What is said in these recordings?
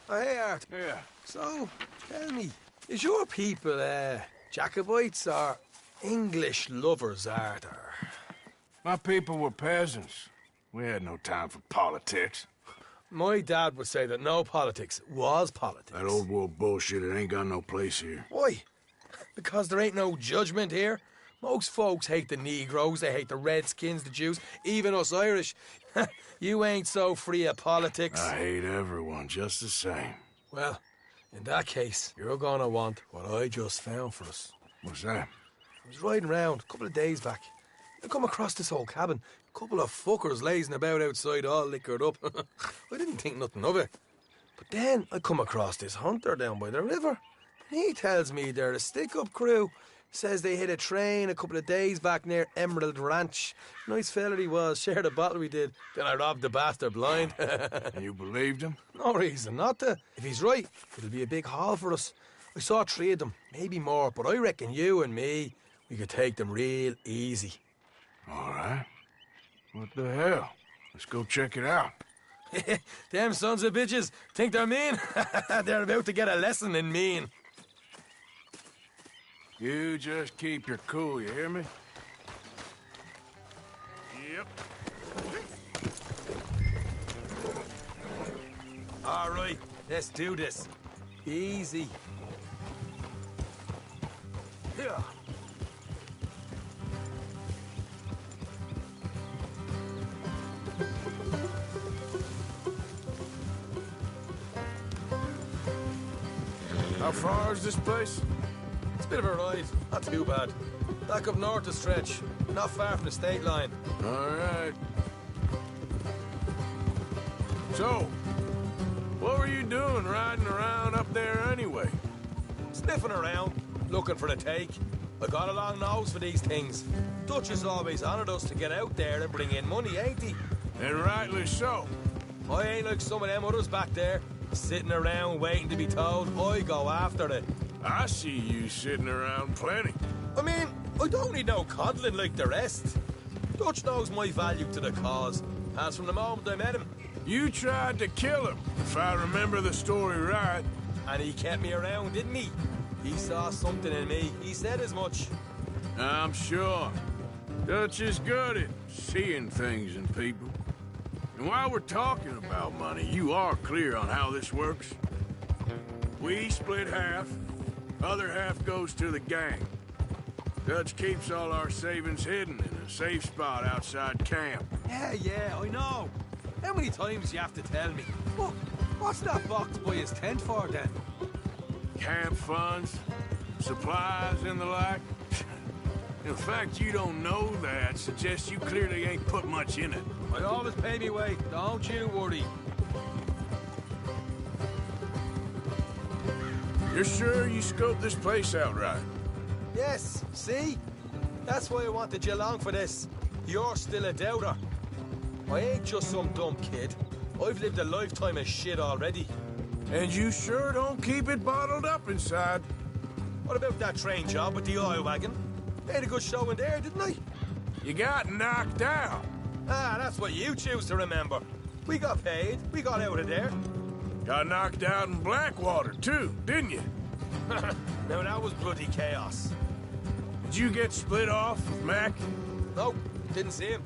Oh, hey, Art. Yeah. So, tell me, is your people, Jacobites or English lovers, Art? Or... My people were peasants. We had no time for politics. My dad would say that no politics was politics. That old world bullshit, it ain't got no place here. Why? Because there ain't no judgment here. Most folks hate the Negroes, they hate the Redskins, the Jews, even us Irish. You ain't so free of politics. I hate everyone just the same. Well, in that case, you're gonna want what I just found for us. What's that? I was riding around a couple of days back. I come across this old cabin. A couple of fuckers lazing about outside all liquored up. I didn't think nothing of it. But then I come across this hunter down by the river. And he tells me they're a stick-up crew. Says they hit a train a couple of days back near Emerald Ranch. Nice fella he was, shared a bottle we did. Then I robbed the bastard blind. And you believed him? No reason not to. If he's right, it'll be a big haul for us. I saw 3 of them, maybe more, but I reckon you and me, we could take them real easy. All right. What the hell? Let's go check it out. Them sons of bitches think they're mean. They're about to get a lesson in mean. You just keep your cool, you hear me? Yep. All right, let's do this. Easy. Yeah. How far is this place? It's a bit of a ride, not too bad. Back up north a stretch, not far from the state line. All right. So, what were you doing riding around up there anyway? Sniffing around, looking for the take. I got a long nose for these things. Dutch has always honoured us to get out there and bring in money, ain't he? And rightly so. I ain't like some of them others back there, sitting around waiting to be told. I go after it. I see you sitting around plenty. I mean, I don't need no coddling like the rest. Dutch knows my value to the cause, as from the moment I met him. You tried to kill him, if I remember the story right. And he kept me around, didn't he? He saw something in me. He said as much. I'm sure. Dutch is good at seeing things in people. And while we're talking about money, you are clear on how this works. We split half. Other half goes to the gang. Dutch keeps all our savings hidden in a safe spot outside camp. Yeah, I know. How many times you have to tell me? What's that box by his tent for, then? Camp funds, supplies, and the like. The fact you don't know that suggests you clearly ain't put much in it. I always pay me way, don't you worry. You're sure you scoped this place out right? Yes, see? That's why I wanted you along for this. You're still a doubter. I ain't just some dumb kid. I've lived a lifetime of shit already. And you sure don't keep it bottled up inside. What about that train job with the oil wagon? Made a good show in there, didn't I? You got knocked out. Ah, that's what you choose to remember. We got paid. We got out of there. Got knocked out in Blackwater, too, didn't you? Now, that was bloody chaos. Did you get split off with Mac? No, didn't see him.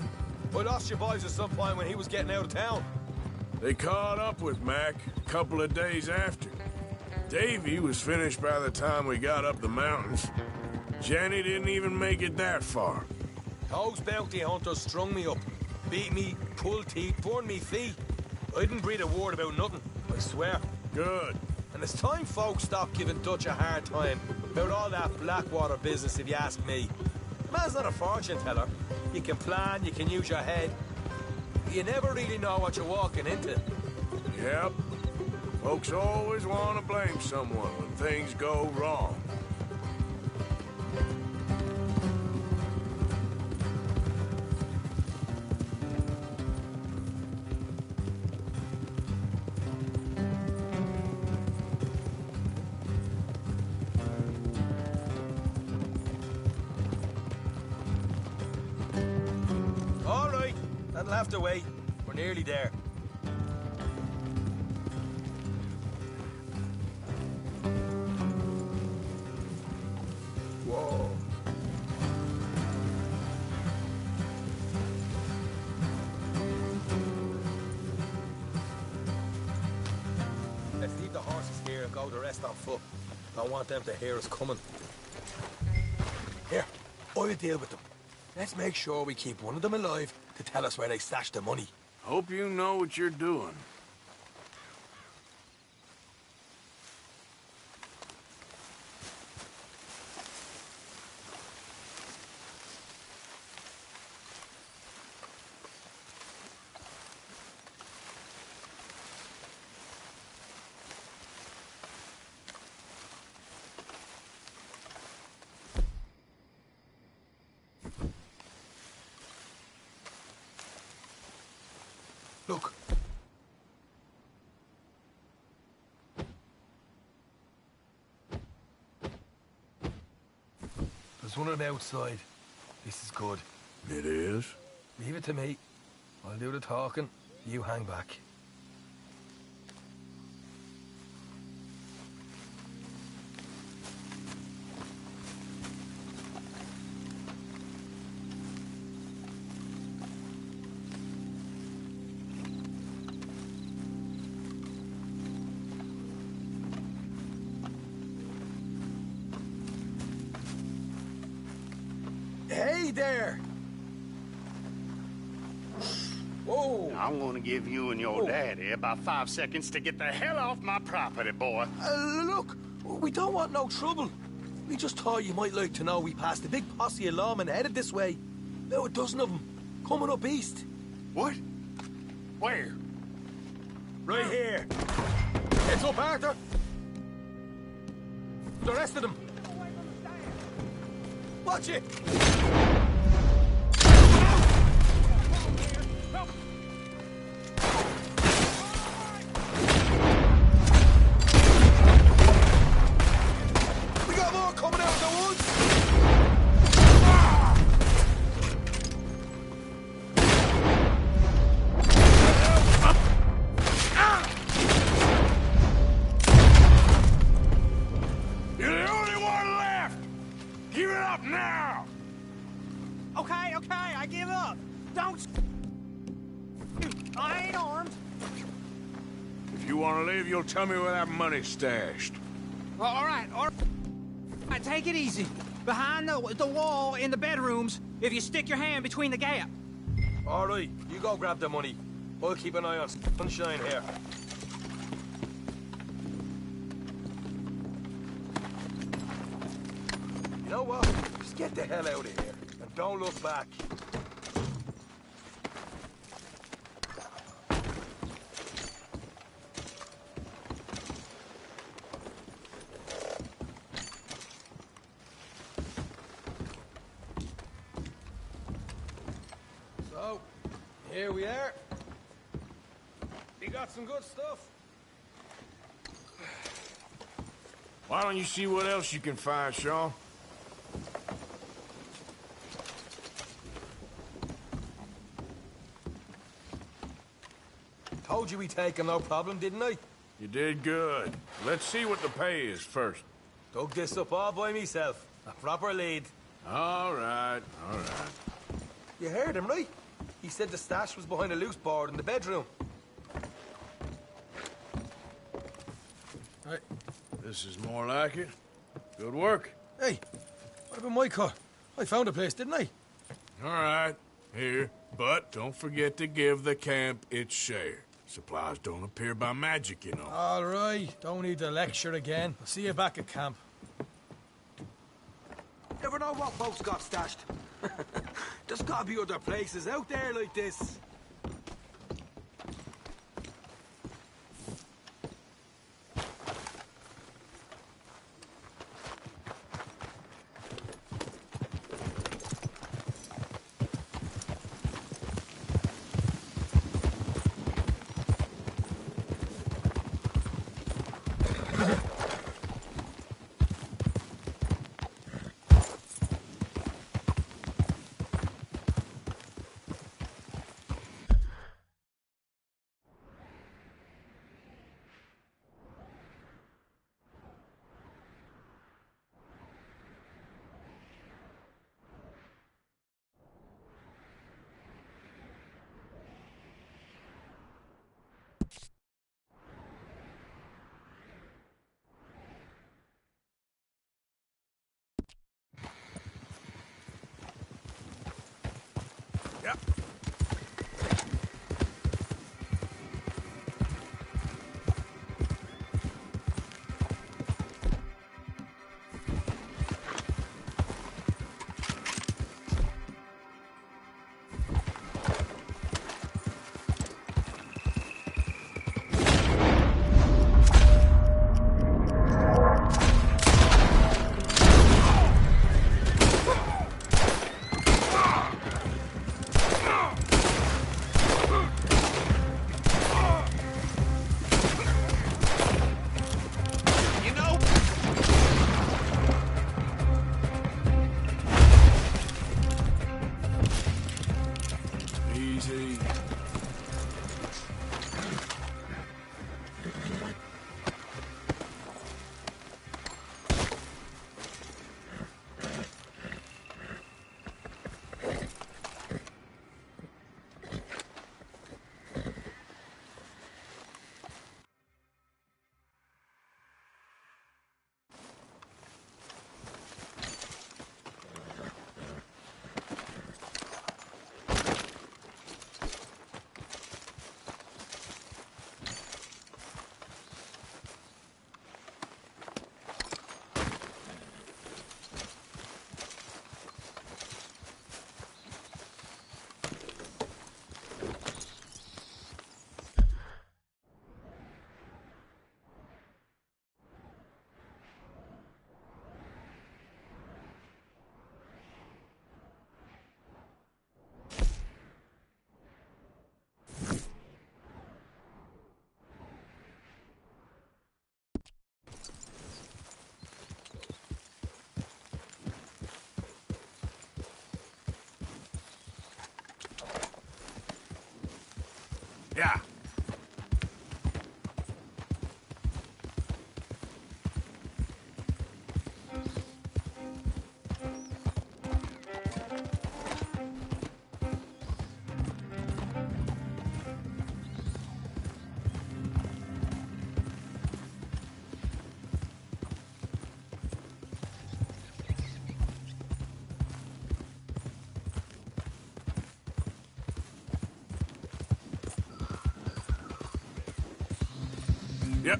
I lost your boys at some point when he was getting out of town. They caught up with Mac a couple of days after. Davy was finished by the time we got up the mountains. Jenny didn't even make it that far. Those bounty hunters strung me up, beat me, pulled teeth, burned me feet. I didn't breathe a word about nothing, I swear. Good. And it's time folks stop giving Dutch a hard time about all that Blackwater business, if you ask me. The man's not a fortune teller. You can plan, you can use your head. You never really know what you're walking into. Yep. Folks always want to blame someone when things go wrong. All right, that'll have to wait. We're nearly there. rest on foot. Don't want them to hear us coming. Here, I'll deal with them. Let's make sure we keep one of them alive to tell us where they stashed the money. Hope you know what you're doing. Look. There's one on the outside. This is good. It is? Leave it to me. I'll do the talking. You hang back. Hey there! Whoa! I'm gonna give you and your daddy about 5 seconds to get the hell off my property, boy. Look, we don't want no trouble. We just thought you might like to know we passed a big posse of lawmen headed this way. About a dozen of them, coming up east. What? Where? Right here. Heads up, Arthur. The rest of them. Watch it! We got more coming out of the woods! You're the only one left! Give it up now! Okay, I give up. Don't I ain't armed. If you want to leave, you'll tell me where that money's stashed. Well, all right. Take it easy. Behind the wall in the bedrooms, if you stick your hand between the gap. All right, you go grab the money. I'll keep an eye on sunshine here. You know what? Just get the hell out of here and don't look back. So, here we are. We got some good stuff. Why don't you see what else you can find, Sean? Told you we take him, no problem, didn't I? You did good. Let's see what the pay is first. Dug this up all by myself. A proper lead. All right. You heard him, right? He said the stash was behind a loose board in the bedroom. Right. This is more like it. Good work. Hey, what about my cut? I found a place, didn't I? All right. Here. But don't forget to give the camp its share. Supplies don't appear by magic, you know. All right, don't need the lecture again. I'll see you back at camp. Never know what folks got stashed. There's gotta be other places out there like this. Yeah. Easy. Yeah. Yep.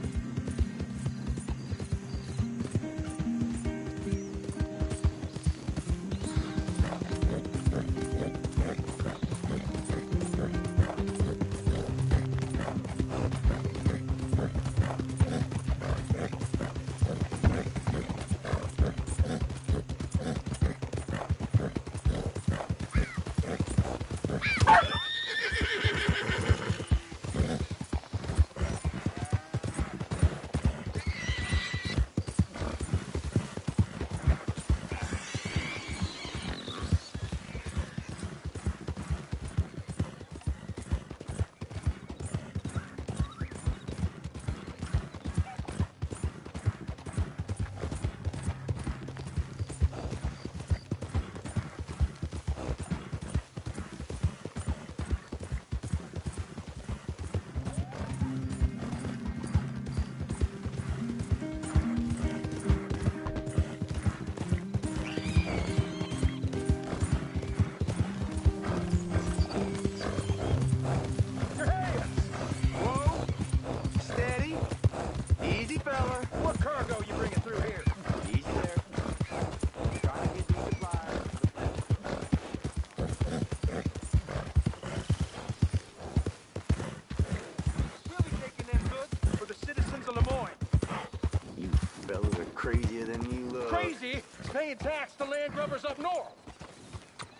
Crazier than you look. Crazy is paying tax to land grubbers up north.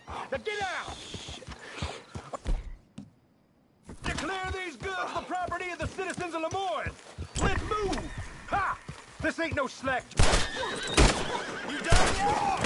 Now get out! Declare these goods the property of the citizens of Lemoyne. Let's move! Ha! This ain't no slack. You done yet?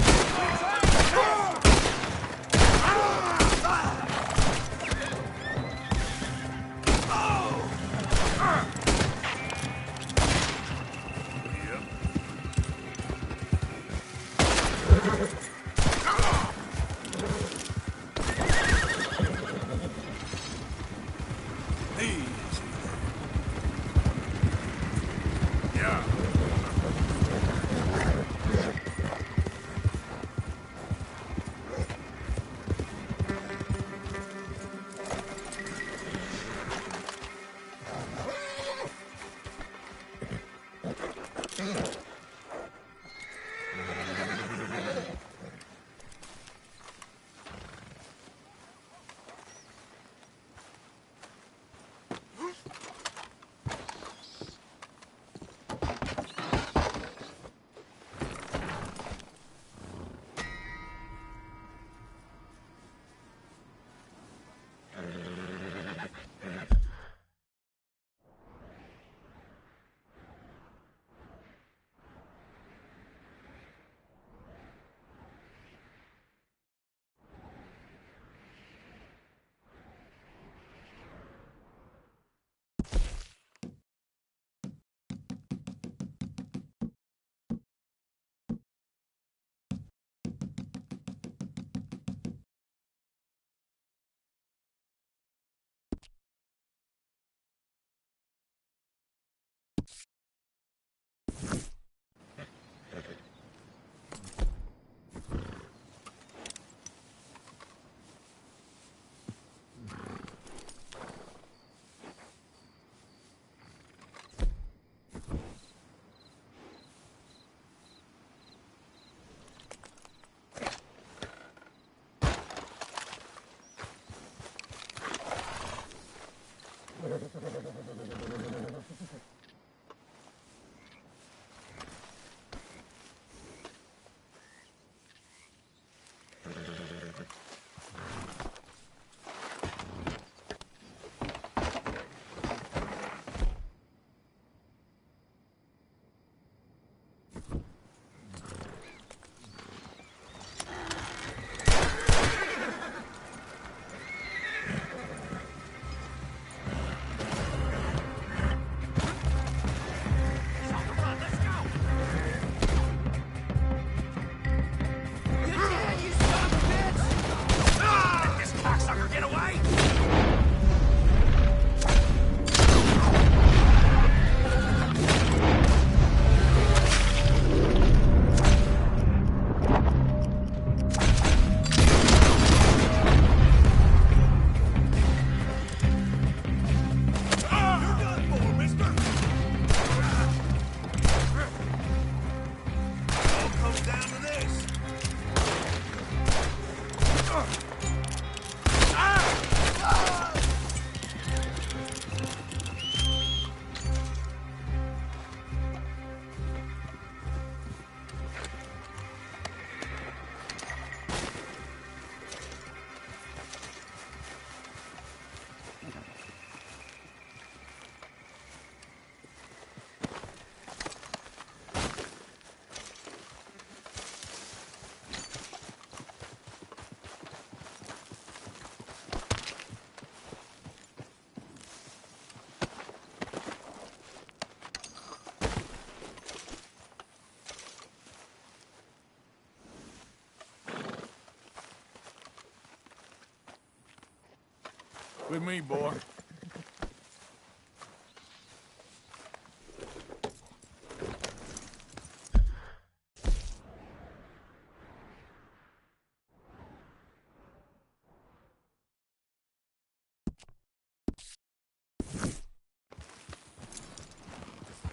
With me, boy.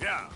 Yeah.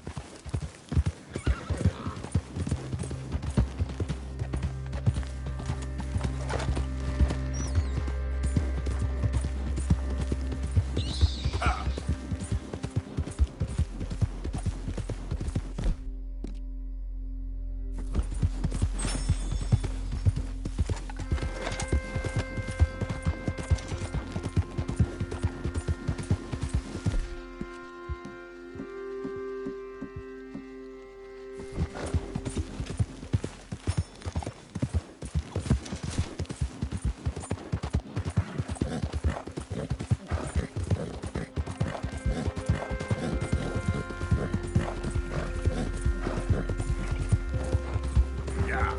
Yeah.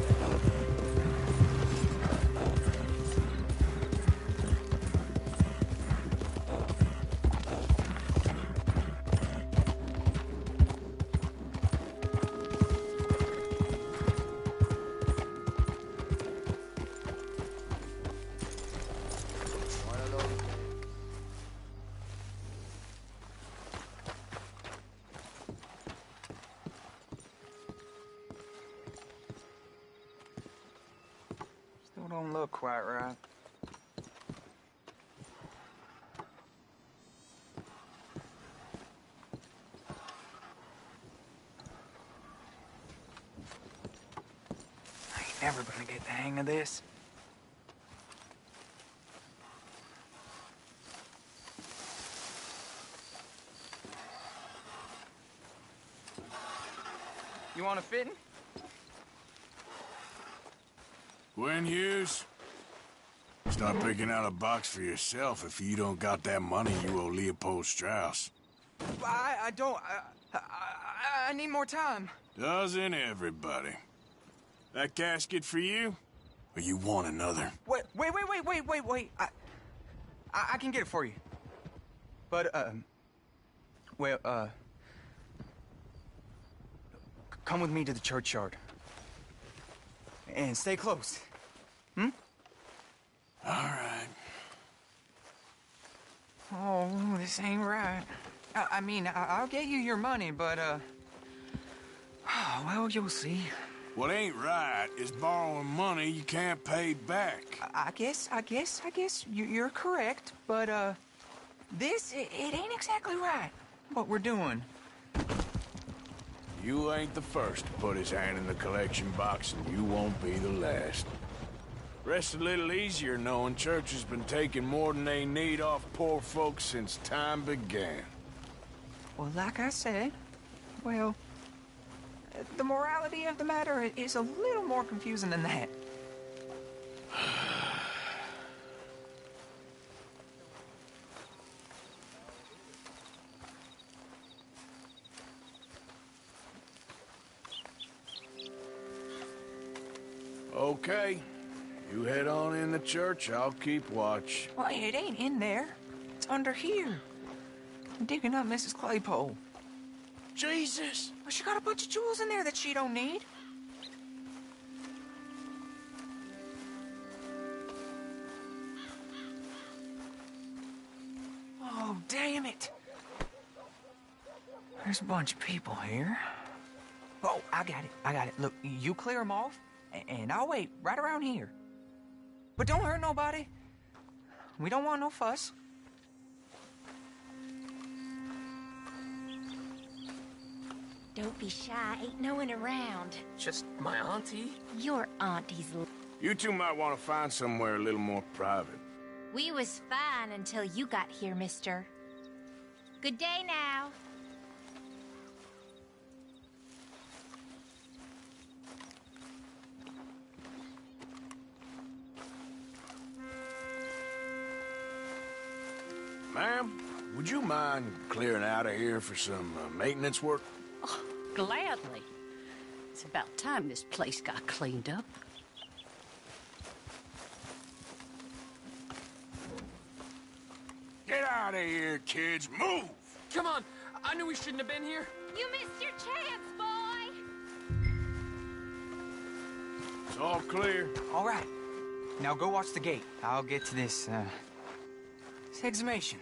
Still don't look quite right. I ain't never gonna get the hang of this. You want a fitting? Gwen Hughes? Start picking out a box for yourself if you don't got that money you owe Leopold Strauss. I don't. I need more time. Doesn't everybody? That casket for you? Or you want another? Wait. I can get it for you. But, come with me to the churchyard. And stay close. Hmm? All right. Oh, this ain't right. I mean, I'll get you your money, but, well, you'll see. What ain't right is borrowing money you can't pay back. I guess you're correct, but, this, it ain't exactly right, what we're doing. You ain't the first to put his hand in the collection box, and you won't be the last. Rests a little easier knowing church has been taking more than they need off poor folks since time began. Well, like I said, well, the morality of the matter is a little more confusing than that. Okay. You head on in the church, I'll keep watch. Well, it ain't in there. It's under here. I'm digging up Mrs. Claypole. Jesus! Well, she got a bunch of jewels in there that she don't need. Oh, damn it. There's a bunch of people here. Oh, I got it. Look, you clear them off, and I'll wait right around here. But don't hurt nobody. We don't want no fuss. Don't be shy, ain't no one around. Just my auntie? Your auntie's You two might want to find somewhere a little more private. We was fine until you got here, mister. Good day now. Ma'am, would you mind clearing out of here for some maintenance work? Oh, gladly. It's about time this place got cleaned up. out of here, kids. Move! Come on! I knew we shouldn't have been here. You missed your chance, boy! It's all clear. All right. Now go watch the gate. I'll get to this exhumation.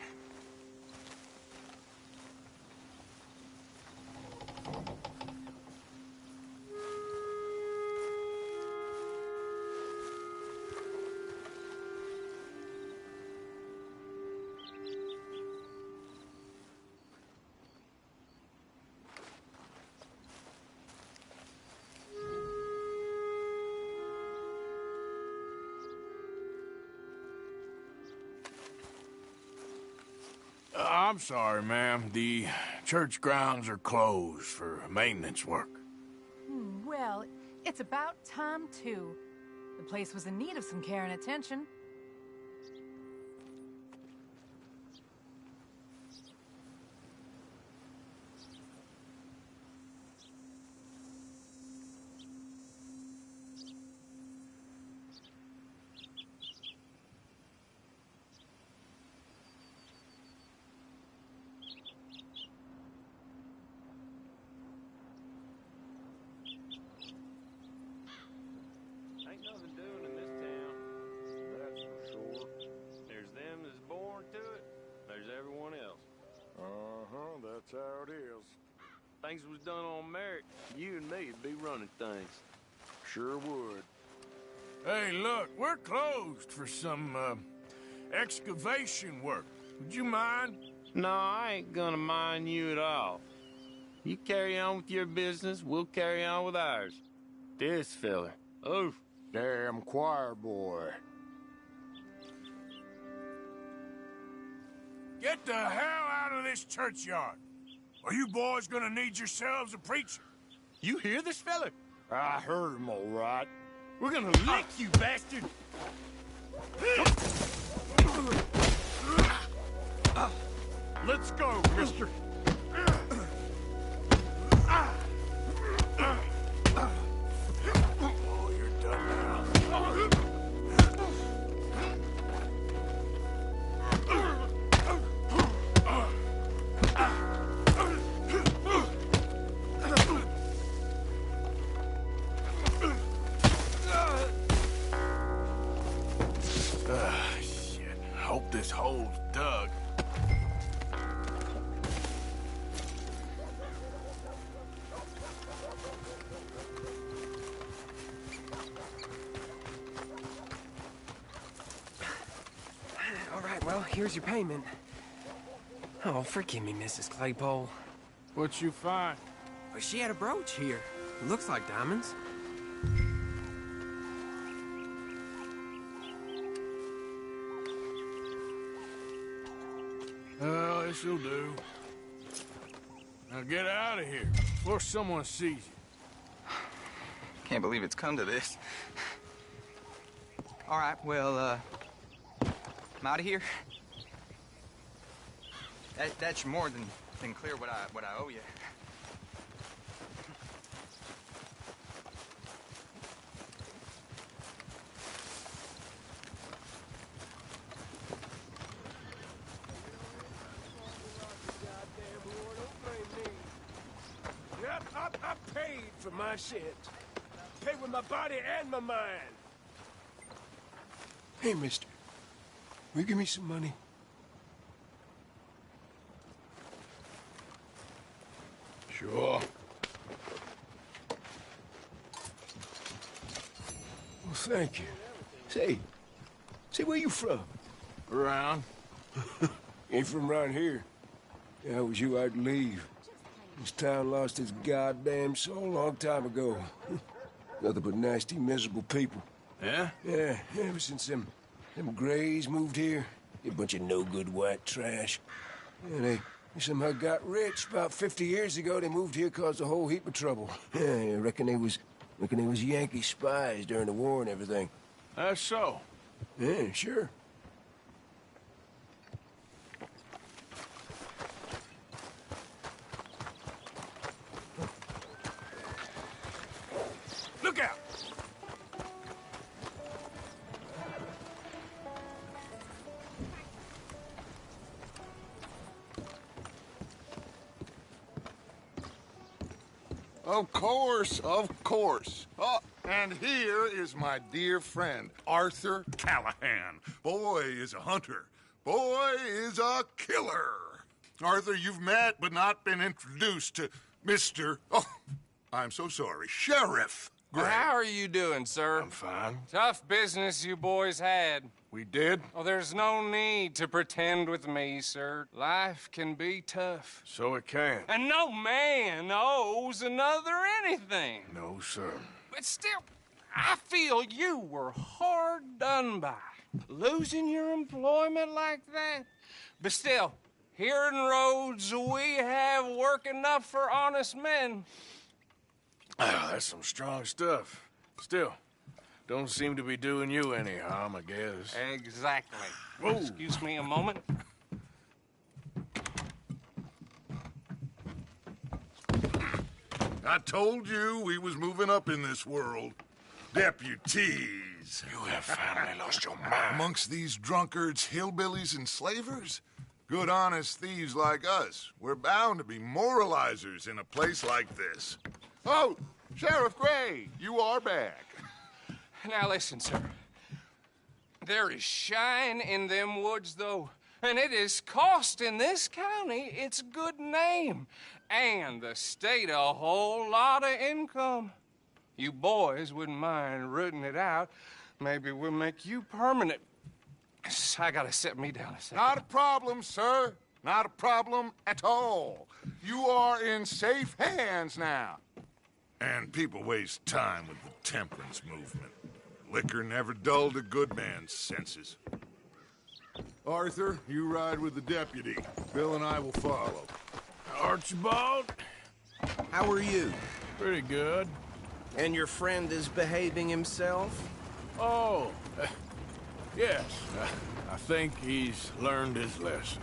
I'm sorry, ma'am. The church grounds are closed for maintenance work. Well, it's about time, too. The place was in need of some care and attention. Ain't nothing doing in this town, that's for sure. There's them that's born to it, there's everyone else. Uh-huh, that's how it is. Things was done on merit, you and me'd be running things. Sure would. Hey, look, we're closed for some, excavation work. Would you mind? No, I ain't gonna mind you at all. You carry on with your business, we'll carry on with ours. This fella, oof, damn choir boy. Get the hell out of this churchyard. Are you boys gonna need yourselves a preacher? You hear this fella? I heard him all right. We're gonna lick you, bastard! Let's go, mister. Oh, you're done now. Shit. Hope this hole's dug. All right, well, here's your payment. Oh, forgive me, Mrs. Claypole. What you find? But she had a brooch here. It looks like diamonds. Well, this'll do. Now get out of here before someone sees you. Can't believe it's come to this. All right, well, I'm out of here. That's more than clear what I owe you. Yep, I paid for my shit. Paid with my body and my mind. Hey, mister. Will you give me some money? Sure. Well, thank you. Say, where you from? Around. Ain't from around here. Yeah, was you, I'd leave. This town lost its goddamn soul a long time ago. Nothing but nasty, miserable people. Yeah? Yeah, ever since them Grays moved here, a bunch of no-good white trash. Yeah, they somehow got rich. About 50 years ago, they moved here, caused a whole heap of trouble. Yeah, I reckon they was Yankee spies during the war and everything. That's so. Yeah, sure. Look out! Of course, of course. Oh, and here is my dear friend, Arthur Callahan. Boy is a hunter. Boy is a killer. Arthur, you've met but not been introduced to Mr. Oh, I'm so sorry, Sheriff Gray. How are you doing, sir? I'm fine. Tough business you boys had. We did? Oh, there's no need to pretend with me, sir. Life can be tough. So it can. And no man owes another anything. No, sir. But still, I feel you were hard done by. Losing your employment like that. But still, here in Rhodes, we have work enough for honest men. Oh, that's some strong stuff. Still, don't seem to be doing you any harm, I guess. Exactly. Whoa. Excuse me a moment. I told you we was moving up in this world. Deputies. You have finally lost your mind. Amongst these drunkards, hillbillies, and slavers? Good, honest thieves like us. We're bound to be moralizers in a place like this. Oh, Sheriff Gray, you are back. Now listen, sir. There is shine in them woods, though, and it is costing this county its good name and the state a whole lot of income. You boys wouldn't mind rooting it out. Maybe we'll make you permanent. I gotta sit me down a second. Not a problem, sir. Not a problem at all. You are in safe hands now. And people waste time with the temperance movement. Liquor never dulled a good man's senses. Arthur, you ride with the deputy. Bill and I will follow. Archibald? How are you? Pretty good. And your friend is behaving himself? Oh, yes. I think he's learned his lesson.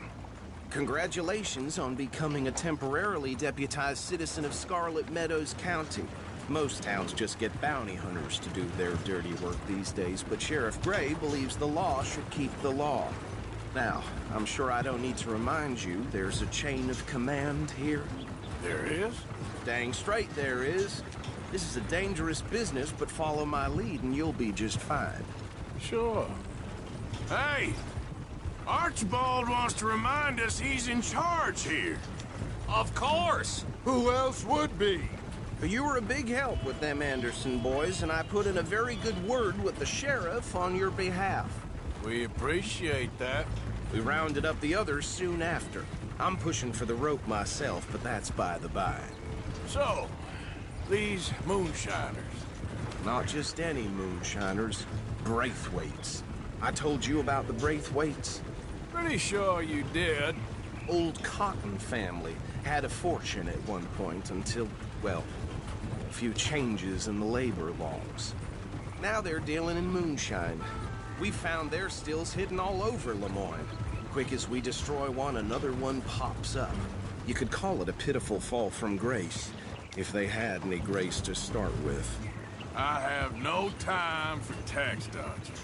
Congratulations on becoming a temporarily deputized citizen of Scarlet Meadows County. Most towns just get bounty hunters to do their dirty work these days, but Sheriff Gray believes the law should keep the law. Now, I'm sure I don't need to remind you, there's a chain of command here. There is? Dang straight there is. This is a dangerous business, but follow my lead and you'll be just fine. Sure. Hey! Archibald wants to remind us he's in charge here. Of course! Who else would be? You were a big help with them Anderson boys, and I put in a very good word with the sheriff on your behalf. We appreciate that. We rounded up the others soon after. I'm pushing for the rope myself, but that's by the by. So, these moonshiners. Not just any moonshiners, Braithwaites. I told you about the Braithwaites? Pretty sure you did. Old Cotton family had a fortune at one point until, well, a few changes in the labor laws. Now they're dealing in moonshine. We found their stills hidden all over Lemoyne. Quick as we destroy one, another one pops up. You could call it a pitiful fall from grace, if they had any grace to start with. I have no time for tax dodgers.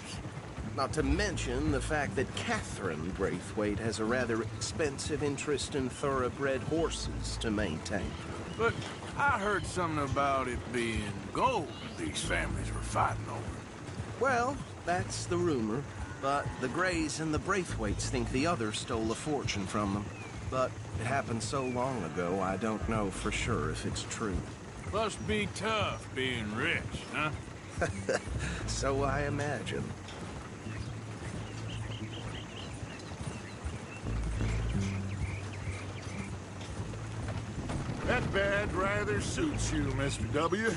Not to mention the fact that Catherine Braithwaite has a rather expensive interest in thoroughbred horses to maintain. But I heard something about it being gold these families were fighting over. Well, that's the rumor. But the Grays and the Braithwaites think the other stole a fortune from them. But it happened so long ago, I don't know for sure if it's true. Must be tough being rich, huh? So I imagine. That badge rather suits you, Mr. W.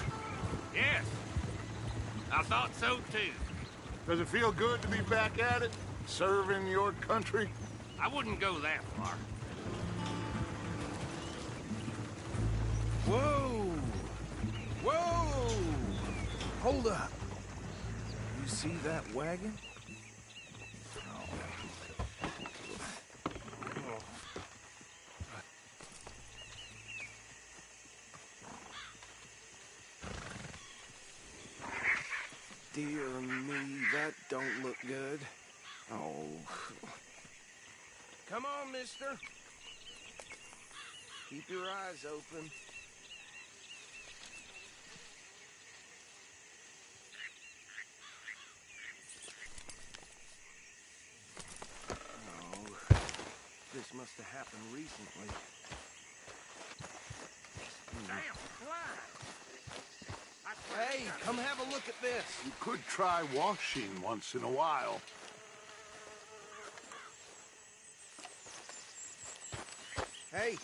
Yes. I thought so, too. Does it feel good to be back at it? Serving your country? I wouldn't go that far. Whoa! Whoa! Hold up. You see that wagon? Dear me, that don't look good. Oh. Come on, mister. Keep your eyes open. must have happened recently. Damn, Hey, come have a look at this. You could try washing once in a while. Hey,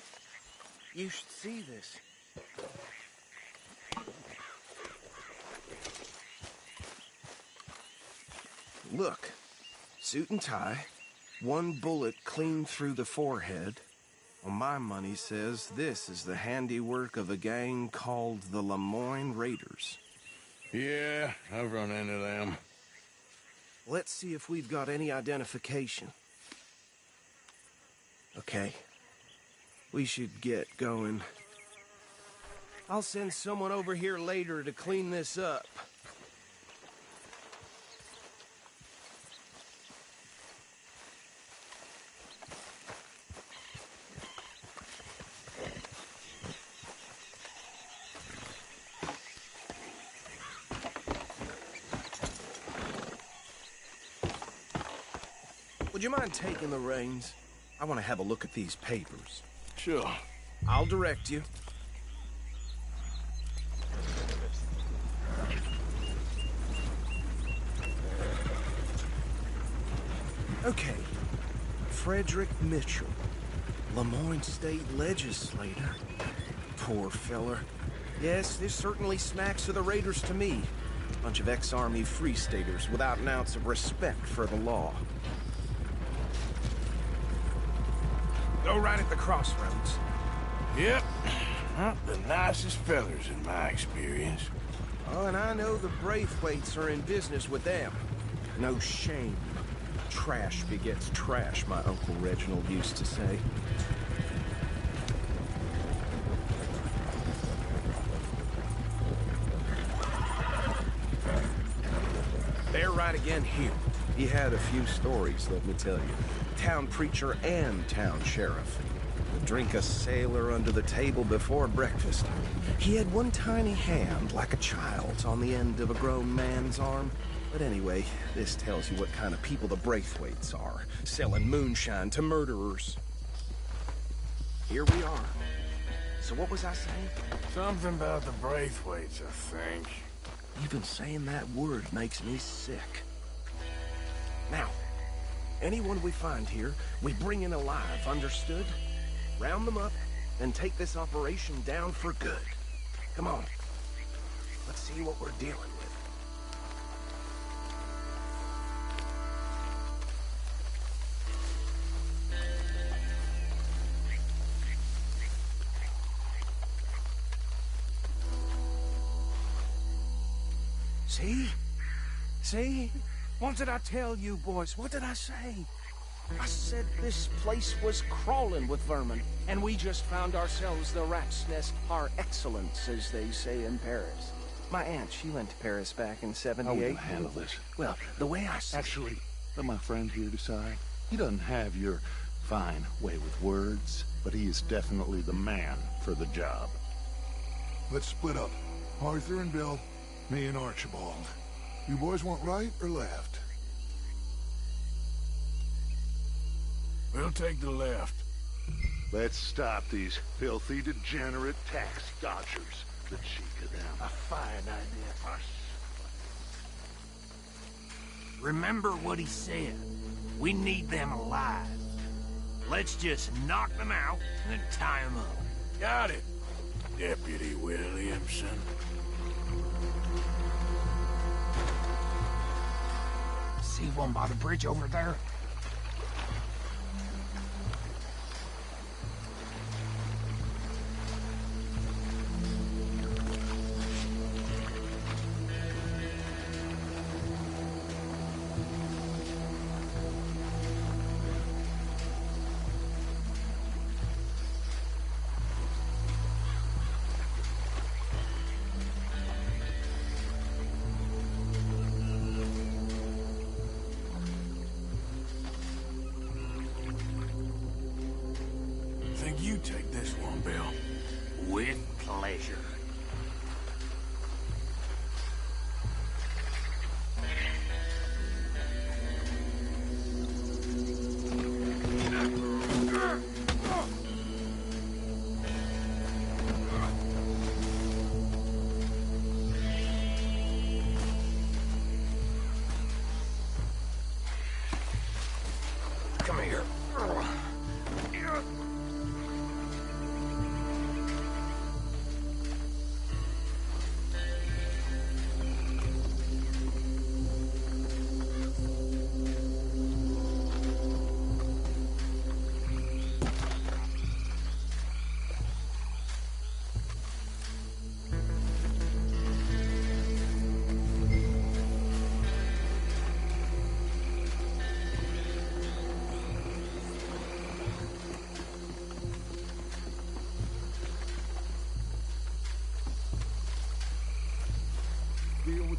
you should see this. Look, suit and tie, one bullet clean through the forehead. Well, my money says this is the handiwork of a gang called the Lemoyne Raiders. Yeah, I've run into them. Let's see if we've got any identification. Okay. We should get going. I'll send someone over here later to clean this up. Would you mind taking the reins? I want to have a look at these papers. Sure. I'll direct you. Okay. Frederick Mitchell, Lemoyne State Legislator. Poor feller. Yes, this certainly smacks of the Raiders to me. Bunch of ex-Army Free Staters without an ounce of respect for the law. Go right at the crossroads. Yep. Not the nicest fellers in my experience. Oh, and I know the Braithwaites are in business with them. No shame. Trash begets trash, my Uncle Reginald used to say. They're right again here. He had a few stories, let me tell you. Town preacher and town sheriff. Would drink a sailor under the table before breakfast. He had one tiny hand, like a child's, on the end of a grown man's arm. But anyway, this tells you what kind of people the Braithwaites are, selling moonshine to murderers. Here we are. So what was I saying? Something about the Braithwaites, I think. Even saying that word makes me sick. Now, anyone we find here, we bring in alive, understood? Round them up, and take this operation down for good. Come on. Let's see what we're dealing with. See? See? What did I tell you, boys? What did I say? I said this place was crawling with vermin, and we just found ourselves the rat's nest par excellence, as they say in Paris. My aunt, she went to Paris back in '78. How are we gonna handle this? Well, the way I see Actually, let my friend here decide. He doesn't have your fine way with words, but he is definitely the man for the job. Let's split up. Arthur and Bill, me and Archibald. You boys want right or left? We'll take the left. Let's stop these filthy, degenerate tax dodgers. The cheek of them. A fine idea. Remember what he said. We need them alive. Let's just knock them out and then tie them up. Got it, Deputy Williamson. See one by the bridge over there?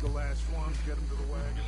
the last one, get him to the wagon.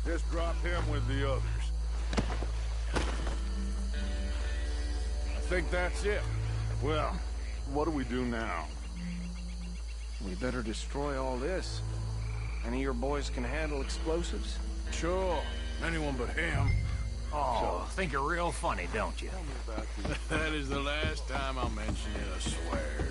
Just drop him with the others. I think that's it. Well, what do we do now? We better destroy all this. Any of your boys can handle explosives? Sure. Anyone but him. Oh, think you're real funny, don't you? That is the last time I'll mention it, I swear.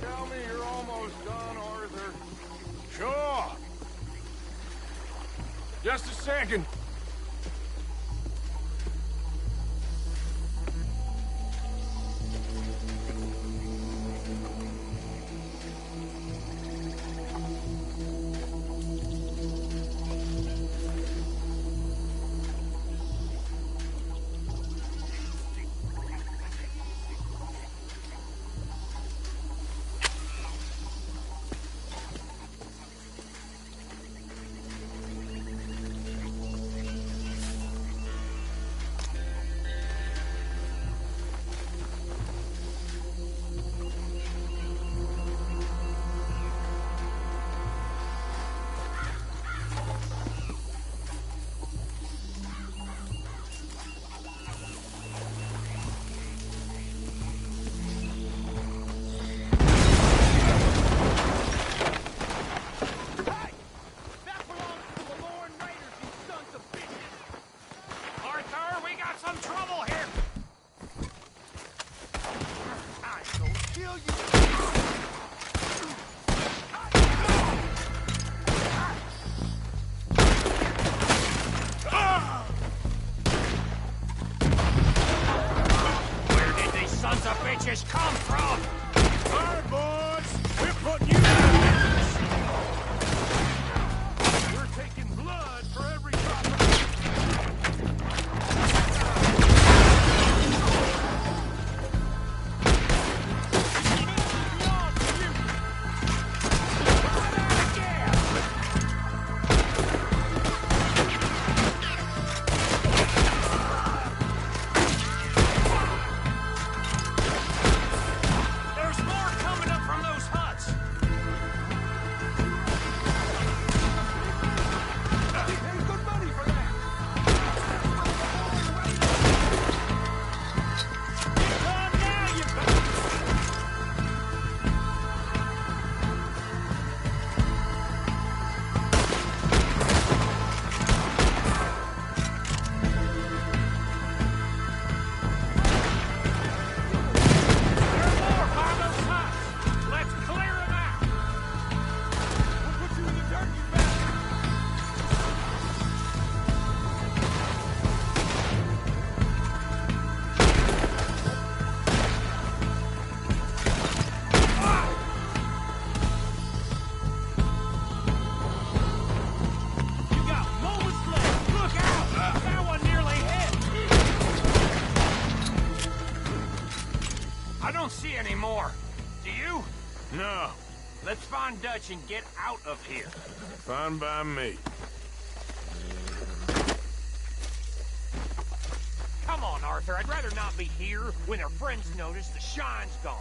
Tell me you're almost done, Arthur. Sure. Just a second. Bitches come from? All right, boys, we're putting you down. We're taking blood for every drop of more. Do you? No. Let's find Dutch and get out of here. Fine by me. Come on, Arthur. I'd rather not be here when our friends notice the shine's gone.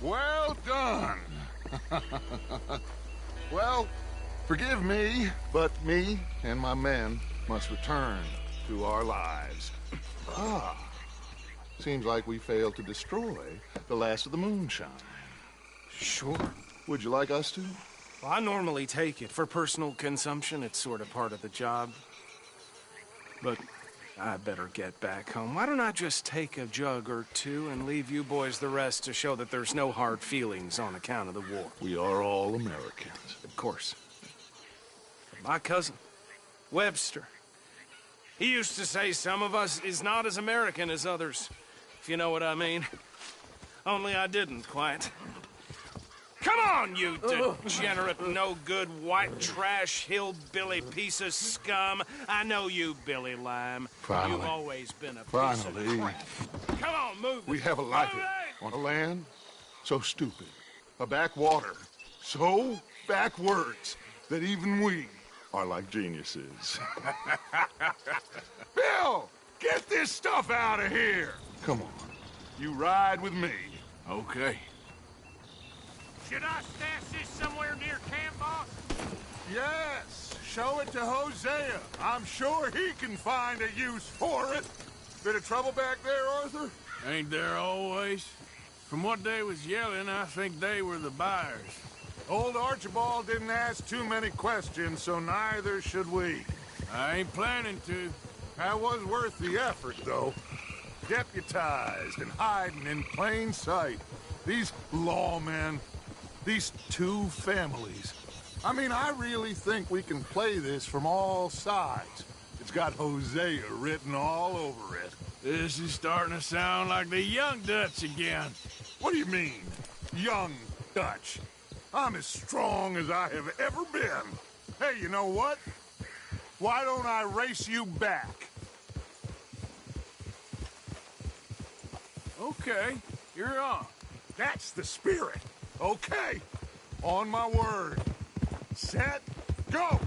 Well done. Well, forgive me, but me and my men must return to our lives. Seems like we failed to destroy the last of the moonshine. Sure. Would you like us to? Well, I normally take it for personal consumption. It's sort of part of the job. But I better get back home. Why don't I just take a jug or two and leave you boys the rest to show that there's no hard feelings on account of the war? We are all Americans. Of course. My cousin, Webster, he used to say some of us is not as American as others, if you know what I mean. Only I didn't quite. Come on, you degenerate, no-good, white trash, hillbilly piece of scum. I know you, Billy Lime. Finally. You've always been a piece of crap. Come on, move We it. have a life Move it. on a land so stupid, a backwater so backwards that even we are like geniuses. Bill, get this stuff out of here. Come on, you ride with me. Okay. Should I stash this somewhere near camp, boss? Yes, show it to Hosea. I'm sure he can find a use for it. Bit of trouble back there, Arthur? Ain't there always? From what they was yelling, I think they were the buyers. Old Archibald didn't ask too many questions, so neither should we. I ain't planning to. That was worth the effort, though. Deputized and hiding in plain sight. These lawmen, these two families. I mean, I really think we can play this from all sides. It's got Hosea written all over it. This is starting to sound like the young Dutch again. What do you mean, young Dutch? I'm as strong as I have ever been. Hey, you know what? Why don't I race you back? Okay, you're on. That's the spirit. Okay. On my word. Set, go!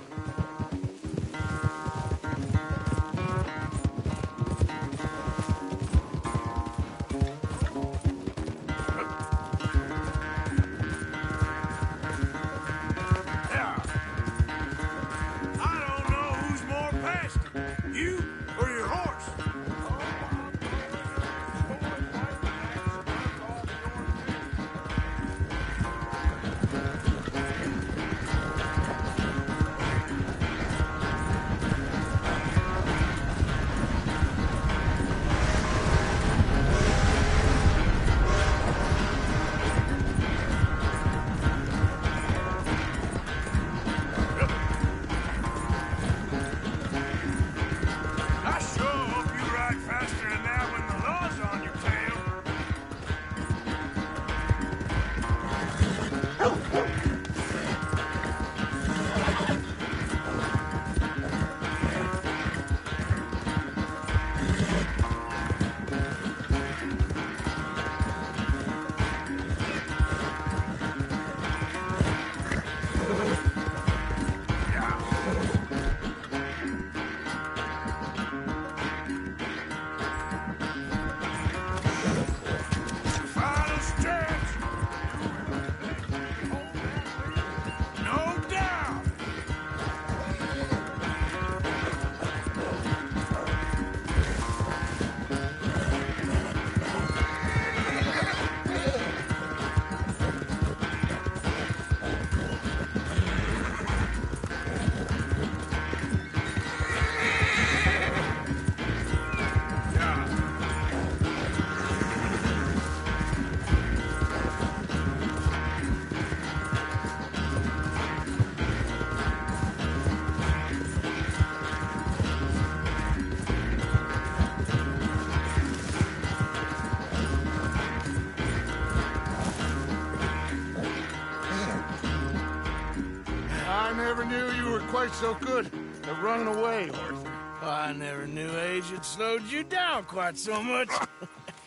quite so good at running away, Arthur. I never knew age had slowed you down quite so much.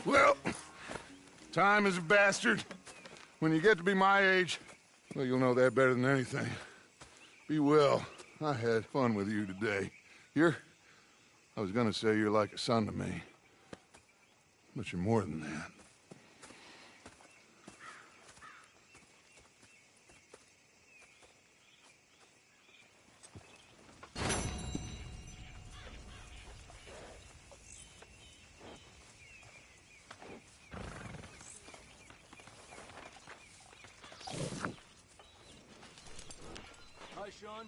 Well, time is a bastard. When you get to be my age, well, you'll know that better than anything. Be well. I had fun with you today. I was gonna say you're like a son to me. But you're more than that. Hi, Sean.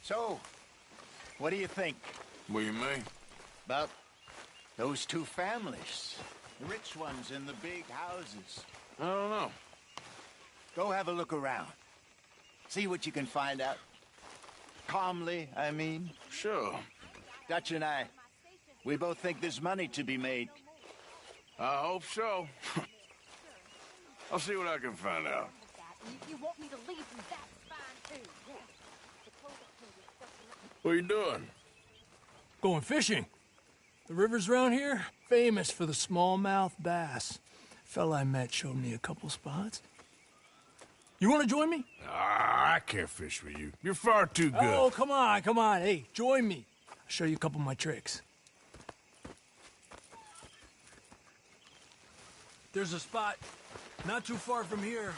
So, what do you think? What do you mean? About those two families. The rich ones in the big houses. I don't know. Go have a look around. See what you can find out. Calmly, I mean. Sure. Dutch and I, we both think there's money to be made. I hope so. I'll see what I can find out. You want me to leave, and that's fine, too. What are you doing? Going fishing. The rivers around here, famous for the smallmouth bass. Fella I met showed me a couple spots. You want to join me? I can't fish with you. You're far too good. Oh, come on, come on. Hey, join me. I'll show you a couple of my tricks. There's a spot not too far from here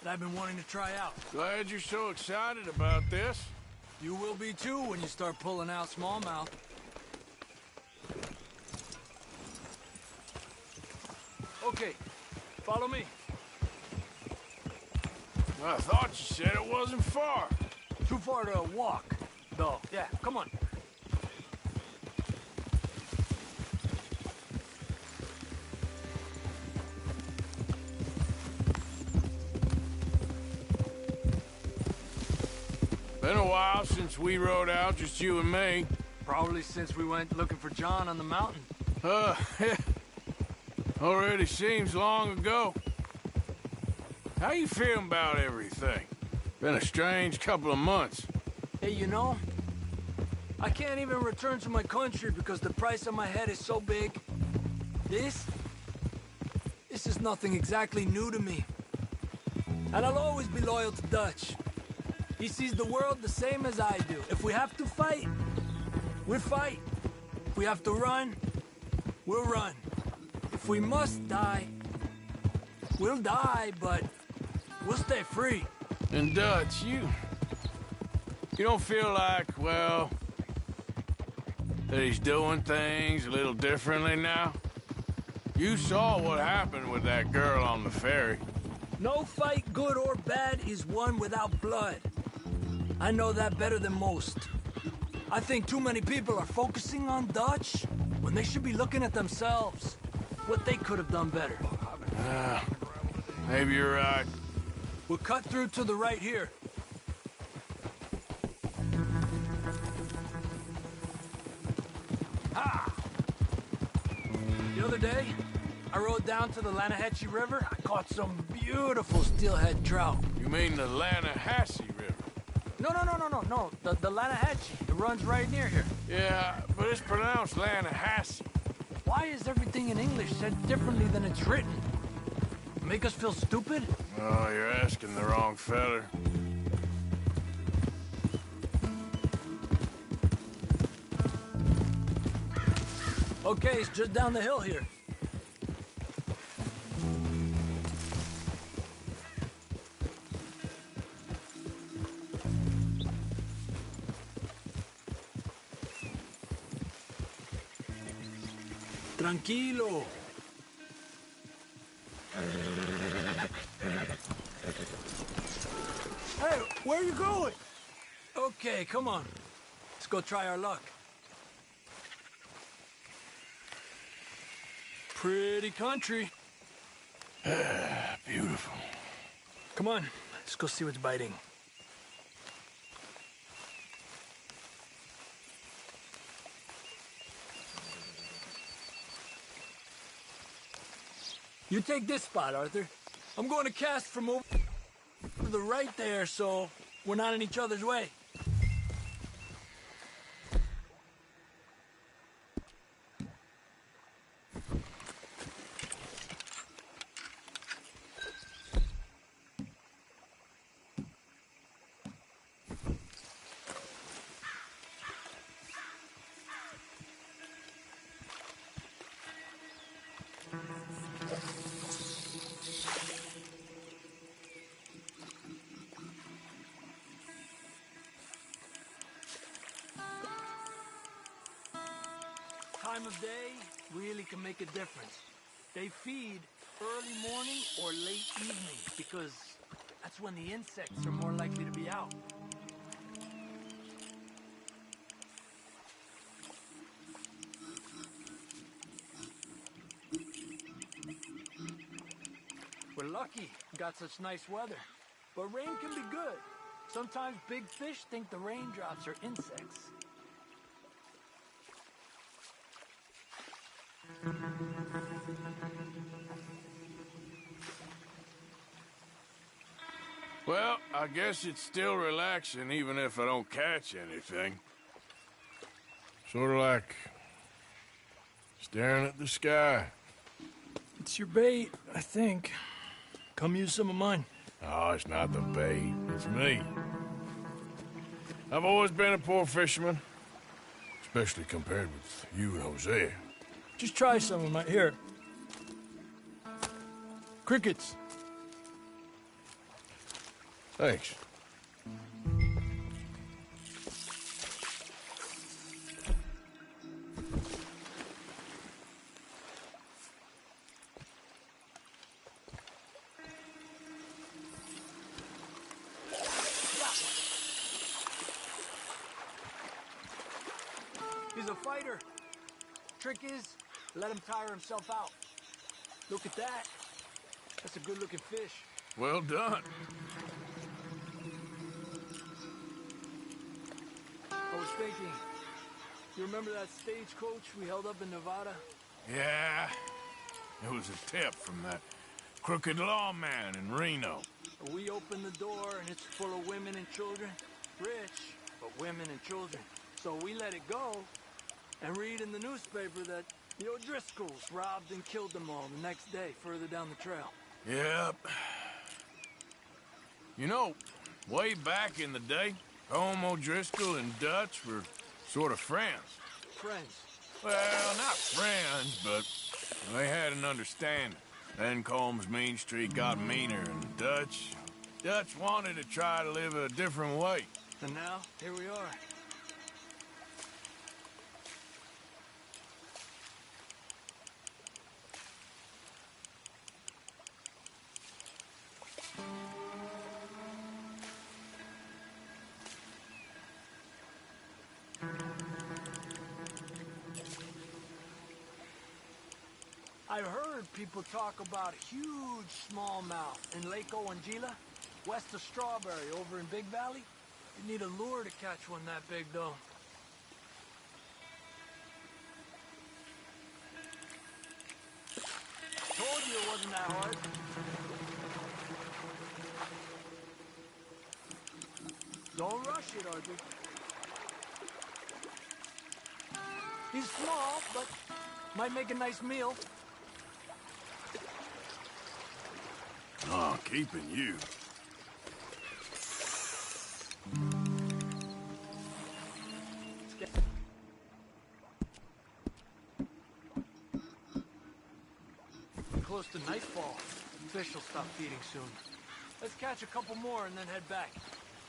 that I've been wanting to try out. Glad you're so excited about this. You will be too when you start pulling out smallmouth. Okay, follow me. I thought you said it wasn't far. Too far to walk, though. Yeah, come on. Been a while since we rode out, just you and me. Probably since we went looking for John on the mountain. Already seems long ago. How you feeling about everything? Been a strange couple of months. Hey, you know, I can't even return to my country because the price on my head is so big. This is nothing exactly new to me. And I'll always be loyal to Dutch. He sees the world the same as I do. If we have to fight, we'll fight. If we have to run, we'll run. If we must die, we'll die, but we'll stay free. And Dutch, you don't feel like, well, that he's doing things a little differently now? You saw what happened with that girl on the ferry. No fight, good or bad, is won without blood. I know that better than most. I think too many people are focusing on Dutch when they should be looking at themselves. What they could have done better. Maybe you're right. We'll cut through to the right here. Ha! The other day, I rode down to the Lanahatchee River. I caught some beautiful steelhead trout. You mean the Lanahassee River? No. The Lanahatchee. It runs right near here. Yeah, but it's pronounced Lanahassee. Why is everything in English said differently than it's written? Make us feel stupid? Oh, you're asking the wrong feller. Okay, it's just down the hill here. Tranquilo. Hey, where are you going? Okay, come on. Let's go try our luck. Pretty country. Beautiful. Come on, let's go see what's biting. You take this spot, Arthur. I'm going to cast from over to the right there, so we're not in each other's way. Time of day really can make a difference. They feed early morning or late evening because that's when the insects are more likely to be out. We're lucky we got such nice weather, but rain can be good. Sometimes big fish think the raindrops are insects. Well, I guess it's still relaxing even if I don't catch anything. Sort of like staring at the sky. It's your bait, I think. Come use some of mine. Oh, it's not the bait. It's me. I've always been a poor fisherman, especially compared with you and Hosea. Just try some of mine. Here. Crickets. Thanks. He's a fighter. Trick is, let him tire himself out. Look at that. That's a good-looking fish. Well done. I was thinking, you remember that stagecoach we held up in Nevada? Yeah, it was a tip from that crooked lawman in Reno. We opened the door and it's full of women and children. Rich, but women and children. So we let it go and read in the newspaper that the O'Driscolls robbed and killed them all the next day further down the trail. Yep. You know, way back in the day, Home O'Driscoll and Dutch were sort of friends. Friends? Well, not friends, but they had an understanding. Then Combs Mean Street got meaner, and Dutch wanted to try to live a different way. And now, here we are. I've heard people talk about huge smallmouth in Lake Owanjila, west of Strawberry, over in Big Valley. You need a lure to catch one that big, though. Told you it wasn't that hard. Don't rush it, Arthur. He's small, but might make a nice meal. Oh, keeping you. Close to nightfall. Fish will stop feeding soon. Let's catch a couple more and then head back.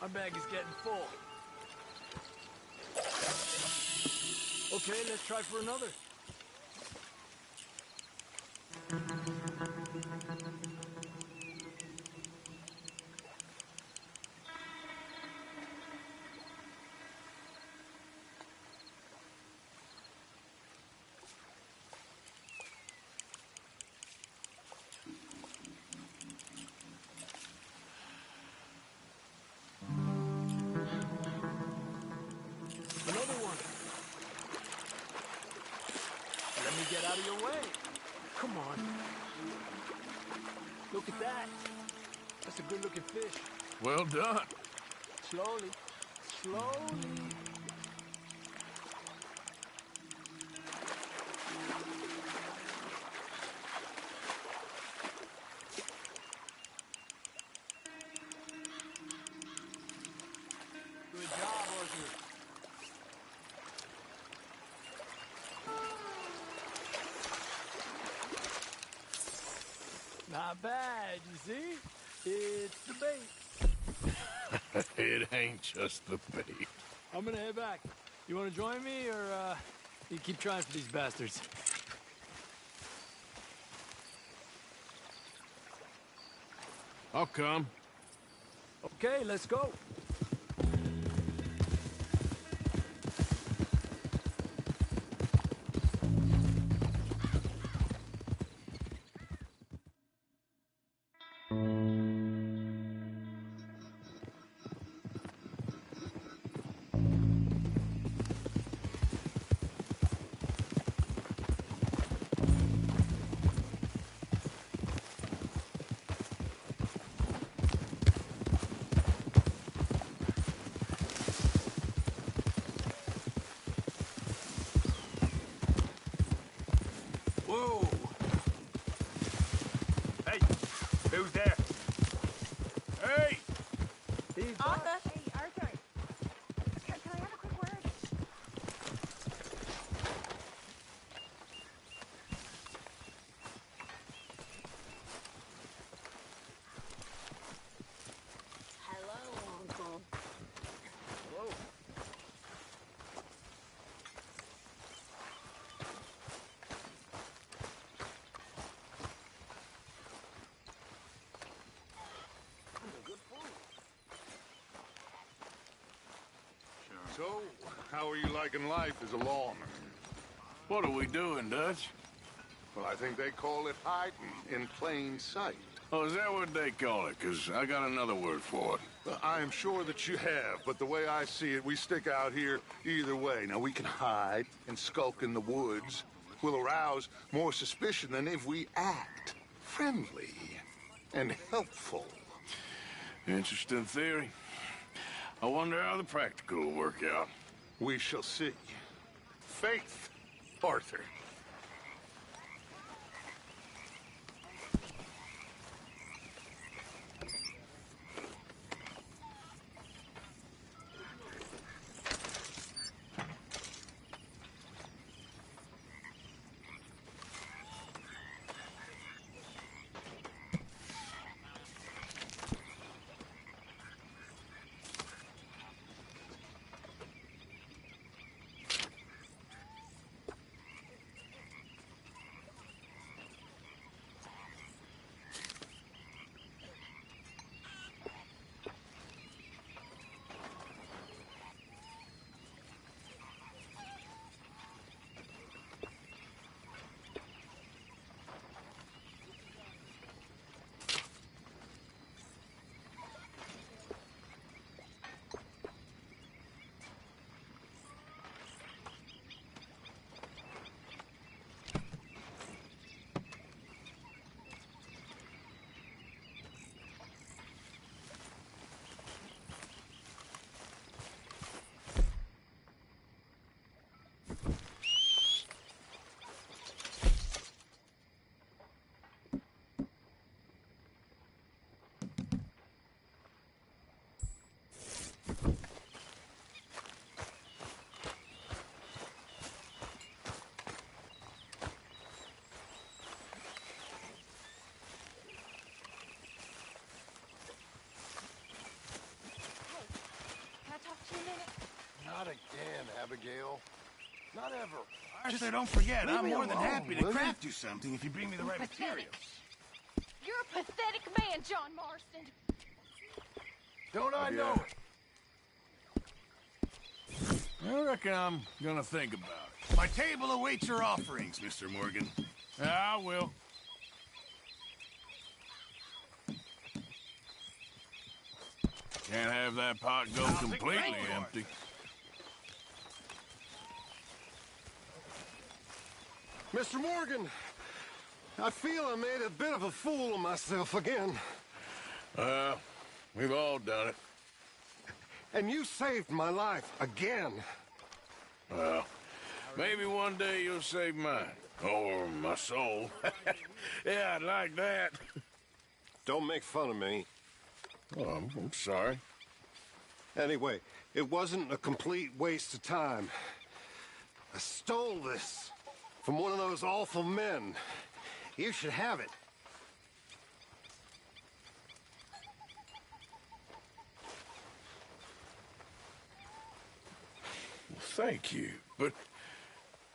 Our bag is getting full. Okay, let's try for another. Get out of your way. Come on. Look at that. That's a good-looking fish. Well done. Slowly. Slowly. Good job, Arthur. Not bad, you see? It's the bait. It ain't just the bait. I'm gonna head back. You wanna join me, or, you keep trying for these bastards? I'll come. Okay, let's go. Whoa! Hey, who's there? Hey! Arthur! Hey, Arthur! Can I have a quick word? Hello, Uncle. Whoa. So, how are you liking life as a lawman? What are we doing, Dutch? Well, I think they call it hiding in plain sight. Oh, is that what they call it? 'Cause I got another word for it. Well, I am sure that you have, but the way I see it, we stick out here either way. Now, we can hide and skulk in the woods. We'll arouse more suspicion than if we act friendly and helpful. Interesting theory. I wonder how the practical will work out. We shall see. Faith, Arthur. Not again, Abigail. Not ever. Arthur, don't forget, Leave I'm me more than alone, happy to will you? craft you something if you bring me the right Pathetic. materials. You're a pathetic man, John Marston. Don't I know it? I reckon I'm gonna think about it. My table awaits your offerings, Mr. Morgan. Yeah, I will. Can't have that pot go completely empty. Mr. Morgan, I feel I made a bit of a fool of myself again. We've all done it. And you saved my life again. Well, maybe one day you'll save mine. Or my soul. Yeah, I'd like that. Don't make fun of me. Oh, I'm sorry. Anyway, it wasn't a complete waste of time. I stole this from one of those awful men. You should have it. Well, thank you, but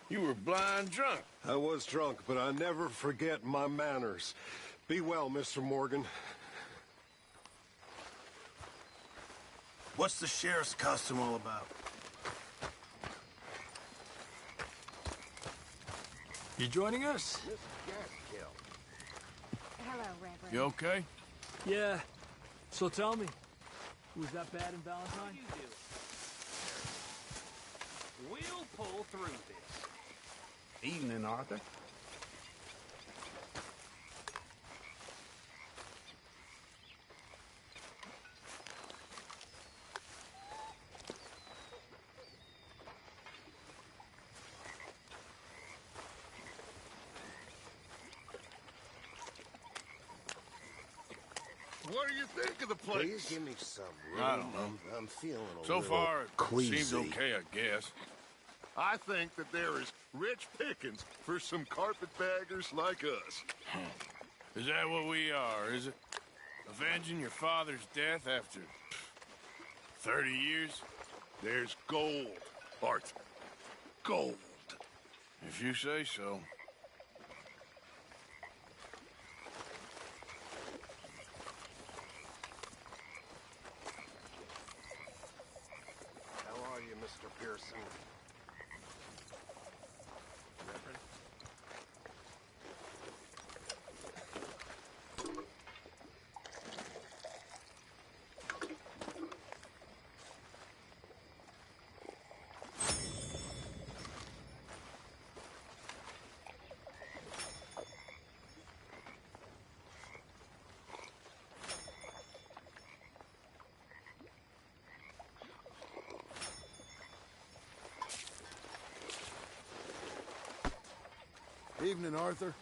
you were blind drunk. I was drunk, but I never forget my manners. Be well, Mr. Morgan. What's the sheriff's costume all about? You joining us? Hello, Reverend. You okay? Yeah. So tell me, was that bad in Valentine? We'll pull through this. Evening, Arthur. What do you think of the place? Please give me some room. I don't know. I'm feeling a So little far, it queasy. seems okay, I guess. I think that there is rich pickings for some carpetbaggers like us. Is that what we are, is it? Avenging your father's death after 30 years? There's gold, Arthur. Gold. If you say so. How are you, Mr. Pearson? Evening, Arthur.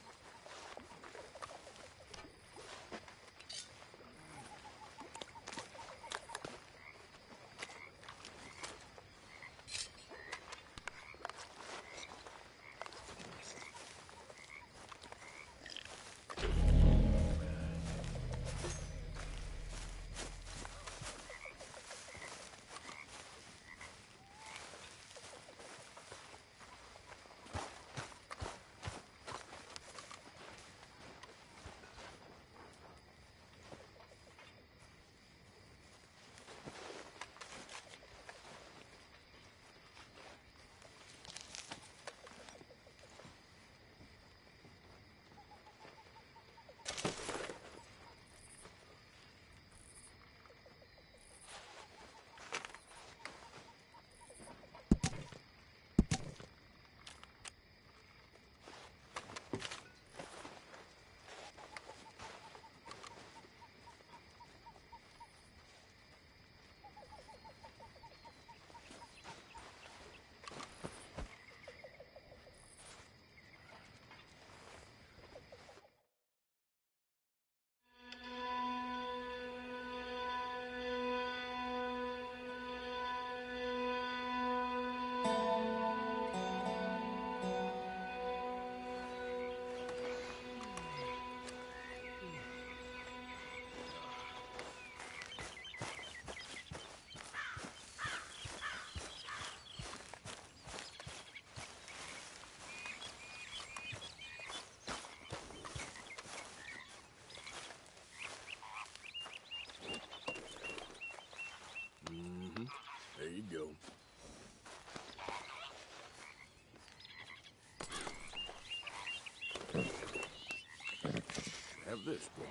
There you go. Have this, boy.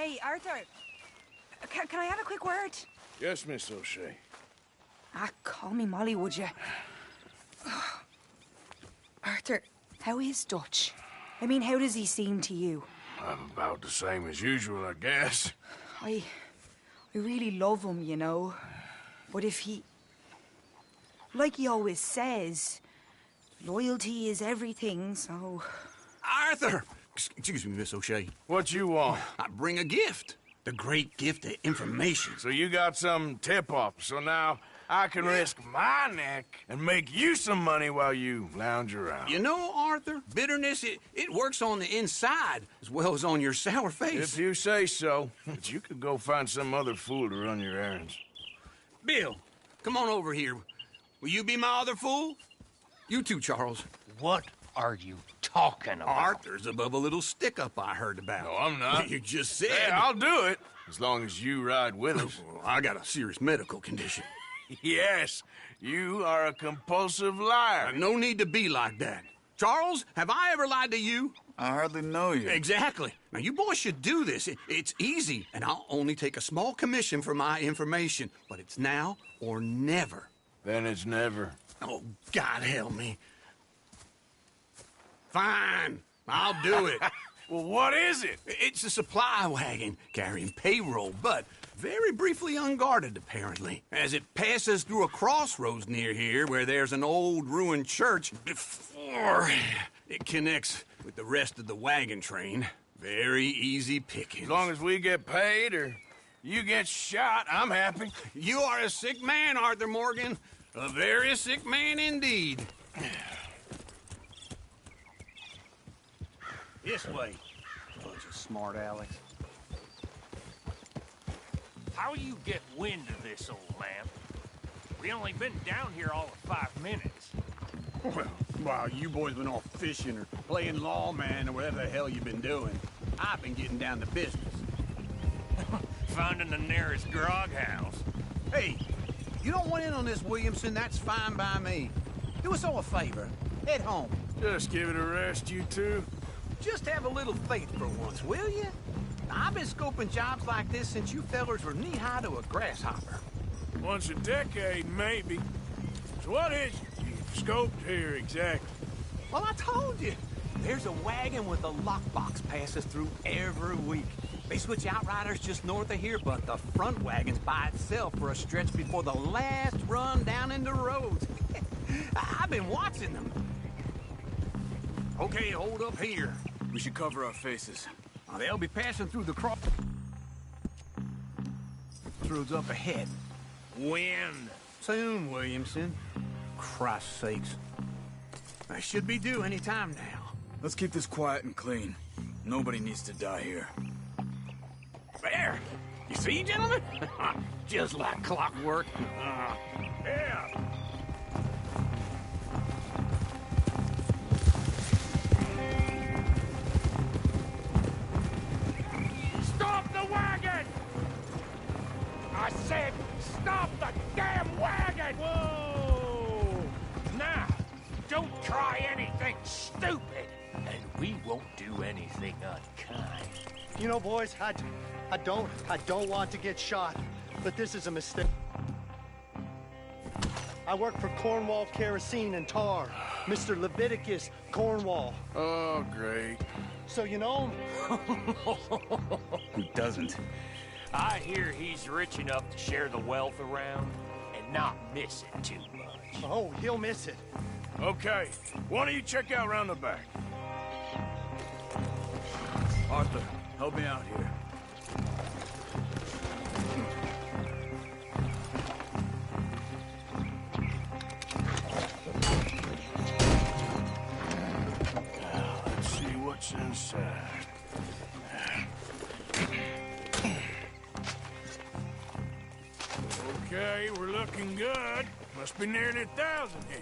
Hey, Arthur. Can I have a quick word? Yes, Miss O'Shea. Ah, call me Molly, would you? Arthur, how is Dutch? I mean, how does he seem to you? I'm about the same as usual, I guess. I really love him, you know. But if he... Like he always says, loyalty is everything, so... Arthur! Excuse me, Miss O'Shea. What you want? I bring a gift. The great gift of information. So you got some tip-off, so now I can risk my neck and make you some money while you lounge around. You know, Arthur, bitterness, it works on the inside as well as on your sour face. If you say so. But you could go find some other fool to run your errands. Bill, come on over here. Will you be my other fool? You too, Charles. What are you talking about? Arthur's above a little stick-up I heard about. No, I'm not. You just said... Hey, I'll do it, as long as you ride with us. I got a serious medical condition. Yes, you are a compulsive liar. No need to be like that. Charles, have I ever lied to you? I hardly know you. Exactly. Now, you boys should do this. It's easy, and I'll only take a small commission for my information. But it's now or never. Then it's never. Oh, God help me. Fine. I'll do it. Well, what is it? It's a supply wagon carrying payroll, but very briefly unguarded, apparently, as it passes through a crossroads near here where there's an old ruined church before it connects with the rest of the wagon train. Very easy pickings. As long as we get paid or you get shot, I'm happy. You are a sick man, Arthur Morgan. A very sick man indeed. This way. Bunch of smart Alex. How you get wind of this, old man? We only been down here all of 5 minutes. Well, while you boys been off fishing or playing lawman or whatever the hell you've been doing, I've been getting down to business. Finding the nearest grog house. Hey, you don't want in on this, Williamson, that's fine by me. Do us all a favor. Head home. Just give it a rest, you two. Just have a little faith for once, will you? I've been scoping jobs like this since you fellers were knee-high to a grasshopper. Once a decade, maybe. So what is it you've scoped here exactly? Well, I told you. There's a wagon with a lockbox passes through every week. They switch outriders just north of here, but the front wagon's by itself for a stretch before the last run down into roads. I've been watching them. Okay, hold up here. We should cover our faces. They'll be passing through the crossroads up ahead. When? Soon, Williamson. Christ's sakes. I should be due any time now. Let's keep this quiet and clean. Nobody needs to die here. There! You see, gentlemen? Just like clockwork. Yeah. Stop the wagon! I said, stop the damn wagon! Whoa! Now, don't try anything stupid, and we won't do anything unkind. You know, boys, I don't want to get shot, but this is a mistake. I work for Cornwall Kerosene and Tar, Mr. Leviticus Cornwall. Oh, great. So you know him? Who doesn't? I hear he's rich enough to share the wealth around and not miss it too much. Oh, he'll miss it. Okay, why don't you check out around the back? Arthur, help me out here. Let's see what's inside. Okay, we're looking good. Must be nearly 1,000 here.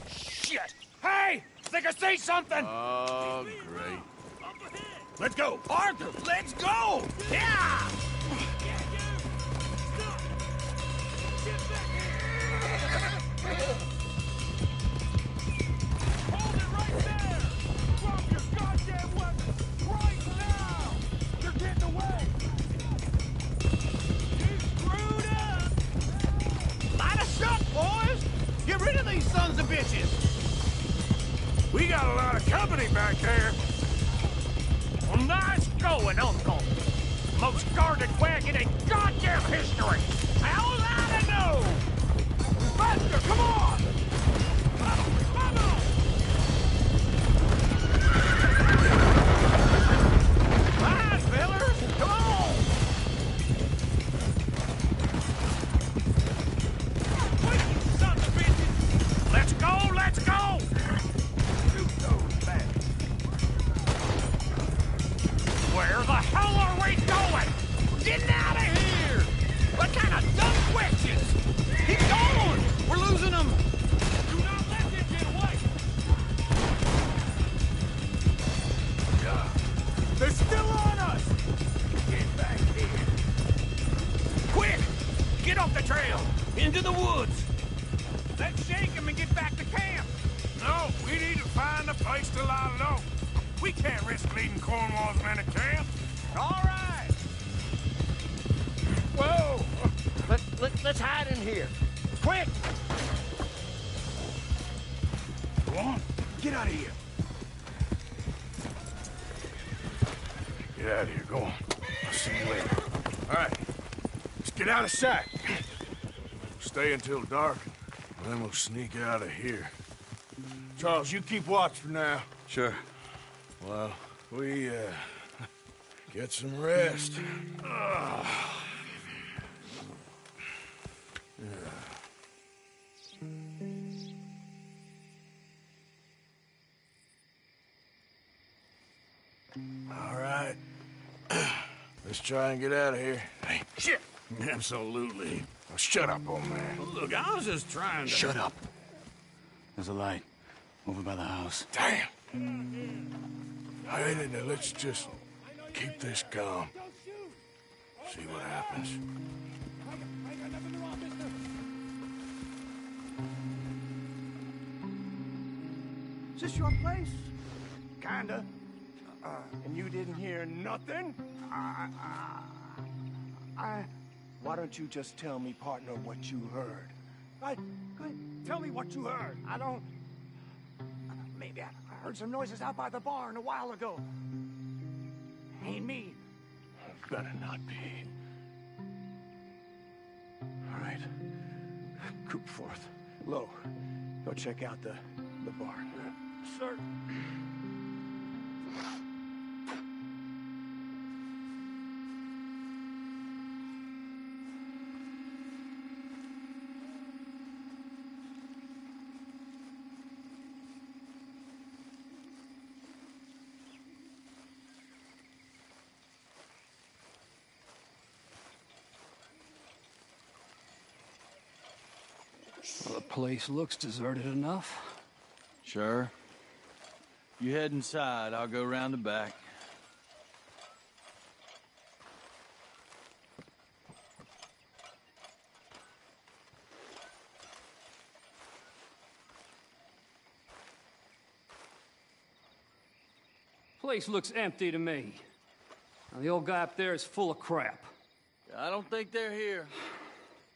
Shit! Hey! Think I see something! Oh, great. Let's go! Arthur, let's go! Yeah! Hold it right there! Drop your goddamn weapon! sons of bitches! We got a lot of company back there. Well, nice going, Uncle. Most guarded wagon in goddamn history. How's I to know? Faster, come on! Rise, fellers! Come on! Wait, you sons of bitches! Let's go, let's go! Shoot those bastards. Where the hell are we going? Getting out of here! What kind of dumb questions? Keep going! We're losing them! Do not let them get away! They're still on us! Get back here! Quick! Get off the trail! Into the woods! Let's shake them and get back to camp! No, we need to find a place to lie low. We can't risk leading Cornwall's men to camp. All right! Whoa! Let's hide in here. Quick! Go on, get out of here. Get out of here, go on. I'll see you later. All right, let's get out of sight. Stay until dark, and then we'll sneak out of here. Charles, you keep watch for now. Sure. Well, we, get some rest. All right. Let's try and get out of here. Hey, shit! Absolutely. Oh, shut up, old man. Look, I was just trying to... Shut up. There's a light over by the house. Damn. Hey, now let's just keep this calm. See what happens. Is this your place? Kinda. And you didn't hear nothing? Why don't you just tell me, partner, what you heard? Go ahead, tell me what you heard. I don't... Maybe I heard some noises out by the barn a while ago. Ain't me. Better not be. All right. Coopforth. Low, go check out the barn. Sir. Well, the place looks deserted enough. Sure. You head inside, I'll go round the back. Place looks empty to me. Now, the old guy up there is full of crap. I don't think they're here.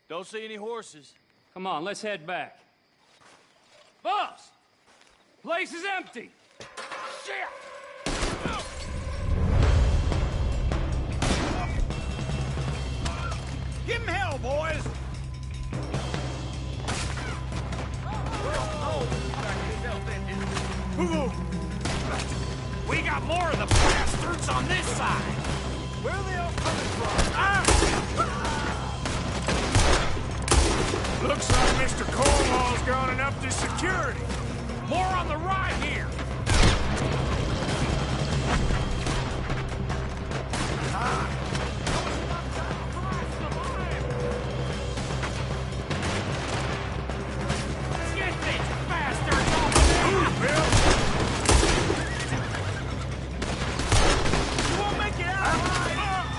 Don't see any horses. Come on, let's head back. Boss! Place is empty! Shit! Give him hell, boys! We got more of the bastards on this side! Where are they all coming from? Looks like Mr. Cornwall's gone and upped his security. More on the right here! Get these bastards off of there! Move, Bill! You won't make it out alive!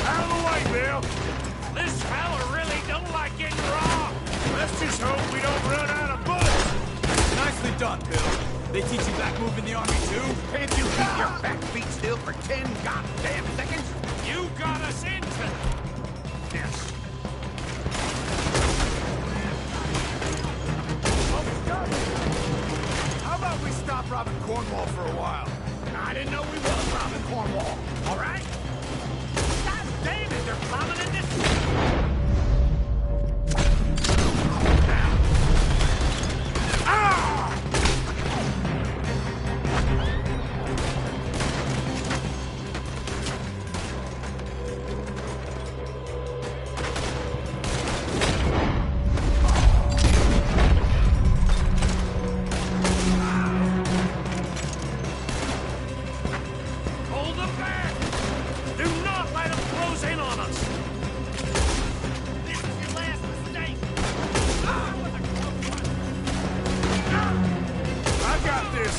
Out of the way, Bill! This fella really don't like getting robbed! Let's just hope we don't run out of bullets! Nicely done, Bill. They teach you back moving the army, too? Can't you keep your back feet still for 10 goddamn seconds? You got us into this. stop robbing Cornwall for a while. I didn't know we was robbing Cornwall, all right? God damn it, they're prominent this...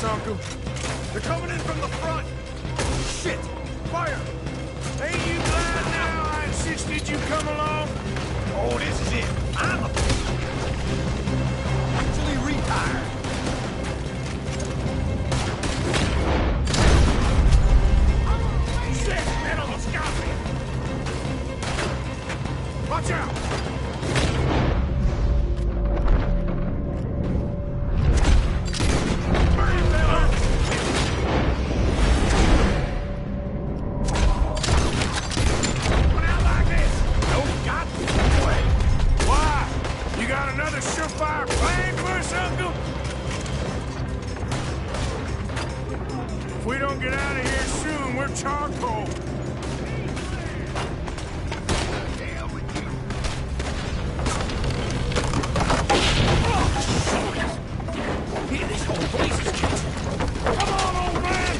Uncle. They're coming in from the front. Shit! Fire! Ain't you glad now I insisted you come along? Oh, this is it. I'm actually retired. Shit! Man almost got me. Watch out! Surefire plan for us, Uncle? If we don't get out of here soon, we're charcoal. Yeah, this whole place is catching. Come on, old man!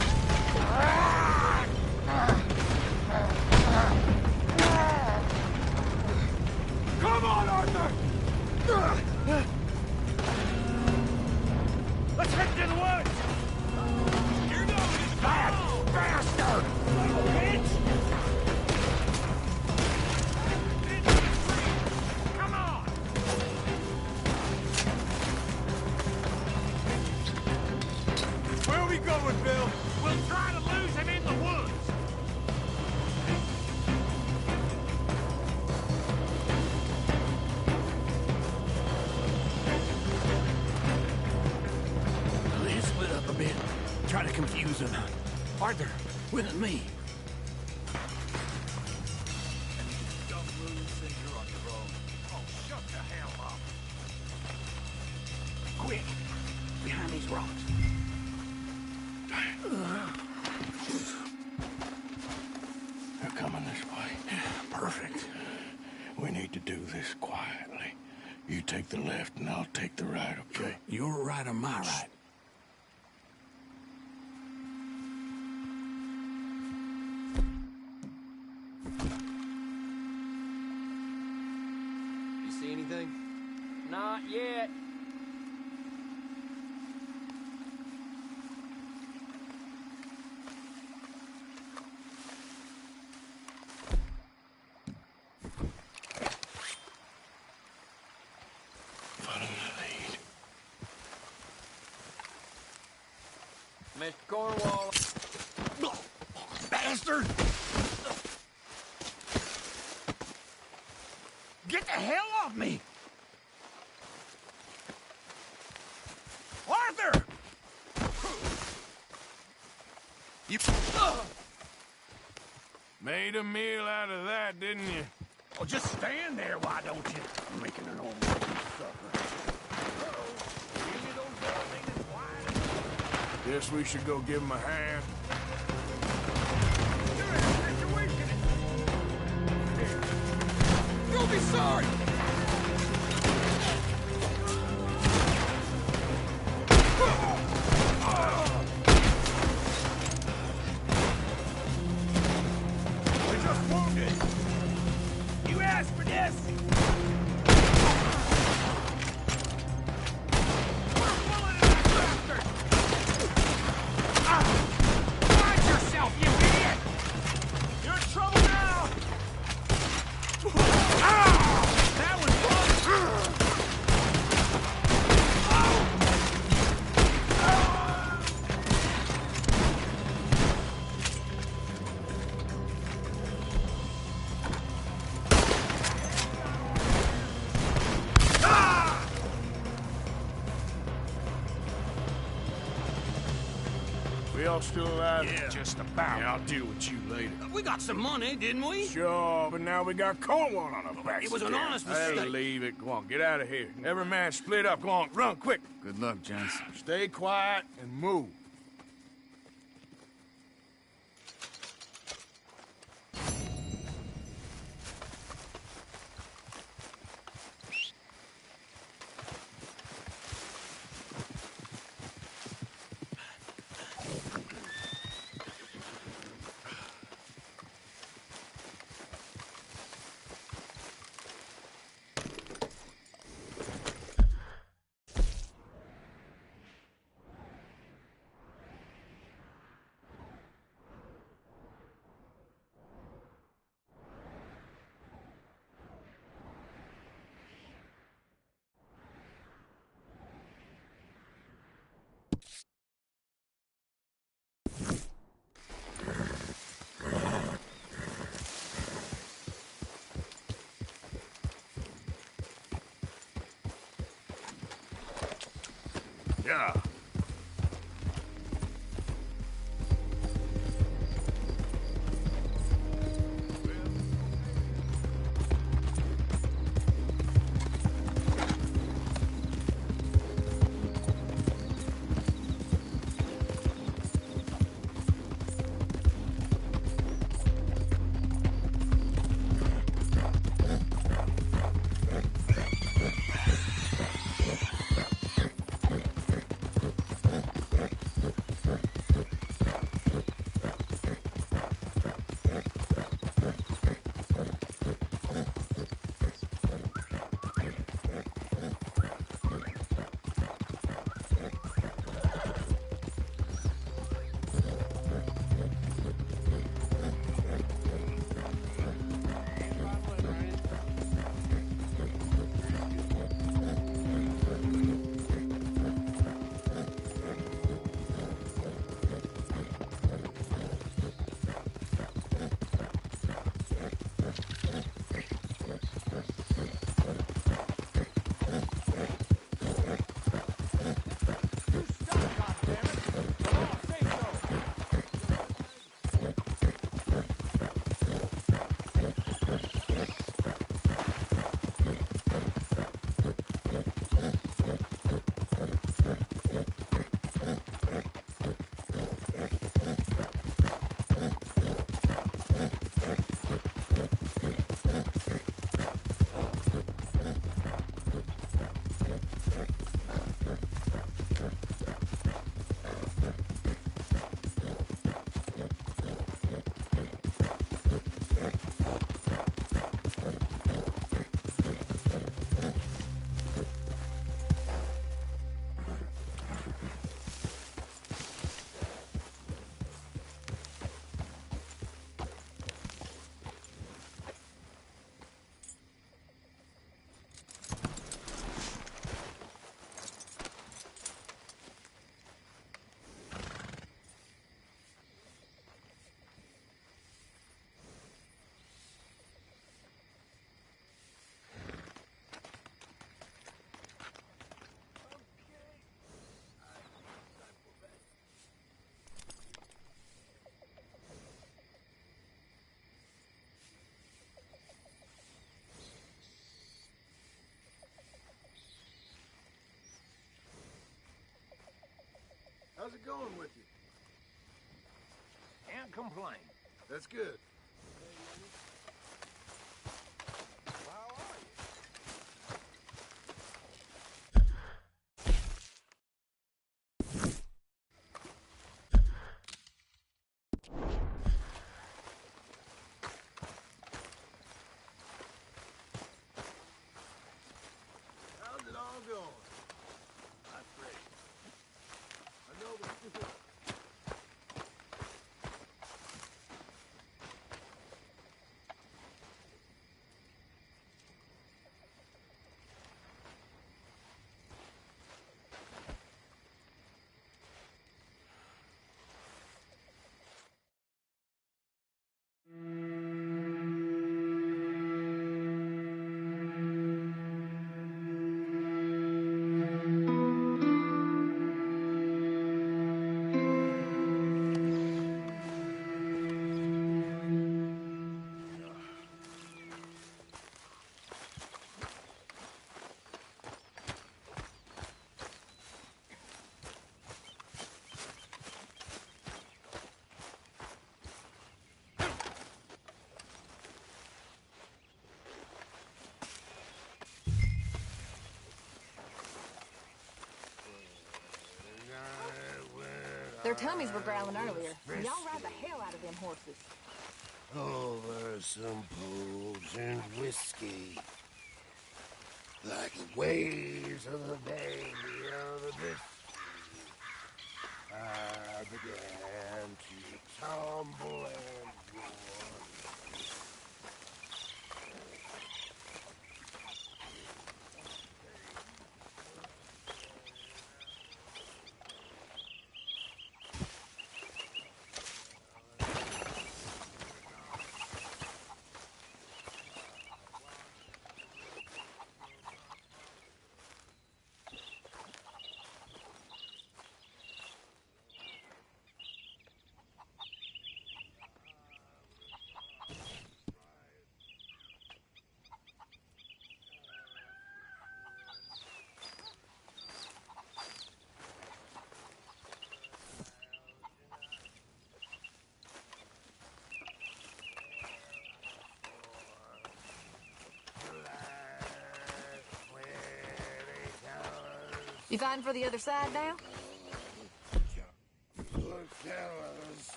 Come on, Arthur! Let's head to the woods! You're going as bad, bastard! Little bitch! Come on! Where are we going, Bill? We'll try to lose him in the woods! Try to confuse him. Arthur, with me. Quick! Behind these rocks. They're coming this way. Perfect. We need to do this quietly. You take the left and I'll take the right, okay? Your right or my right? See anything? Not yet. Follow the lead. Mr. Cornwall. Bastard! Get the hell off me! Arthur! You made a meal out of that, didn't you? Oh, just stand there, why don't you? I'm making an old supper. Guess we should go give him a hand. You'll be sorry! We're just wounded. You asked for this! Mind yourself, you idiot! You're in trouble now! We all still alive? Yeah, just about. Yeah, I'll deal with you later. We got some money, didn't we? Sure, but now we got Cornwall on our backs. It was an again. honest Hey, mistake. leave it. Go on, get out of here. Every man split up. Go on, run quick. Good luck, gents. Stay quiet and move. Yeah. How's it going with you? Can't complain. That's good. How's it all going? Not great. I know Their tummies were growling earlier. Y'all ride the hell out of them horses. Over some pools and whiskey. Like the waves of the bay beyond the Mississippi. I began to tumble and roar. You fighting for the other side now?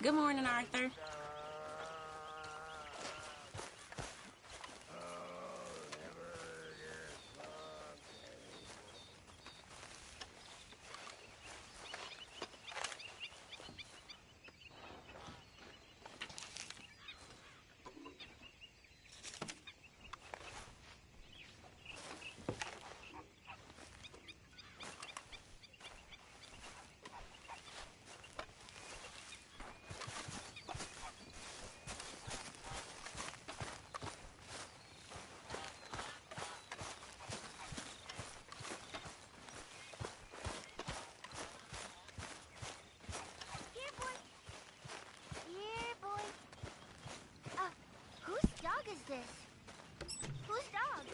Good morning, Arthur. Is this? Whose dog?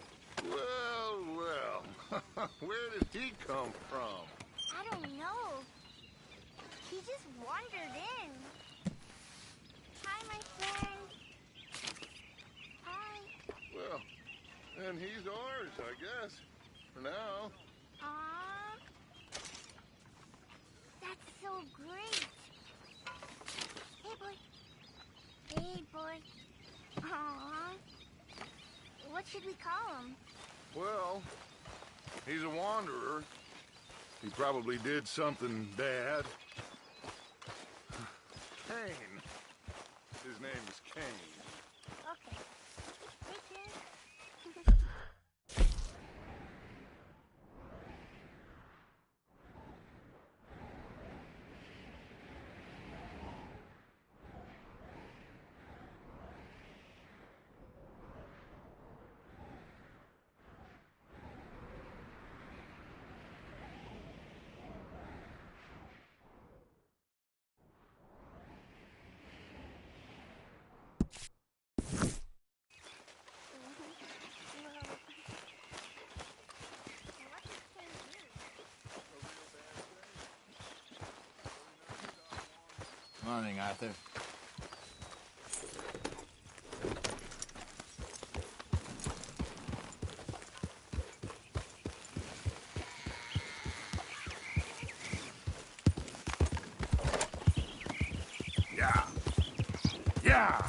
Well, where did he come from? I don't know. He just wandered in. Hi, my friend. Hi. Well, then he's ours, I guess. For now. Aww. That's so great. Hey, boy. Hey, boy. Aww. What should we call him? Well, he's a wanderer. He probably did something bad. Kane. His name is Kane. Okay. Take care. Morning, Arthur. Yeah. Yeah.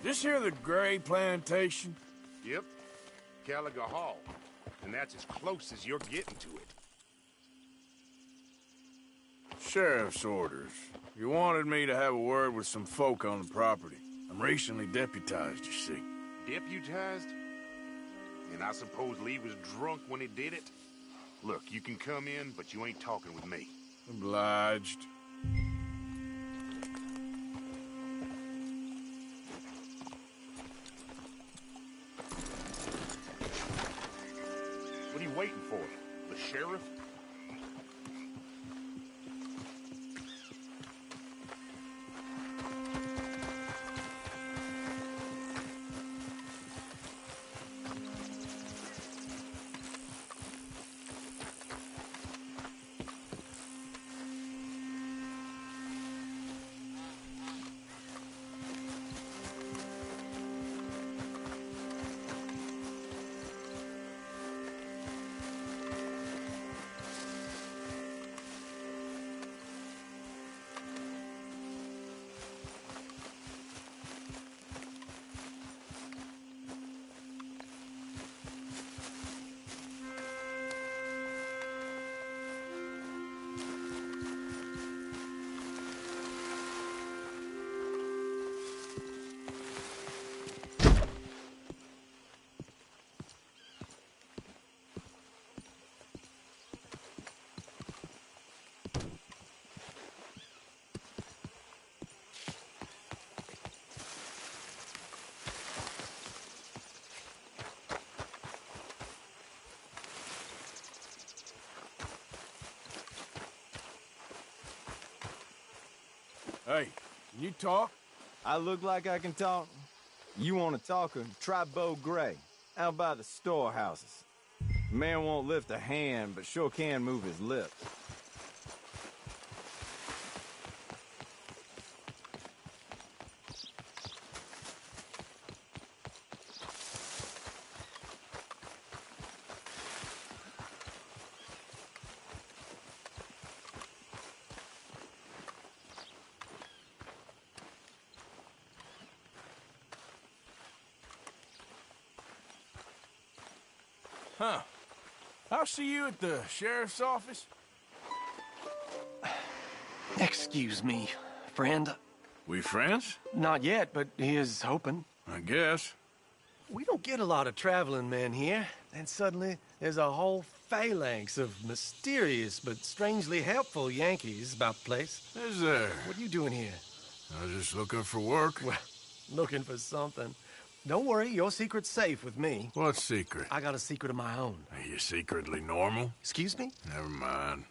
This here the Gray Plantation? Yep. Gallagher Hall. And that's as close as you're getting to it. Sheriff's orders. You wanted me to have a word with some folk on the property. I'm recently deputized, you see. Deputized? And I suppose Lee was drunk when he did it? Look, you can come in, but you ain't talking with me. Obliged. What are you waiting for? The sheriff? Hey, can you talk? I look like I can talk? You want to talk? Try Bo Gray, out by the storehouses. Man won't lift a hand, but sure can move his lips. Huh. I'll see you at the sheriff's office. Excuse me, friend. We friends? Not yet, but he is hoping. I guess. We don't get a lot of traveling men here. And suddenly, there's a whole phalanx of mysterious but strangely helpful Yankees about the place. Is there? What are you doing here? I was just looking for work. Well, looking for something. Don't worry, your secret's safe with me. What secret? I got a secret of my own. Are you secretly normal? Excuse me? Never mind.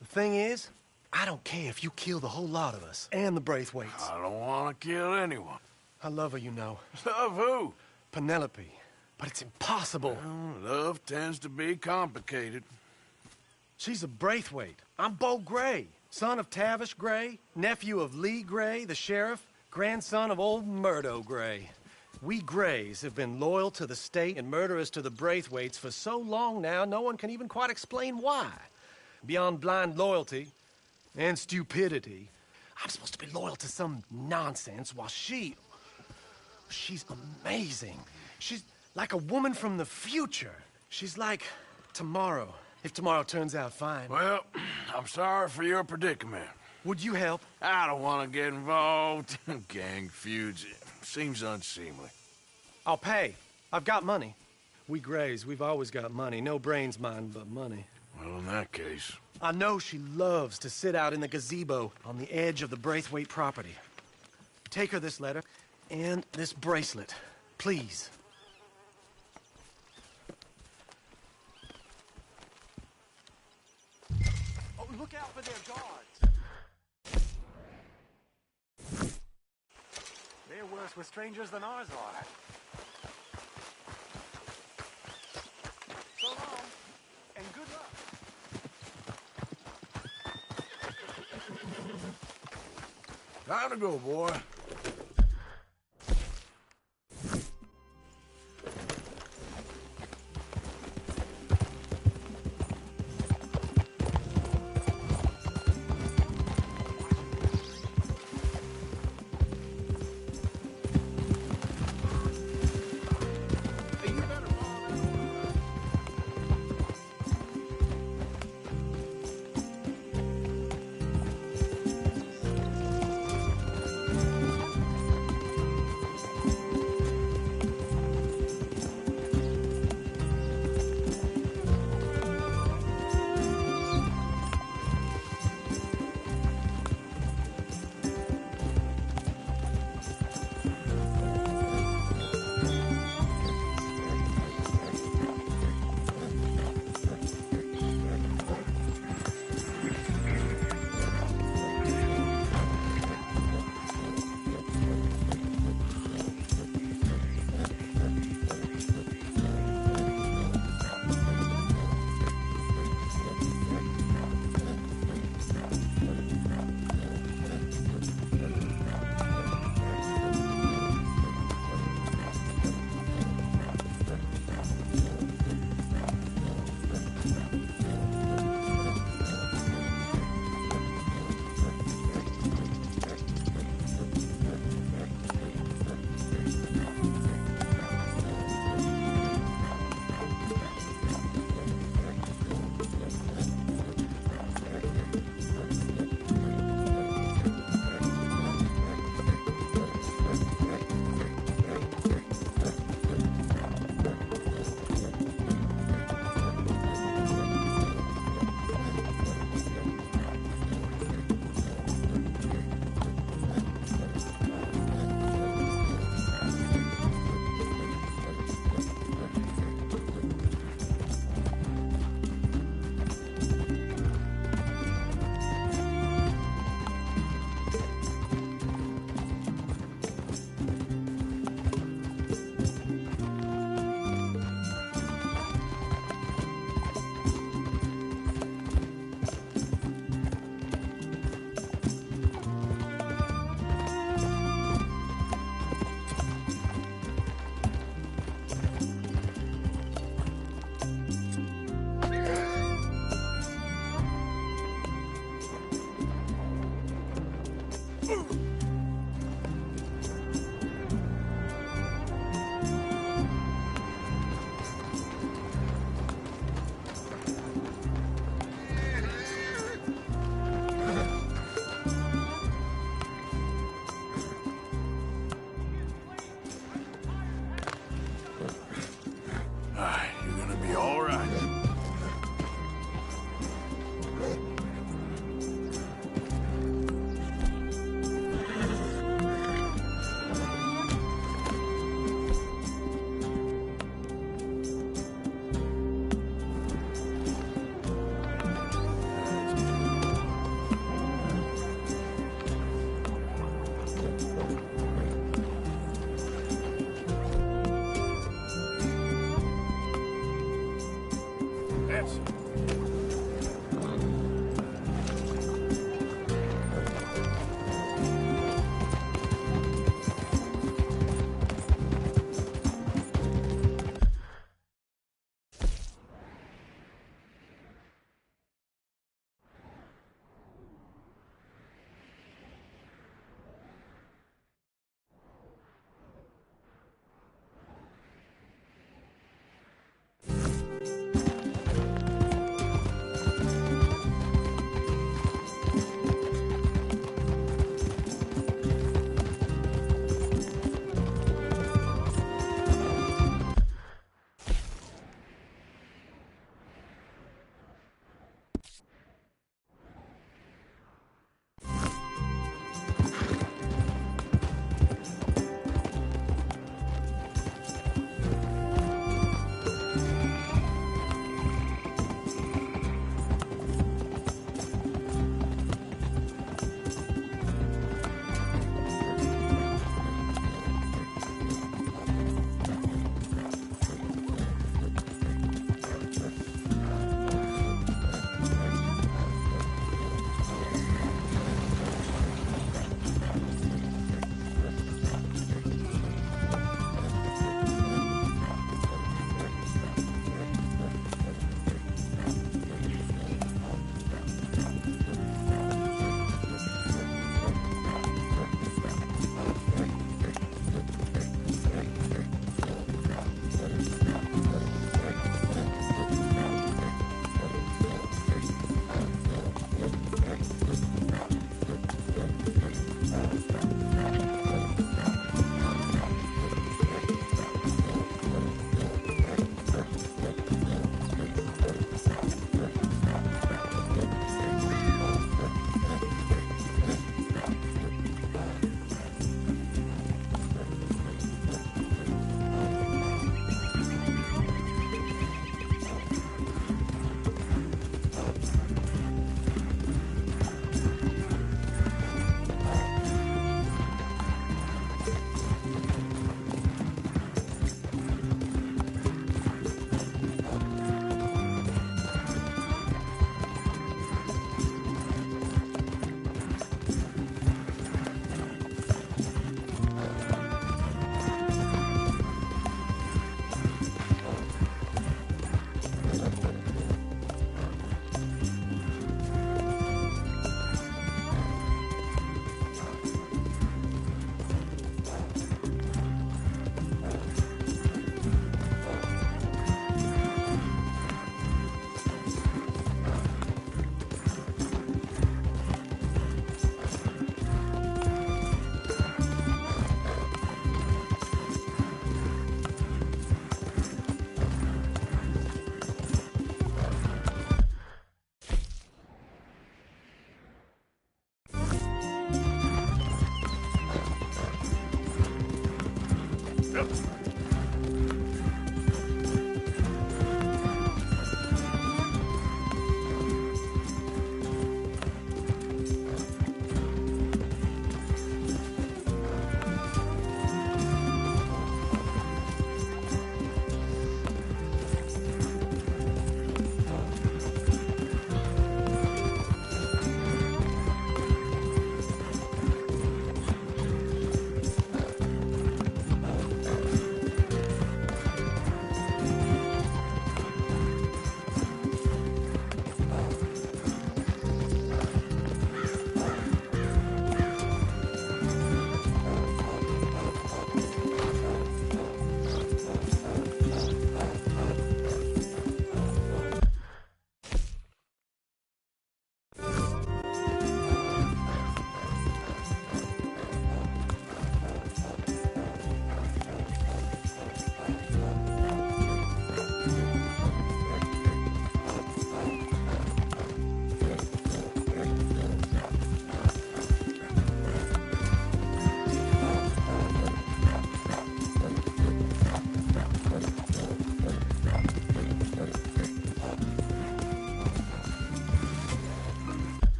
The thing is, I don't care if you kill the whole lot of us. And the Braithwaites. I don't want to kill anyone. I love her, you know. Love who? Penelope. But it's impossible. Well, love tends to be complicated. She's a Braithwaite. I'm Bo Gray, son of Tavish Gray, nephew of Lee Gray, the sheriff, grandson of old Murdo Gray. We Grays have been loyal to the state and murderous to the Braithwaites for so long now, no one can even quite explain why. Beyond blind loyalty and stupidity, I'm supposed to be loyal to some nonsense while she's amazing. She's like a woman from the future. She's like tomorrow, if tomorrow turns out fine. Well, I'm sorry for your predicament. Would you help? I don't want to get involved in gang feuds. Seems unseemly. I'll pay. I've got money. We Grays, we've always got money. No brains, mind, but money. Well, in that case... I know she loves to sit out in the gazebo on the edge of the Braithwaite property. Take her this letter and this bracelet, please. Oh, look out for their guards. They're worse with strangers than ours are. So long, and good luck. Time to go, boy. You're gonna be all right.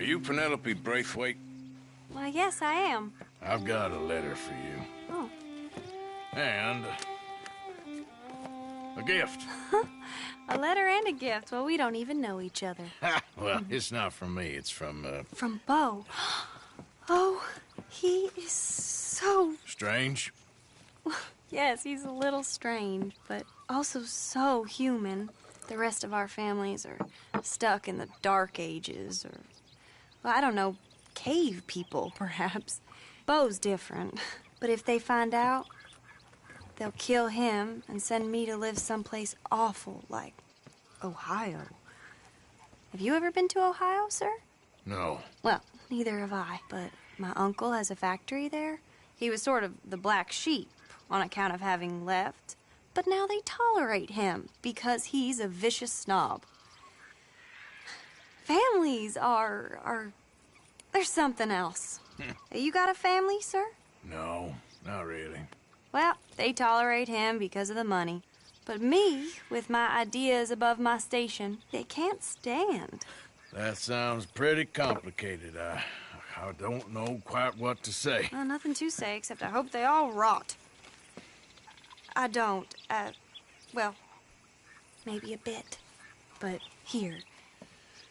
Are you Penelope Braithwaite? Well, yes, I am. I've got a letter for you. Oh. And a gift. A letter and a gift. Well, we don't even know each other. Well, it's not from me. It's from, From Beau. Oh, he is so... Strange? Yes, he's a little strange, but also so human. The rest of our families are stuck in the Dark Ages, or, well, I don't know, cave people, perhaps. Beau's different. But if they find out, they'll kill him and send me to live someplace awful like Ohio. Have you ever been to Ohio, sir? No. Well, neither have I, but my uncle has a factory there. He was sort of the black sheep on account of having left, but now they tolerate him because he's a vicious snob. Families are there's something else. You got a family, sir? No, not really. Well, they tolerate him because of the money. But me, with my ideas above my station, they can't stand. That sounds pretty complicated. I don't know quite what to say. Well, nothing to say, except I hope they all rot. I don't, well, maybe a bit. But here,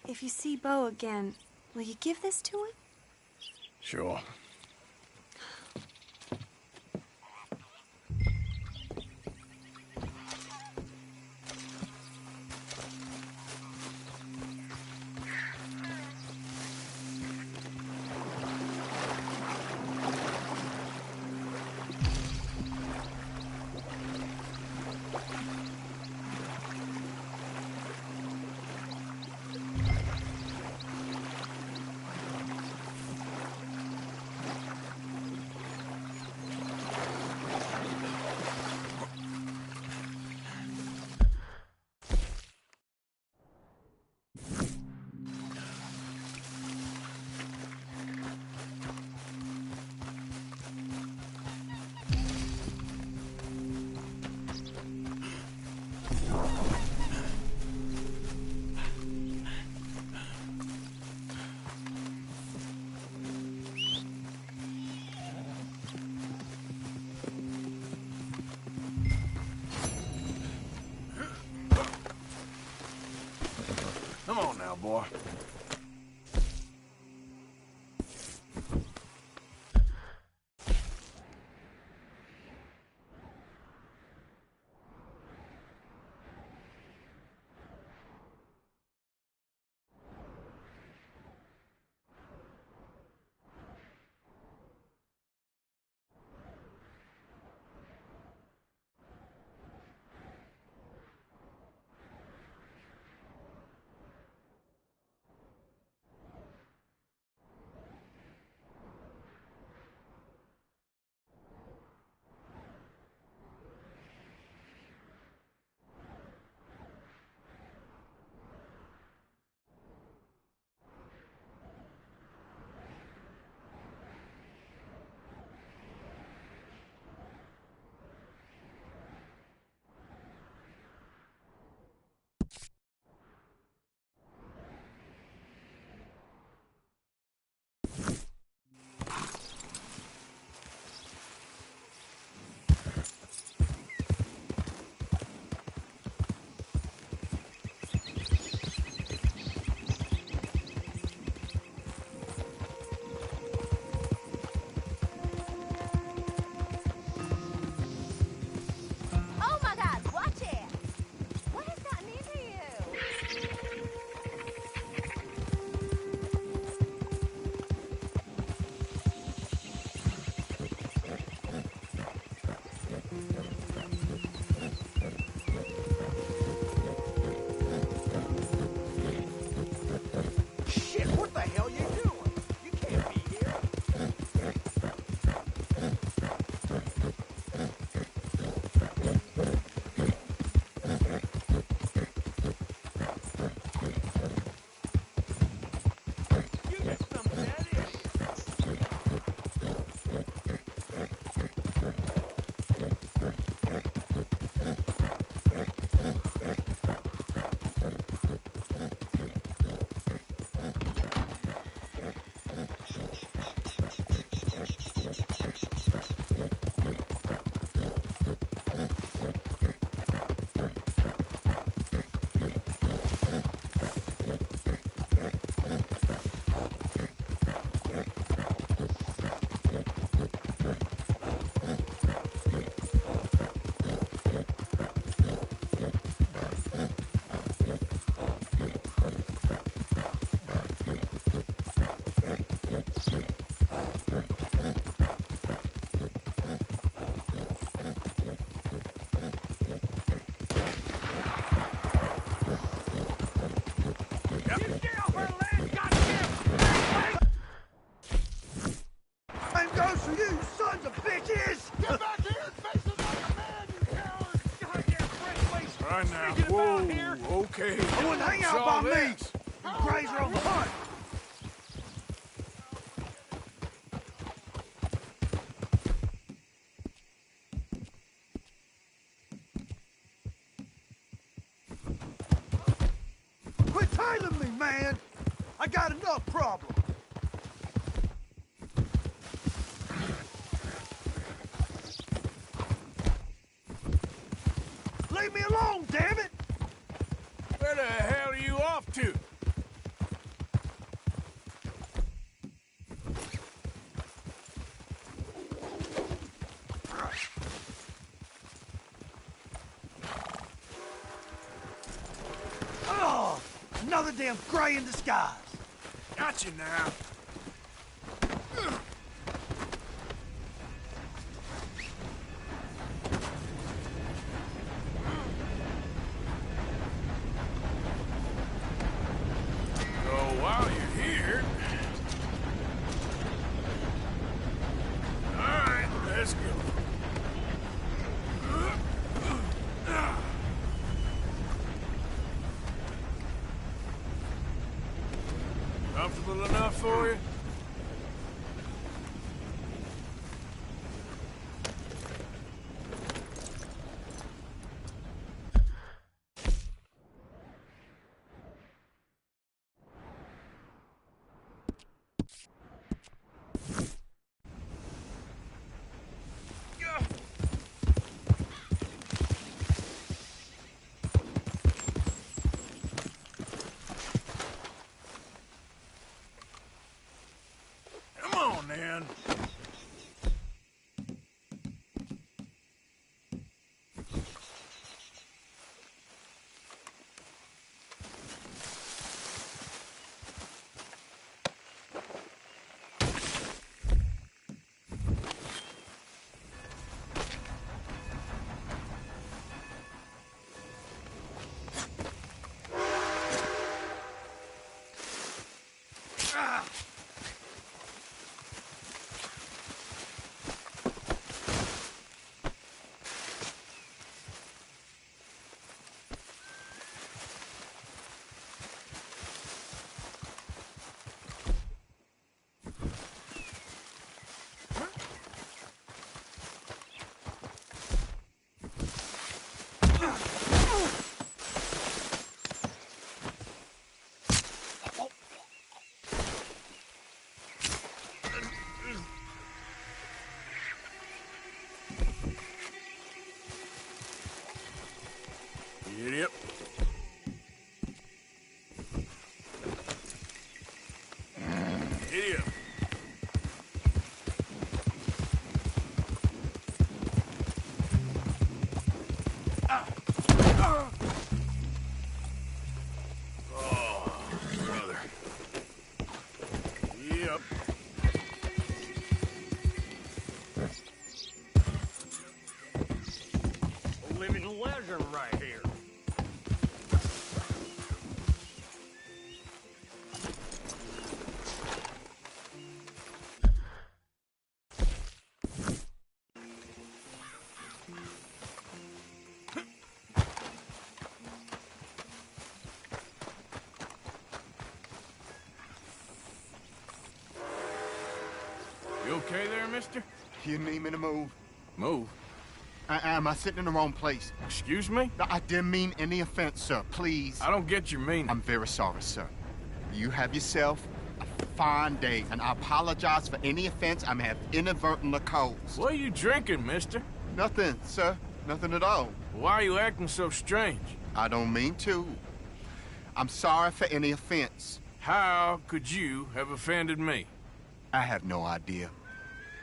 if you see Beau again, will you give this to him? Sure. Come on now, boy. right now. Thinking Whoa, about here? okay. I wouldn't hang What's out all by me. this? You Grays are on the hunt. Quit tailing me, man. I got enough problems. Leave me alone, damn it! Where the hell are you off to? Oh, another damn gray in disguise. Got you now. So while you're here... All right, let's go. Comfortable enough for you? Come on, then. Idiot. Idiot. Oh, brother. Yep. A living legend right here. You okay there, mister? You need me to move? Move? Am I sitting in the wrong place? Excuse me? I didn't mean any offense, sir. Please. I don't get your meaning. I'm very sorry, sir. You have yourself a fine day, and I apologize for any offense I may have inadvertently caused. What are you drinking, mister? Nothing, sir. Nothing at all. Why are you acting so strange? I don't mean to. I'm sorry for any offense. How could you have offended me? I have no idea.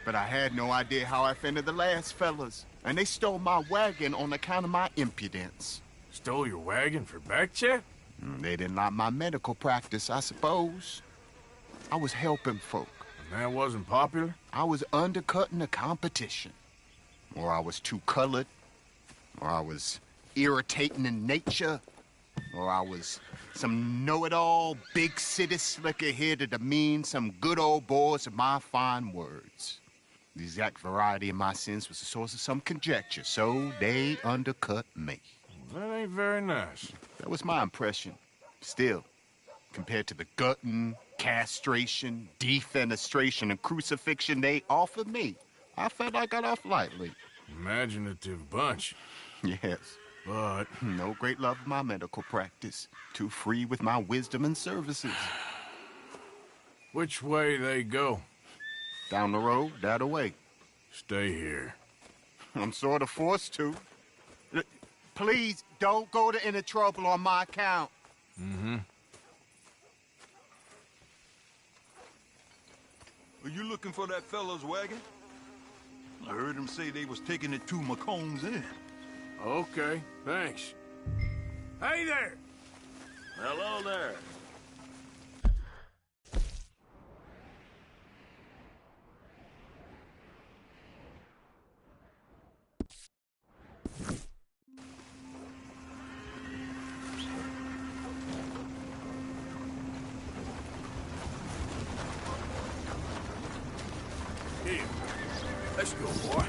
But I had no idea how I offended the last fellas. And they stole my wagon on account of my impudence. Stole your wagon for back check? They didn't like my medical practice, I suppose. I was helping folk. And that wasn't popular? I was undercutting the competition. Or I was too colored. Or I was irritating in nature. Or I was some know-it-all, big city slicker here to demean some good old boys of my fine words. The exact variety of my sins was the source of some conjecture, so they undercut me. That ain't very nice. That was my impression. Still, compared to the gutting, castration, defenestration, and crucifixion they offered me, I felt I got off lightly. Imaginative bunch. Yes. But no great love of my medical practice. Too free with my wisdom and services. Which way they go? Down the road, that away. Stay here. I'm sort of forced to. Please, don't go to any trouble on my account. Mm-hmm. Are you looking for that fellow's wagon? I heard him say they was taking it to McComb's Inn. Okay, thanks. Hey there! Hello there. Here, let's go, boy.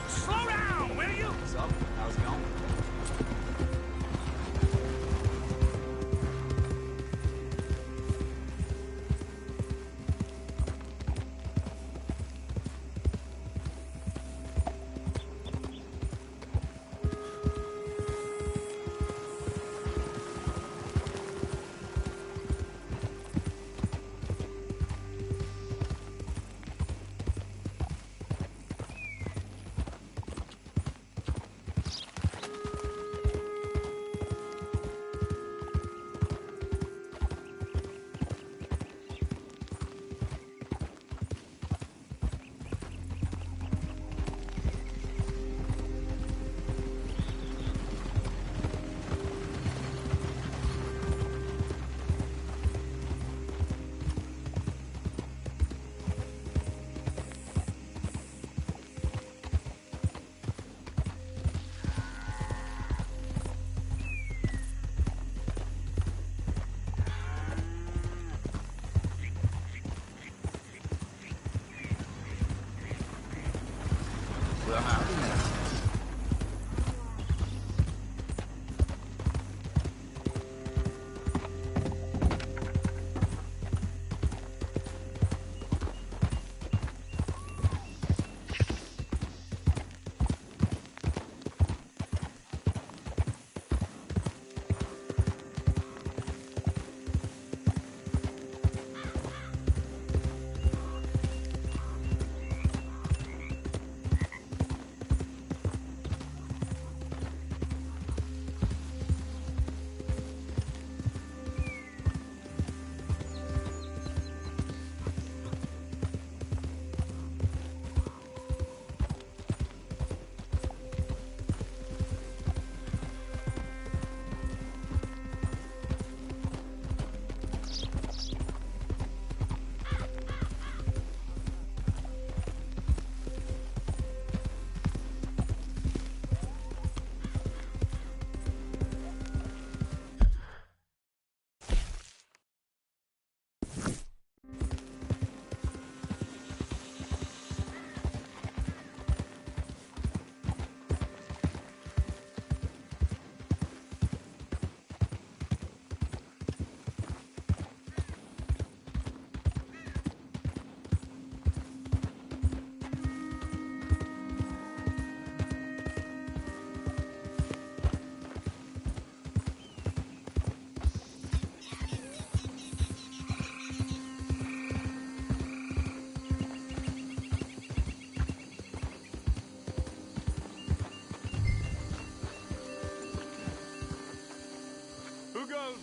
Slow down, will you? What's up? How's it going? Well, howdy now.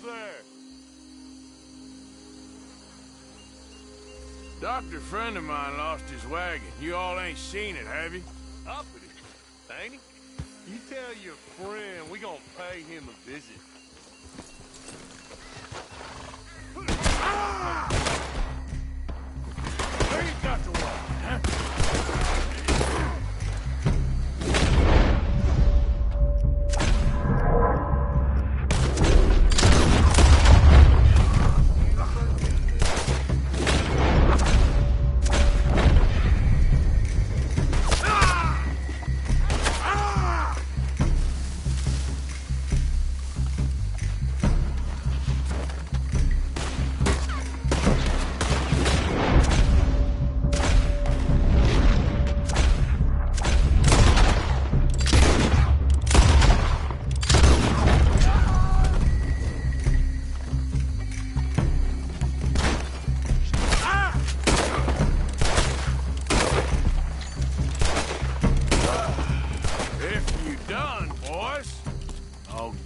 there? Doctor friend of mine lost his wagon. You all ain't seen it, have you? Uppity, ain't he? You tell your friend we gonna pay him a visit. Where you got the wagon, huh?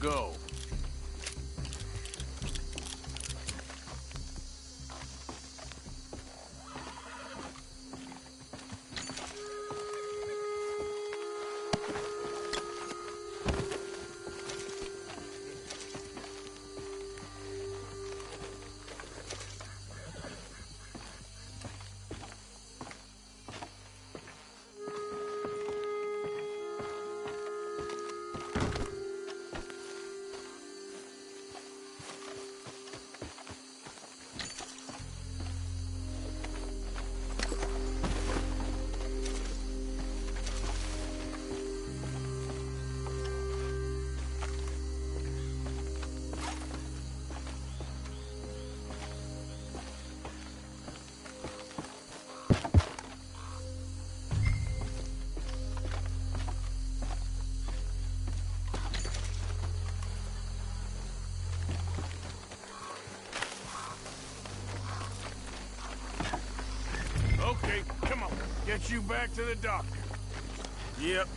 Go. Okay, come on. Get you back to the doctor. Yep.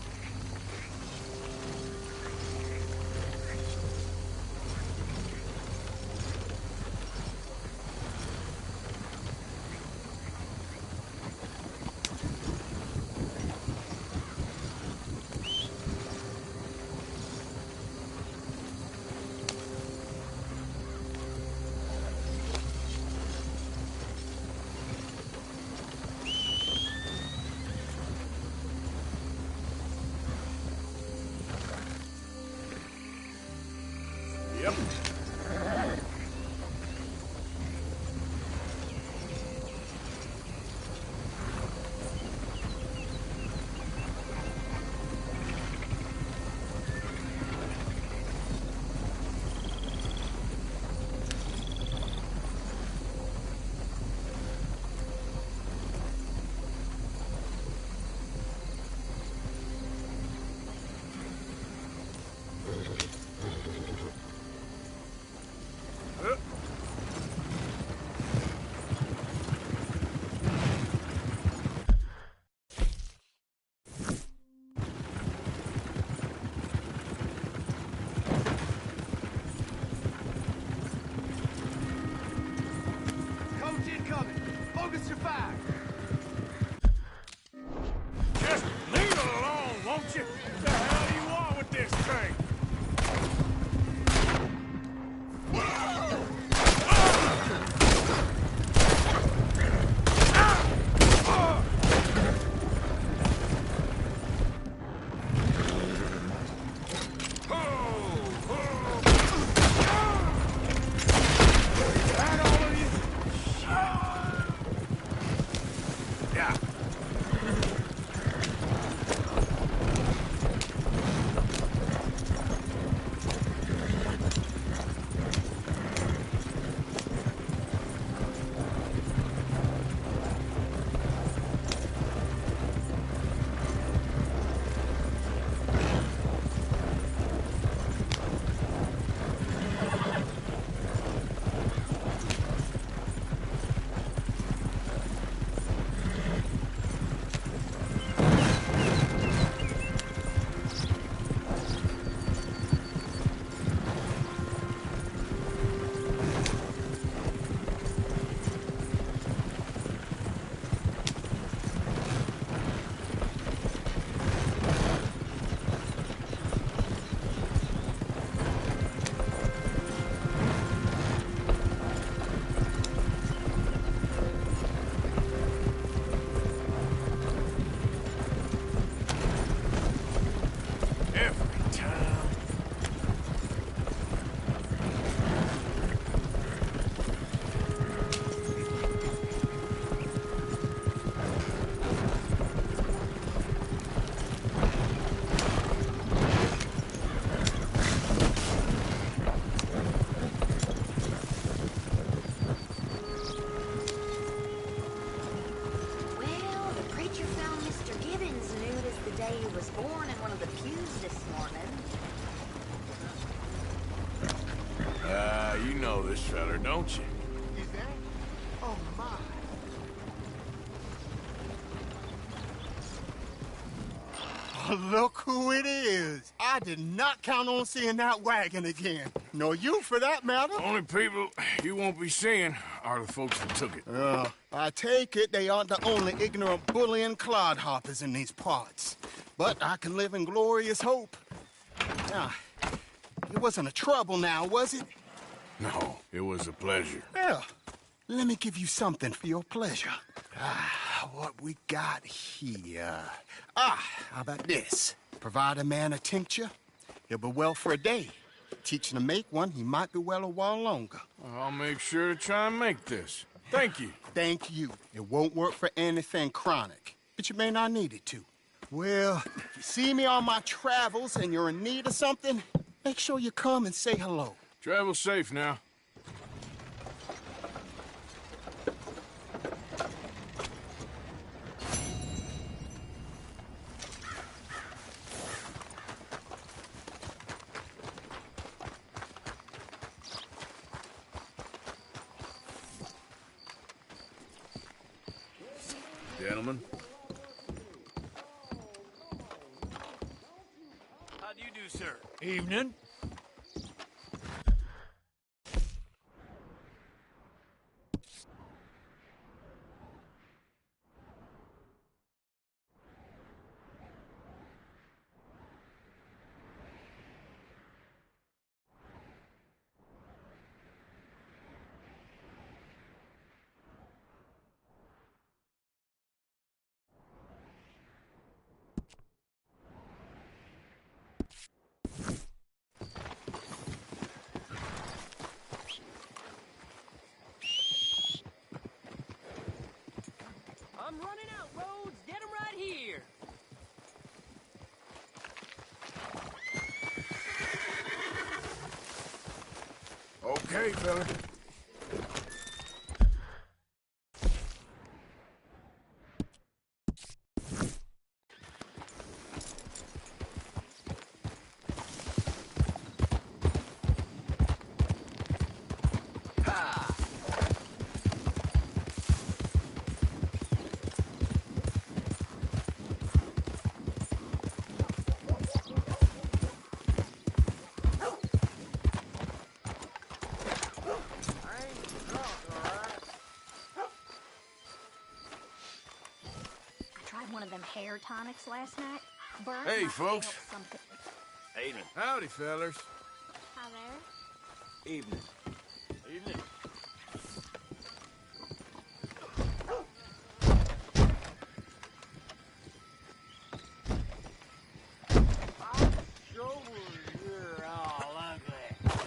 Yep. say he was born in one of the pews this morning. You know this feller, don't you? Is that? Oh, my. Oh, look who it is. I did not count on seeing that wagon again. Nor you, for that matter. Only people you won't be seeing are the folks that took it. I take it they aren't the only ignorant bullying clodhoppers in these parts. But I can live in glorious hope. Now, it wasn't a trouble now, was it? No, it was a pleasure. Well, let me give you something for your pleasure. What we got here. How about this? Provide a man a tincture, he'll be well for a day. Teach him to make one, he might be well a while longer. I'll make sure to try and make this. Thank you. Thank you. It won't work for anything chronic, but you may not need it to. Well, if you see me on my travels and you're in need of something, make sure you come and say hello. Travel safe now. Gentlemen. How do you do, sir? Evening. I'm running out, Rhodes. Get him right here. Okay, fella. One of them hair tonics last night. Burn Hey, might folks. help something. Evening. Howdy, fellers. Hi there. Evening. Evening. Sure, you're all ugly.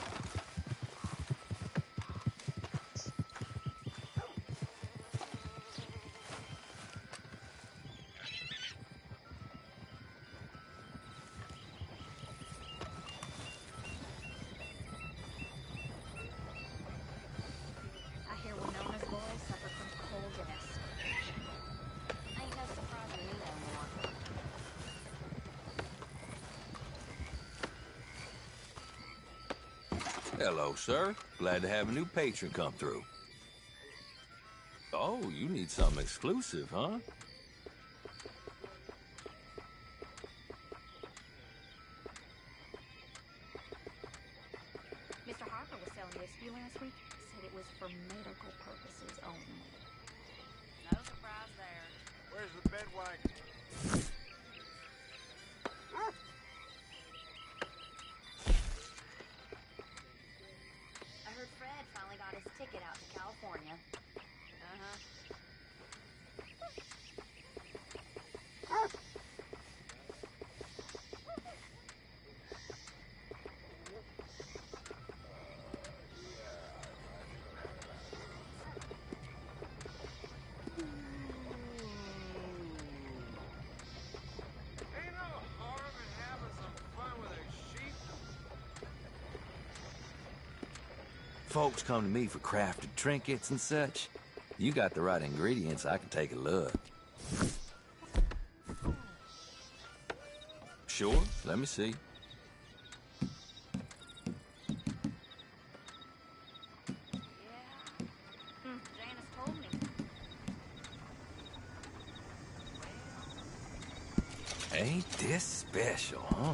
I hear Winona's boys suffered from coal gas. Ain't no surprise to me no more. Hello, sir. Glad to have a new patron come through. Oh, you need something exclusive, huh? Mr. Harper was selling whiskey last week. Said it was for medical purposes only. No surprise there. Where's the bed wagon? I heard Fred finally got his ticket out to California. Uh-huh. Ain't no harm in having some fun with a sheep. Folks come to me for crafted trinkets and such. You got the right ingredients, I can take a look. Sure, let me see. Janice told me. Ain't this special, huh?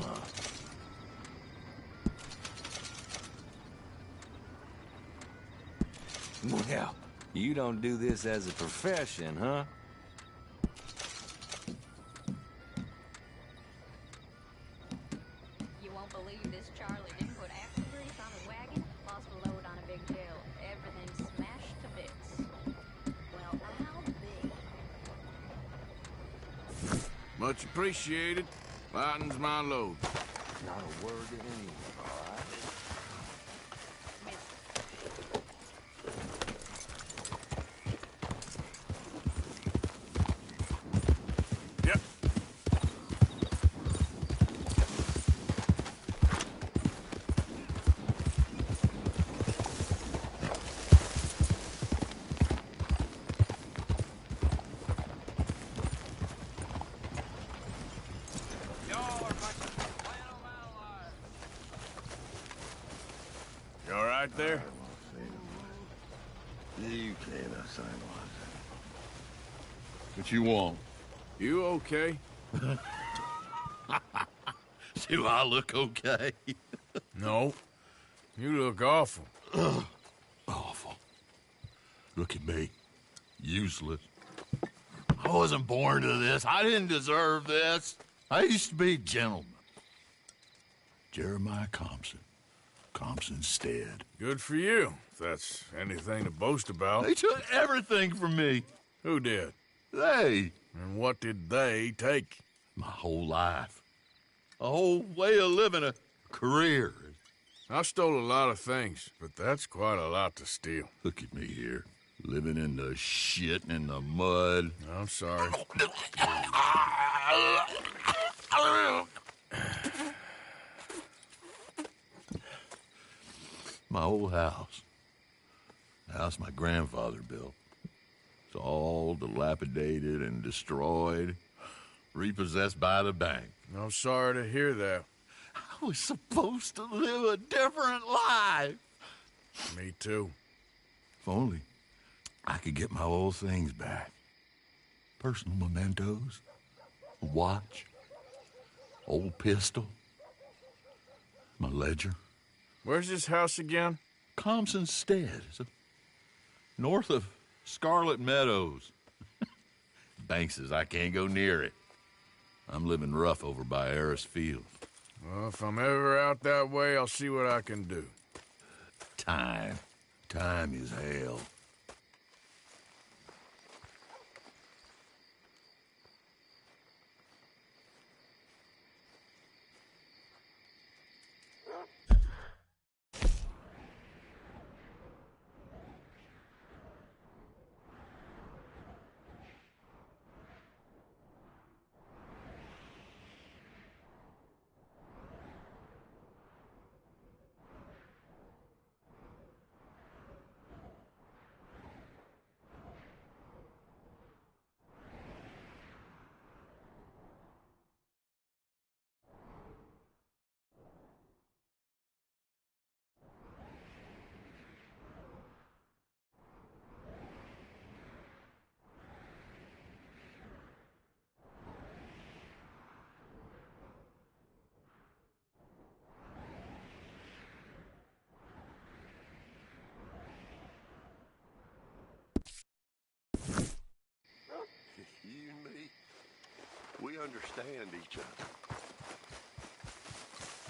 Well, you don't do this as a profession, huh? You won't believe this Charlie didn't put axle grease on his wagon, lost a load on a big hill. Everything smashed to bits. Well, how big? Much appreciated. Lightens my load. Not a word to anyone, all right? Yep. You all right there? You can't assign what you want? You okay? Do I look okay? No. You look awful. Awful. Look at me. Useless. I wasn't born to this. I didn't deserve this. I used to be a gentleman. Jeremiah Compson. Compson Stead. Good for you, if that's anything to boast about. They took everything from me. Who did? They. And what did they take? My whole life. A whole way of living, a career. I stole a lot of things, but that's quite a lot to steal. Look at me here, living in the shit and in the mud. I'm sorry. My old house. The house my grandfather built. It's all dilapidated and destroyed, repossessed by the bank. I'm sorry to hear that. I was supposed to live a different life. Me too. If only I could get my old things back. Personal mementos, a watch, old pistol, my ledger. Where's this house again? Compson Stead. It's north of Scarlet Meadows. Bank says I can't go near it. I'm living rough over by Harris Field. Well, if I'm ever out that way, I'll see what I can do. Time. Time is hell. You and me, we understand each other.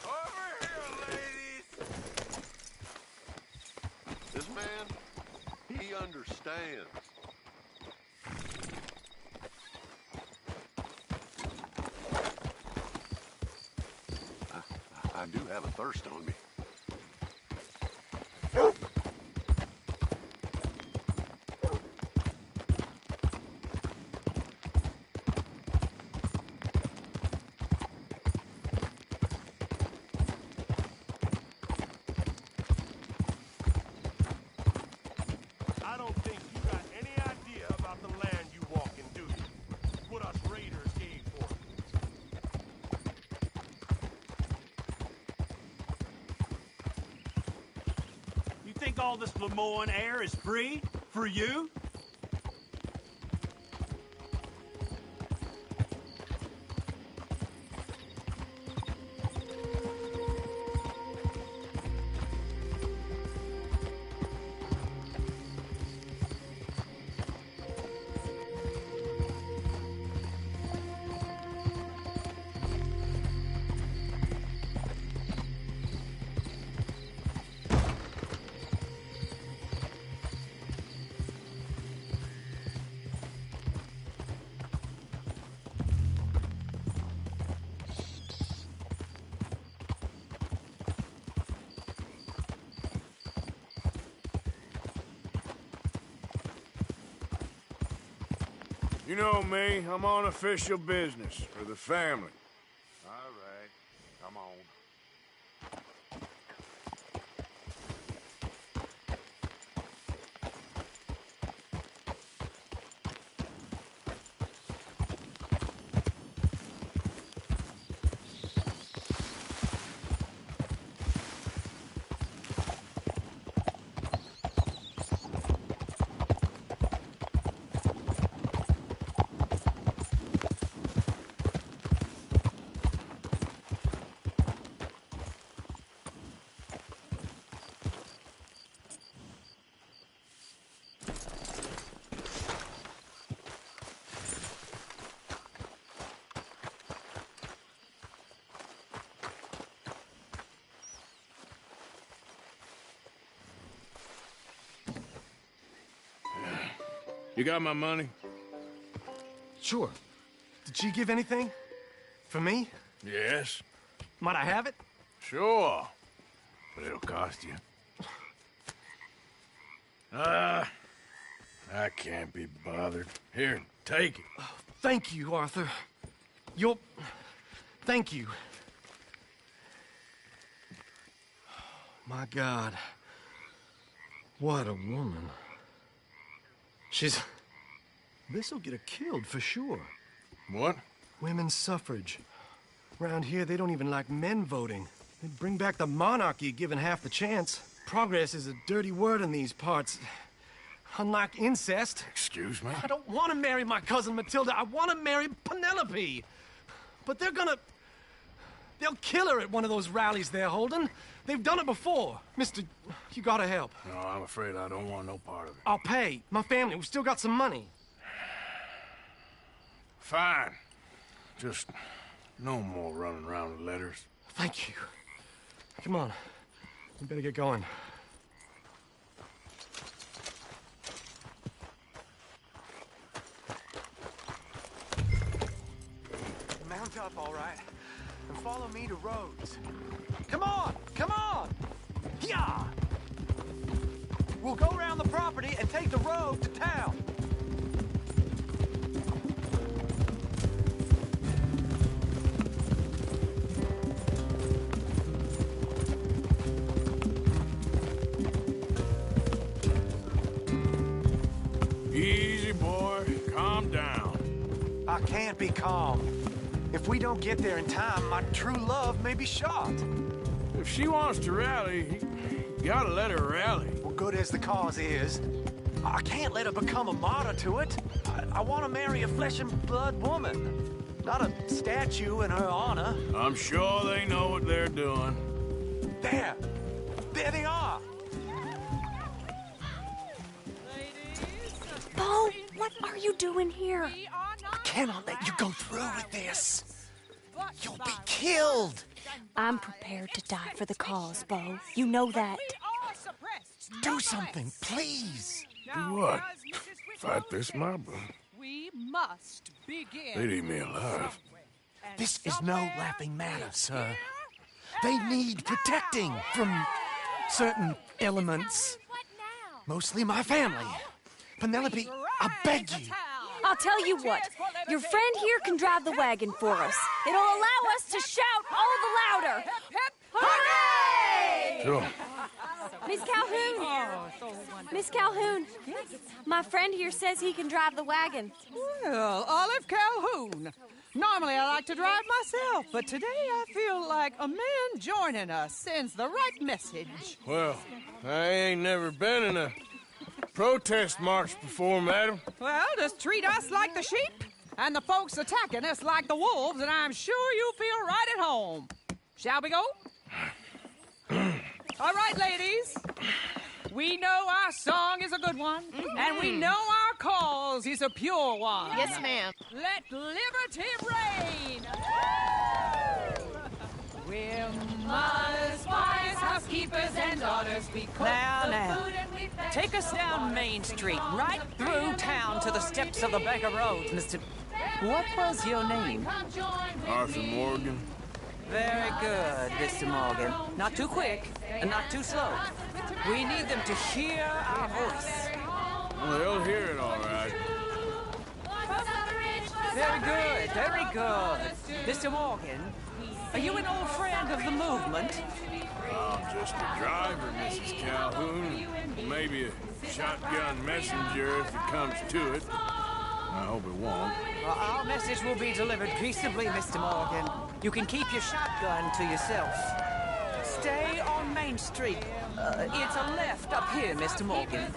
Over here, ladies! This man, he understands. I do have a thirst on me. I don't think you got any idea about the land you walk in, do you? What us raiders gave for it. think all this Lemoyne air is free for you? You know me, I'm on official business for the family. All right, come on. You got my money? Sure. Did she give anything? For me? Yes. Might I have it? Sure. But it'll cost you. I can't be bothered. Here, take it. Thank you, Arthur. Thank you. My God. What a woman. This'll get her killed for sure. What? Women's suffrage. Around here, they don't even like men voting. They'd bring back the monarchy given half the chance. Progress is a dirty word in these parts. Unlike incest. Excuse me? I don't want to marry my cousin Matilda. I want to marry Penelope. But they'll kill her at one of those rallies they're holding. They've done it before. Mister, you gotta help. No, I'm afraid I don't want no part of it. I'll pay. My family, we've still got some money. Fine. Just no more running around with letters. Thank you. Come on. We better get going. Mount up, all right, and follow me to Rhodes. Come on! Come on! Yeah! We'll go around the property and take the road to town. Easy, boy. Calm down. I can't be calm. If we don't get there in time, my true love may be shot. If she wants to rally, you gotta let her rally. Well, good as the cause is, I can't let her become a martyr to it. I want to marry a flesh and blood woman, not a statue in her honor. I'm sure they know what they're doing. There they are. Bo, what are you doing here? I cannot let you go through with this. You'll be killed. I'm prepared to die for the cause, Bo. You know that. Do something, please. Do what? Fight this mob? We must begin. They'd eat me alive. This is no laughing matter, sir. They need protecting from certain elements. Mostly my family. Penelope, I beg you. I'll tell you what. Your friend here can drive the wagon for us. It'll allow us to shout all the louder. Hooray! Sure. Miss Calhoun! Miss Calhoun, my friend here says he can drive the wagon. Well, Olive Calhoun, Normally I like to drive myself, but today I feel like a man joining us sends the right message. Well, I ain't never been in a protest march before, madam. Well, just treat us like the sheep, and the folks attacking us like the wolves, and I'm sure you'll feel right at home. Shall we go? All right, ladies. We know our song is a good one, and we know our cause is a pure one. Yes, ma'am. Let liberty reign! We're mothers, wives, housekeepers, and daughters. We cook the food and we fetch Take us down Main Street, right through town to the steps of the Bank of Rhodes, Mr. What was your name? Arthur Morgan. Very good, Mr. Morgan. Not too quick and not too slow. We need them to hear our voice. Well, they'll hear it all right. Very good, very good. Mr. Morgan, are you an old friend of the movement? I'm just a driver, Mrs. Calhoun. Maybe a shotgun messenger if it comes to it. I hope it won't. Our message will be delivered peaceably, Mr. Morgan. You can keep your shotgun to yourself. Stay on Main Street. It's a left up here, Mr. Morgan.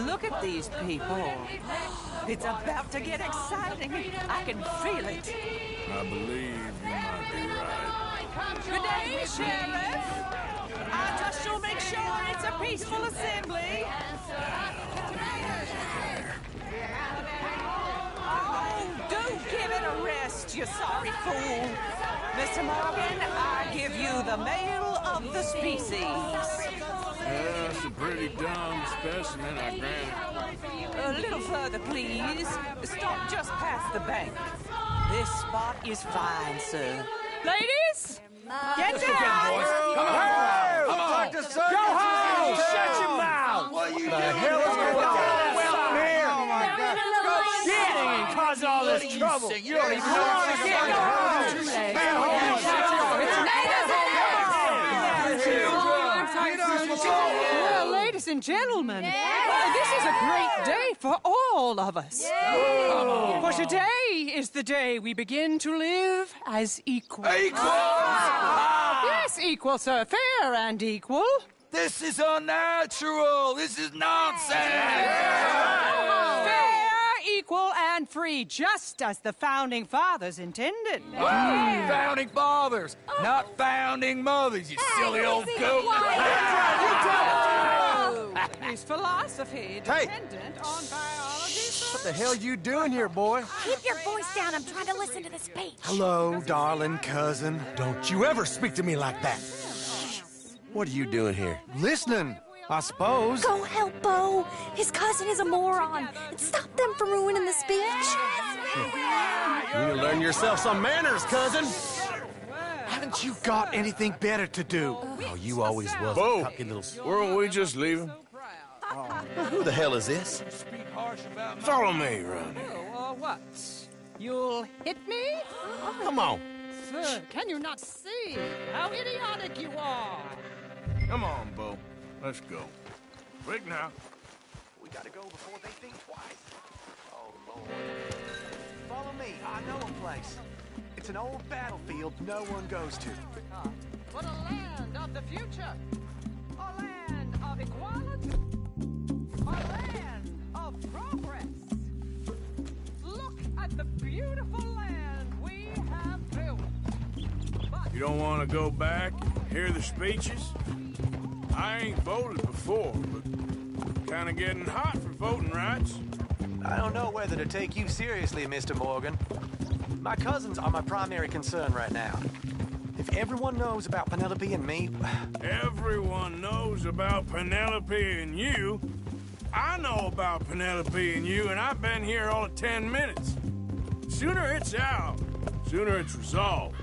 Look at these people. It's about to get exciting. I can feel it. I believe you might be right. Good day, Sheriff. I trust you'll make sure it's a peaceful assembly. Oh, do give it a rest, you sorry fool. Mr. Morgan, I give you the male of the species. Yeah, that's a pretty dumb specimen, I grant. A little further, please. Stop just past the bank. This spot is fine, sir. Ladies, get down! Come on! Go home! Shut your mouth! What the hell is going on? Well, here! Oh, my God. Go shit! And cause all this trouble. You don't even know what you're getting. Go Well, ladies and gentlemen, this is a great day for all of us. For today is the day we begin to live as equals. Equals? Yes, equal, sir. Fair and equal. This is unnatural. This is nonsense. Fair, equal, and free, just as the Founding Fathers intended. Founding fathers, not founding mothers, you silly old goat. Is philosophy dependent on biology? What the hell you doing here, boy? Keep your voice down. I'm trying to listen to the speech. Hello, darling cousin. Don't you ever speak to me like that. What are you doing here? Listening, I suppose. Go help Bo. His cousin is a moron. And stop them from ruining the speech. You need to learn yourself some manners, cousin. Haven't you got anything better to do? Oh, you always was Bo, a cocky little... weren't we just leaving? Who the hell is this? Follow me, Ronnie. What? You'll hit me? Come on. Sir, can you not see how idiotic you are? Come on, Bo. Let's go. Quick now. We gotta go before they think twice. Oh, Lord. Follow me. I know a place. It's an old battlefield no one goes to. For the land of the future. A land of equality. A land of progress. Look at the beautiful land we have built. You don't want to go back and hear the speeches? I ain't voted before, but kind of getting hot for voting rights. I don't know whether to take you seriously, Mr. Morgan. My cousins are my primary concern right now. If everyone knows about Penelope and me... Everyone knows about Penelope and you. I know about Penelope and you, and I've been here all of 10 minutes. Sooner it's out, sooner it's resolved.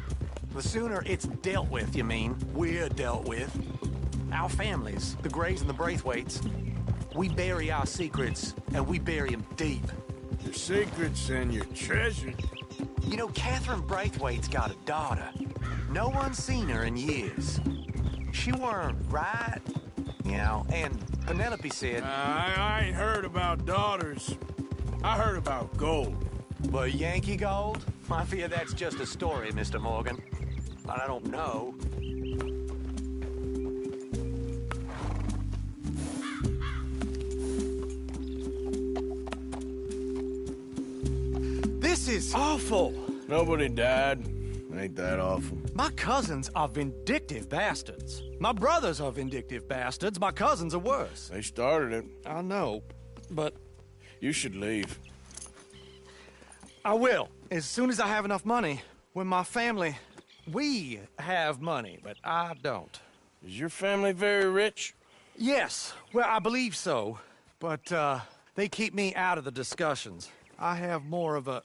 The sooner it's dealt with, you mean? We're dealt with. Our families, the Grays and the Braithwaites, we bury our secrets, and we bury them deep. Your secrets and your treasure. You know, Catherine Braithwaite's got a daughter. No one's seen her in years. She weren't right, you know, and Penelope said... I ain't heard about daughters. I heard about gold. But Yankee gold? I fear that's just a story, Mr. Morgan. But I don't know. This is awful. Nobody died. Ain't that awful? My cousins are vindictive bastards. My brothers are vindictive bastards. My cousins are worse. They started it. I know, but... You should leave. I will, as soon as I have enough money. When my family... We have money, but I don't. Is your family very rich? Yes, well, I believe so. But, they keep me out of the discussions. I have more of a...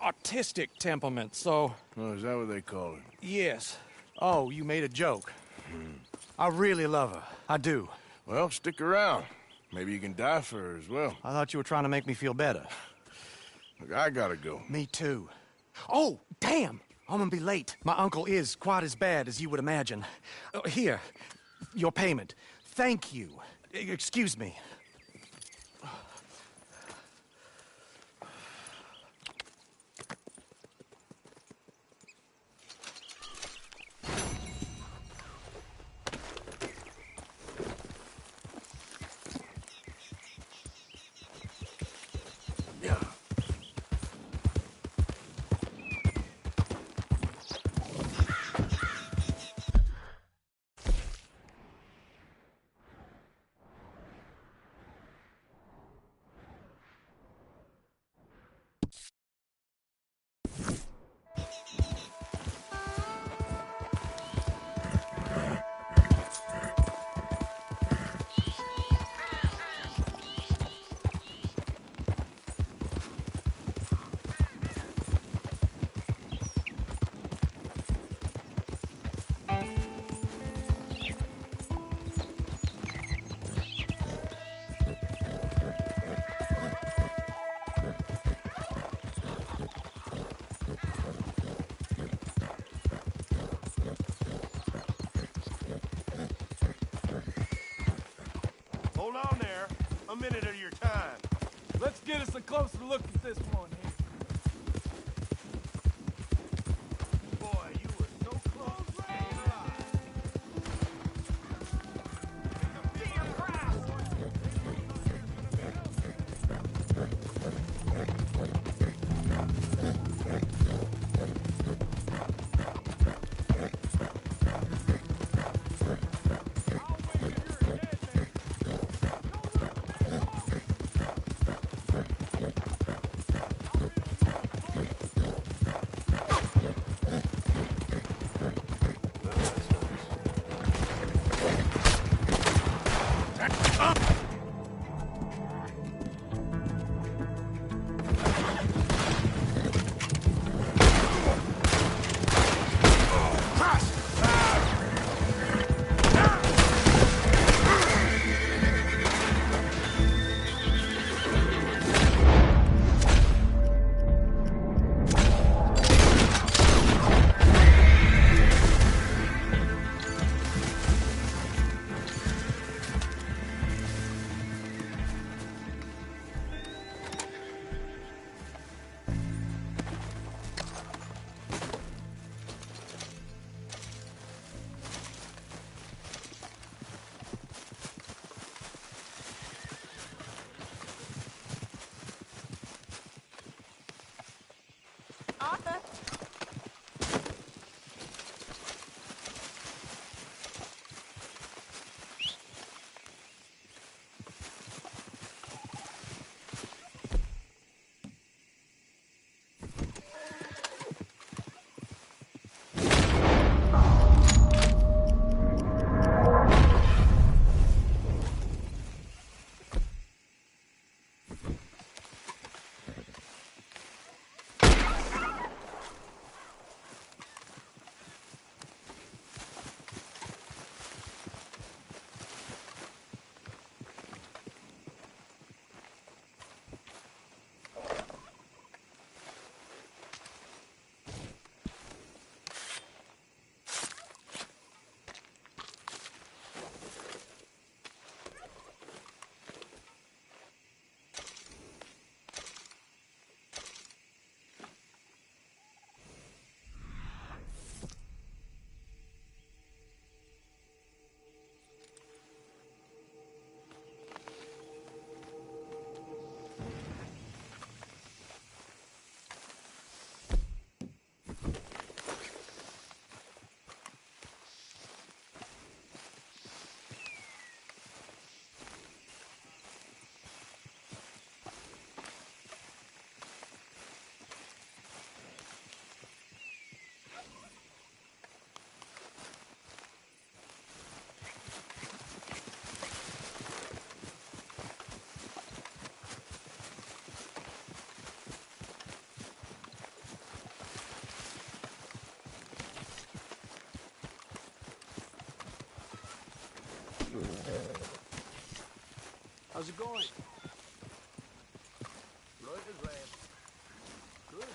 artistic temperament, so... Oh, is that what they call it? Yes. Oh, you made a joke. I really love her. I do. Well, stick around. Maybe you can die for her as well. I thought you were trying to make me feel better. Look, I gotta go. Me too. Oh, damn! I'm gonna be late. My uncle is quite as bad as you would imagine. Here, your payment. Thank you. Excuse me. Hold on there. A minute of your time. Let's get us a closer look at this one here. Boy, you were so close to being alive. How's it going? Right as rain. Good.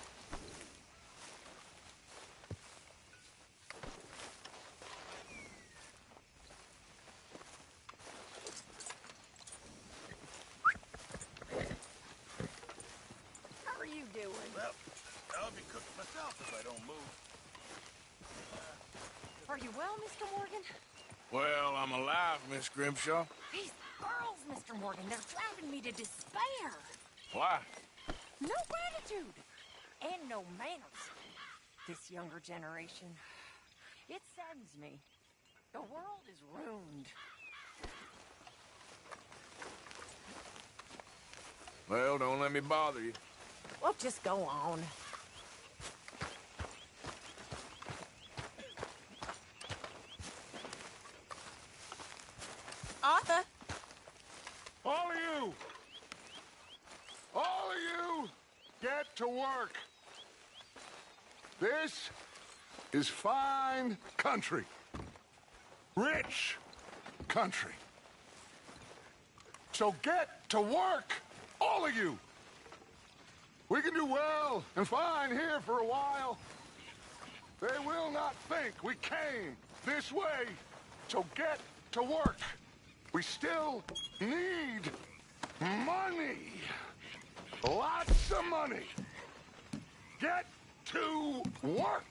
How are you doing? Well, I'll be cooking myself if I don't move. Are you well, Mr. Morgan? Well, I'm alive, Miss Grimshaw. These girls, Mr. Morgan, they're driving me to despair. Why? No gratitude and no manners. This younger generation, it saddens me. The world is ruined. Well, don't let me bother you. Well, just go on. Arthur! All of you, get to work. This is fine country. Rich country. So get to work, all of you. We can do well and fine here for a while. They will not think we came this way. So get to work. We still need money. Lots of money. Get to work.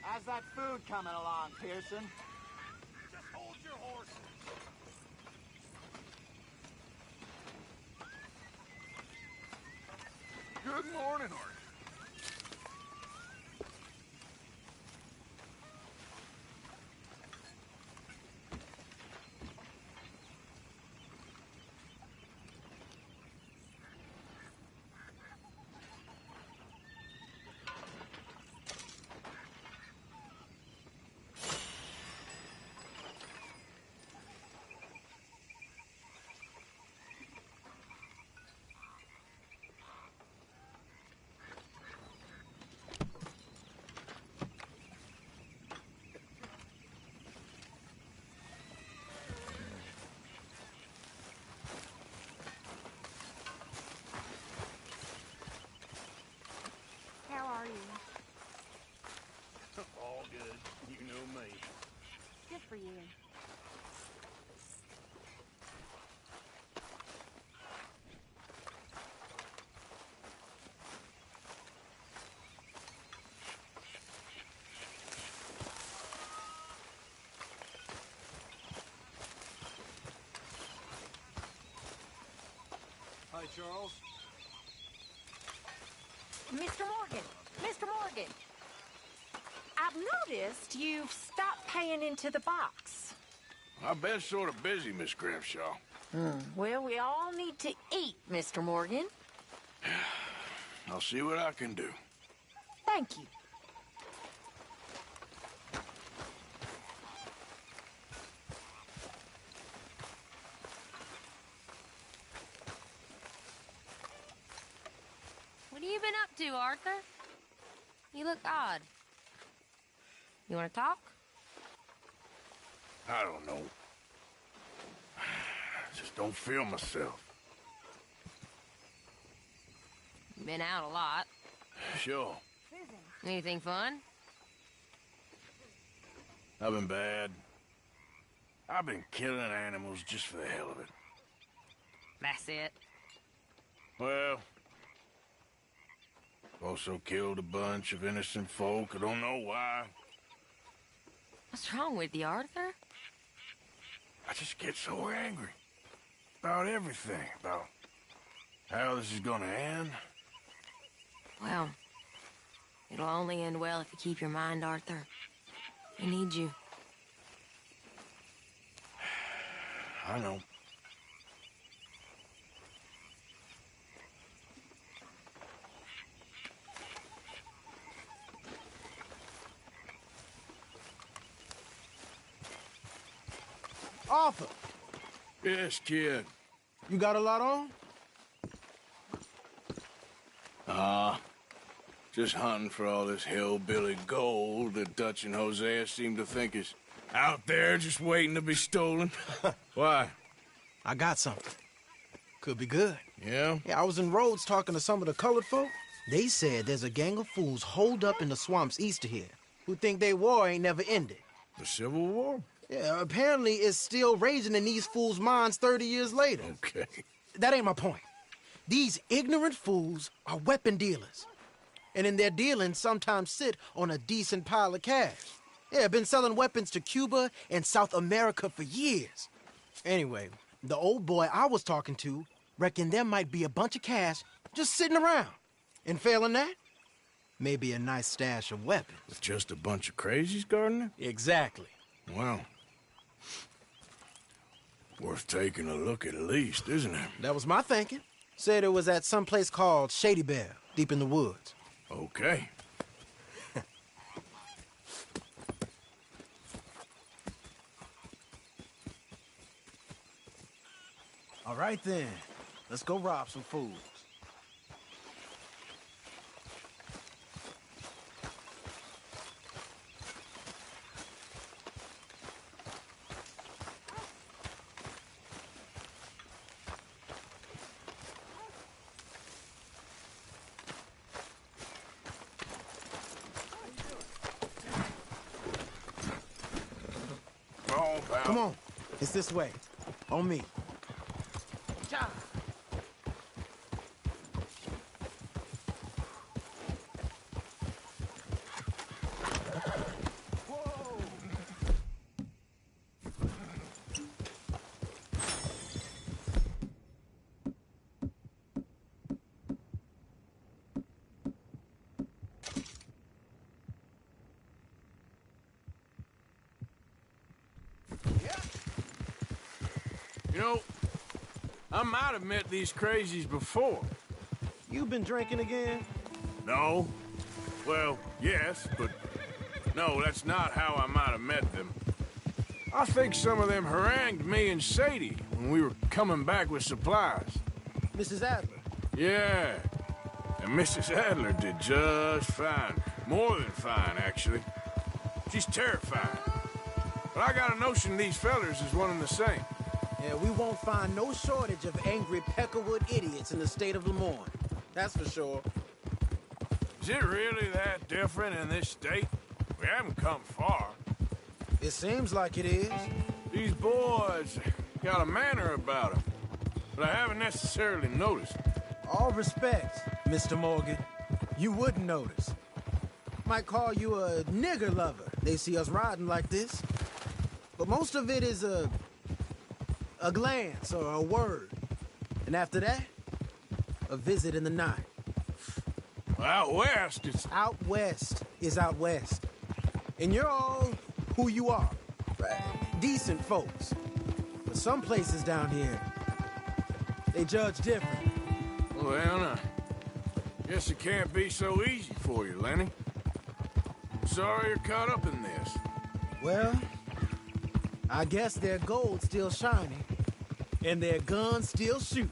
How's that food coming along, Pearson? Just hold your horses. Good morning, Arthur. How are you? All good. You know me. Good for you. Hi, Charles. Mr. Morgan! Mr. Morgan! I've noticed you've stopped paying into the box. I've been sort of busy, Miss Grimshaw. Well, we all need to eat, Mr. Morgan. I'll see what I can do. Thank you. What have you been up to, Arthur? You look odd. You want to talk? I don't know. I just don't feel myself. Been out a lot. Sure. Anything fun? I've been bad. I've been killing animals just for the hell of it. That's it. Well, Also killed a bunch of innocent folk. I don't know why. What's wrong with you, Arthur? I just get so angry. About everything. About how this is gonna end. Well, it'll only end well if you keep your mind, Arthur. We need you. I know. Arthur! Yes, kid. You got a lot on? Just hunting for all this hillbilly gold that Dutch and Hosea seem to think is out there just waiting to be stolen. Why? I got something. Could be good. Yeah? Yeah, I was in Rhodes talking to some of the colored folk. They said there's a gang of fools holed up in the swamps east of here who think their war ain't never ended. The Civil War? Yeah, apparently it's still raging in these fools' minds 30 years later. Okay. That ain't my point. These ignorant fools are weapon dealers. And in their dealing, sometimes sit on a decent pile of cash. Yeah, been selling weapons to Cuba and South America for years. Anyway, the old boy I was talking to reckoned there might be a bunch of cash just sitting around. And failing that, maybe a nice stash of weapons. With just a bunch of crazies, Gardner? Exactly. Well, worth taking a look at least, isn't it? That was my thinking. Said it was at some place called Shady Belle, deep in the woods. Okay. All right then, let's go rob some fools. Come on, it's this way. On me. You know, I might have met these crazies before. You been drinking again? No. Well, yes, but no, that's not how I might have met them. I think some of them harangued me and Sadie when we were coming back with supplies. Mrs. Adler? Yeah. And Mrs. Adler did just fine. More than fine, actually. She's terrified. But I got a notion these fellers is one and the same. Yeah, we won't find no shortage of angry Peckerwood idiots in the state of Lemoyne. That's for sure. Is it really that different in this state? We haven't come far. It seems like it is. These boys got a manner about them, but I haven't necessarily noticed. All respect, Mr. Morgan. You wouldn't notice. Might call you a nigger lover. They see us riding like this. But most of it is a glance or a word. And after that, a visit in the night. Out west, it's... Out west is out west. And you're all who you are. Decent folks. But some places down here, they judge different. Well, I guess it can't be so easy for you, Lenny. Sorry you're caught up in this. Well, I guess their gold's still shining, and their guns still shoot.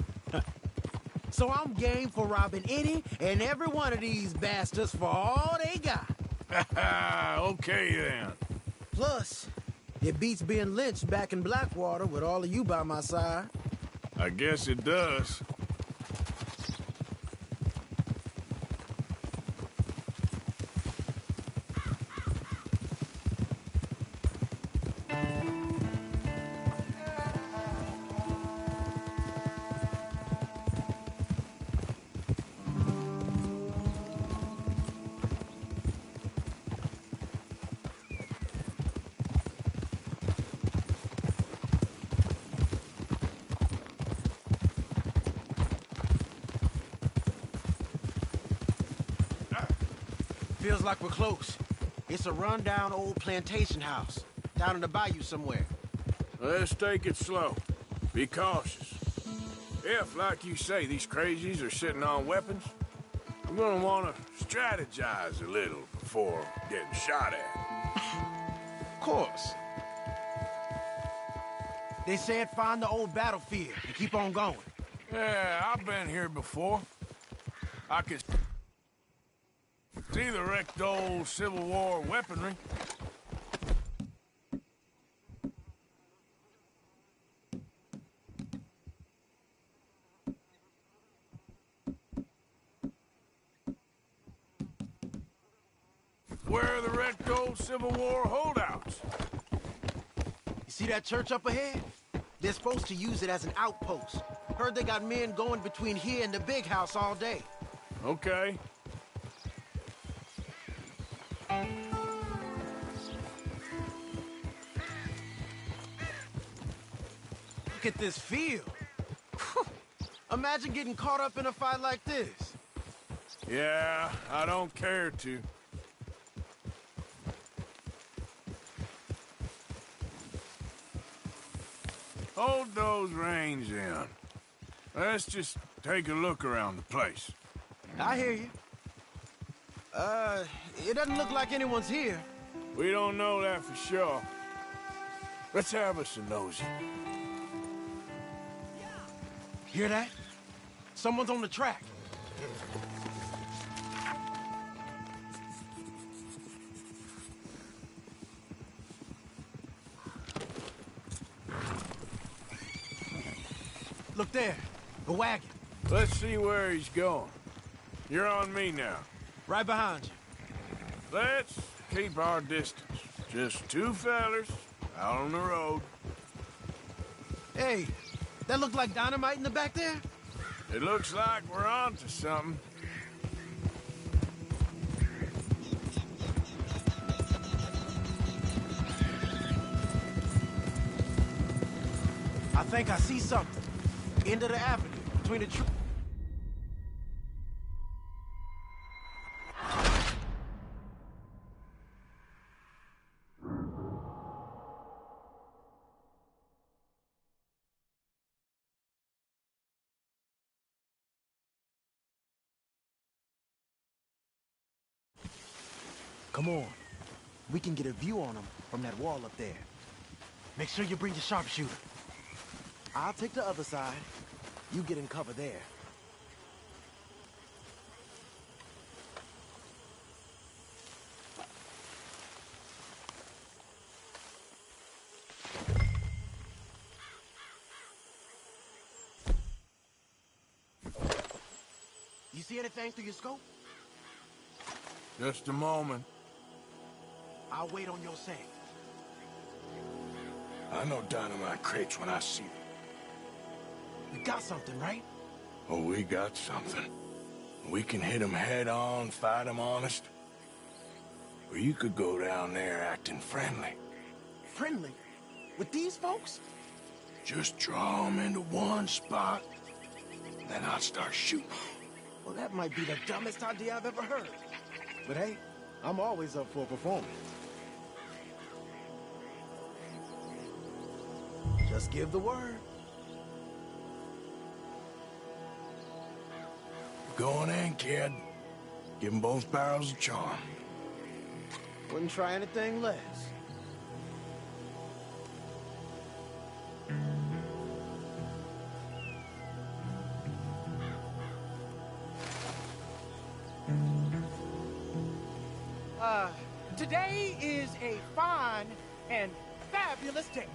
So I'm game for robbing any and every one of these bastards for all they got. Okay, then. Plus, it beats being lynched back in Blackwater with all of you by my side. I guess it does. Feels like we're close. It's a rundown old plantation house, down in the bayou somewhere. Let's take it slow. Be cautious. If, like you say, these crazies are sitting on weapons, we're gonna want to strategize a little before getting shot at. Of course. They said find the old battlefield and keep on going. Yeah, I've been here before. I could see the wrecked old Civil War weaponry. Where are the wrecked old Civil War holdouts? You see that church up ahead? They're supposed to use it as an outpost. Heard they got men going between here and the big house all day. Okay. Look at this field. Imagine getting caught up in a fight like this. Yeah, I don't care to. Hold those reins in. Let's just take a look around the place. I hear you. It doesn't look like anyone's here. We don't know that for sure. Let's have us a nosy. Hear that? Someone's on the track. Look there, the wagon. Let's see where he's going. You're on me now. Right behind you. Let's keep our distance. Just two fellers out on the road. Hey, that look like dynamite in the back there? It looks like we're on to something. I think I see something. End of the avenue, between the trees. Come on. We can get a view on them from that wall up there. Make sure you bring your sharpshooter. I'll take the other side. You get in cover there. You see anything through your scope? Just a moment. I'll wait on your say. I know dynamite crates when I see them. You got something, right? Oh, we got something. We can hit them head on, fight them honest. Or you could go down there acting friendly. Friendly? With these folks? Just draw them into one spot, then I'll start shooting. Well, that might be the dumbest idea I've ever heard. But hey, I'm always up for a performance. Just give the word. Going in, kid. Give them both barrels a charm. Wouldn't try anything less. Today is a fine and fabulous day,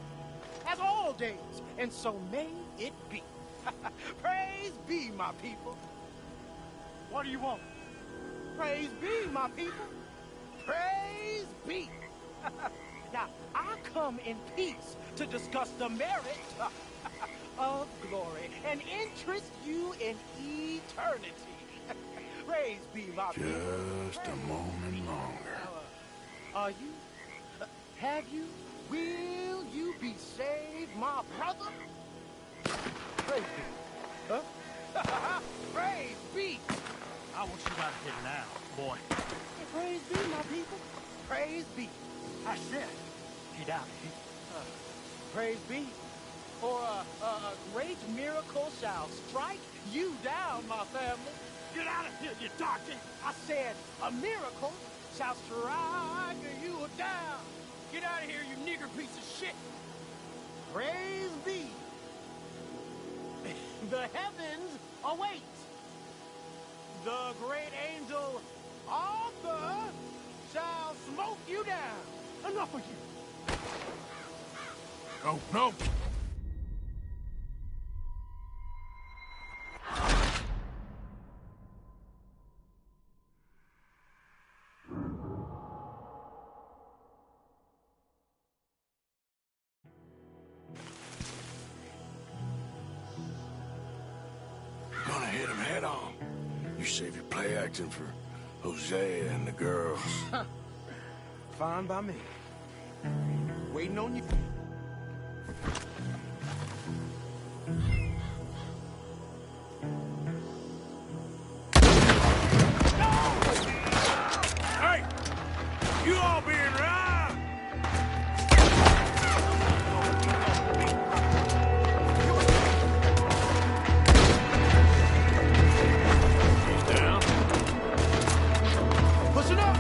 as all days, and so may it be. Praise be, my people. What do you want? Praise be, my people. Praise be. Now, I come in peace to discuss the merit of glory and interest you in eternity. Praise be, my people. Just a moment longer. Are you? Have you? Will you be saved, my brother? Praise be. Huh? Praise be. I want you out of here now, boy. Praise praise be. I said, get out of here. Praise be. For a great miracle shall strike you down, my family. Get out of here, you darky. I said, a miracle shall strike you down. Get out of here, you nigger piece of shit. Praise be. The heavens await. The great angel Arthur shall smoke you down. Enough of you. Oh, no. Gonna hit him head on. You save your play acting for Hosea and the girls. Fine by me. Waiting on you. Hey! You all being robbed! He's down. Push it up!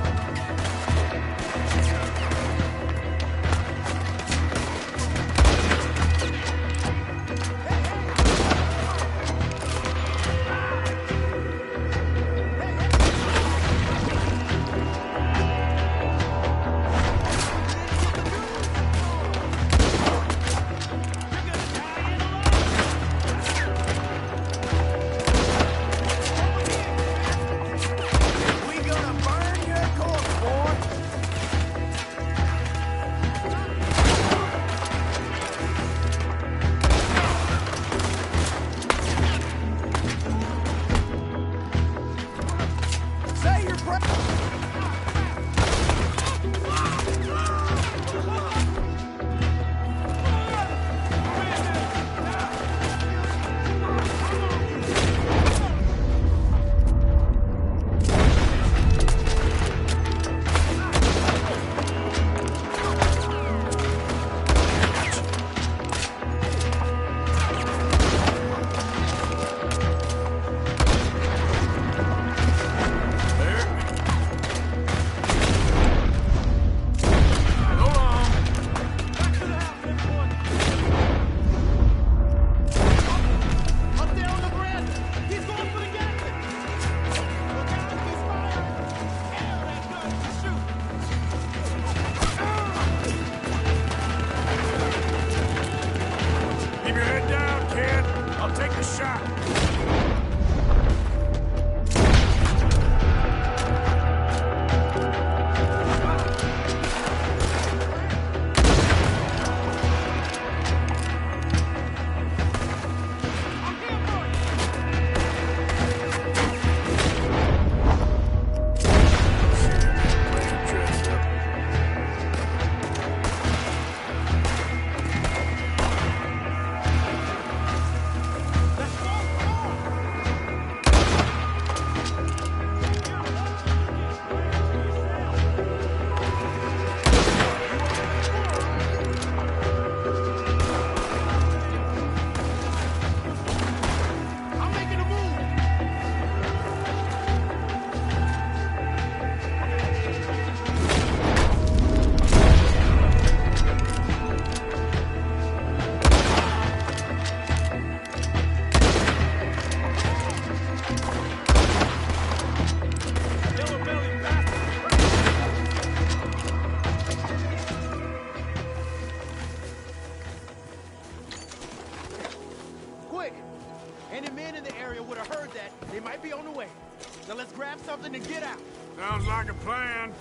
something to get out. Sounds like a plan.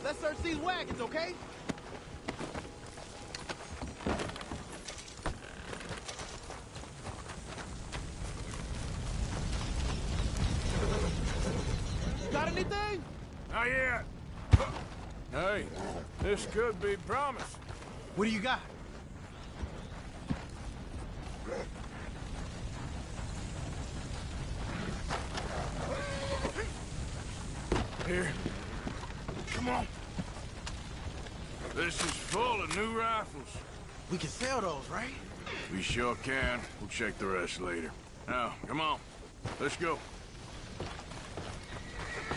Let's search these wagons, okay? Got anything? Not yet. Hey, this could be promising. What do you got? here. Come on. This is full of new rifles. We can sell those, right? We sure can. We'll check the rest later. Now, come on. Let's go.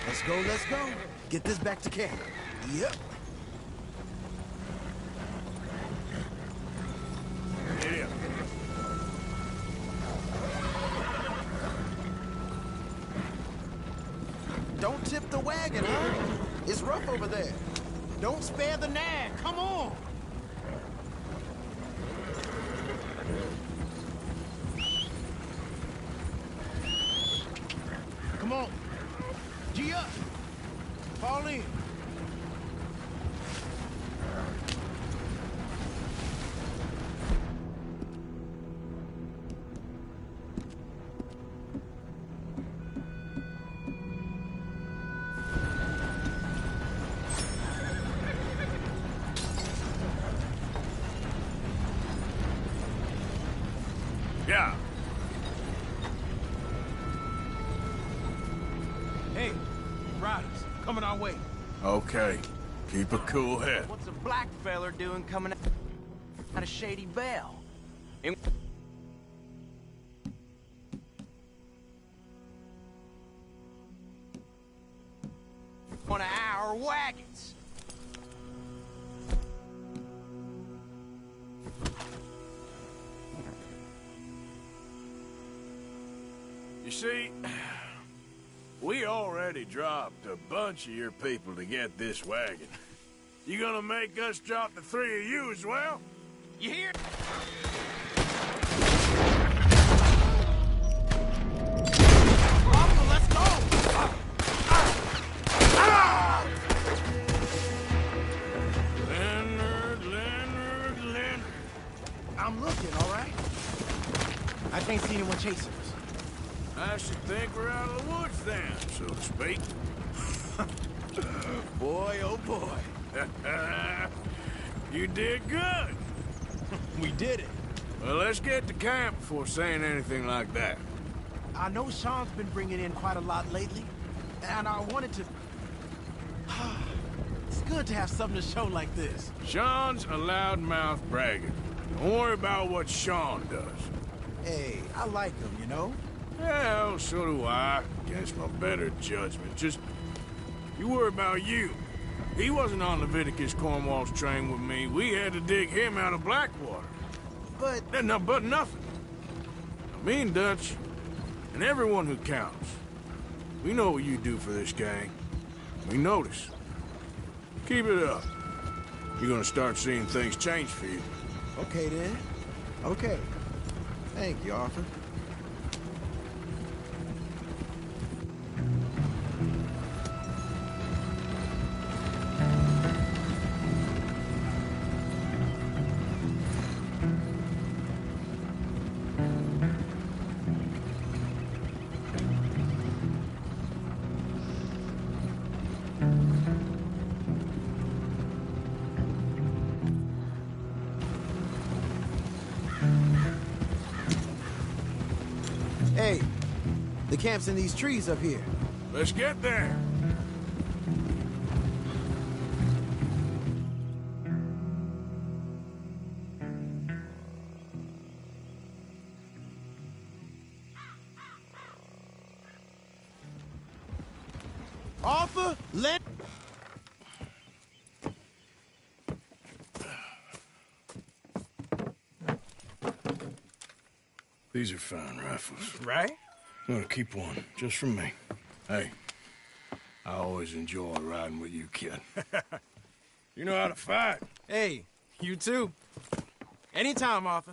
Let's go, let's go. Get this back to camp. Yep. Yeah. Don't tip the wagon, huh? It's rough over there. Don't spare the nag. Come on. Come on. G up. Fall in. Yeah. Hey, riders, coming our way. Okay. Keep a cool head. What's a black feller doing coming out of Shady Belle? One of our wagons. You see, we already dropped a bunch of your people to get this wagon. You gonna make us drop the 3 of you as well? You hear? Uncle, let's go! Leonard. I'm looking, all right? I can't see anyone chasing us. I should think we're out of the woods then, so to speak. Boy, oh boy. You did good. We did it. Well, let's get to camp before saying anything like that. I know Sean's been bringing in quite a lot lately, and I wanted to... It's good to have something to show like this. Sean's a loudmouth bragger. Don't worry about what Sean does. Hey, I like him, you know? Well, so do I, against my better judgment. Just, you worry about you. He wasn't on Leviticus Cornwall's train with me. We had to dig him out of Blackwater. But nothing. Me and Dutch, and everyone who counts, we know what you do for this gang. We notice. Keep it up. You're gonna start seeing things change for you. Okay, then. Okay. Thank you, Arthur. Hey, the camp's in these trees up here. Let's get there. Arthur, let... These are fine rifles. Right? I'm gonna keep one, just from me. Hey, I always enjoy riding with you, kid. You know how to fight. Hey, you too. Anytime, Arthur.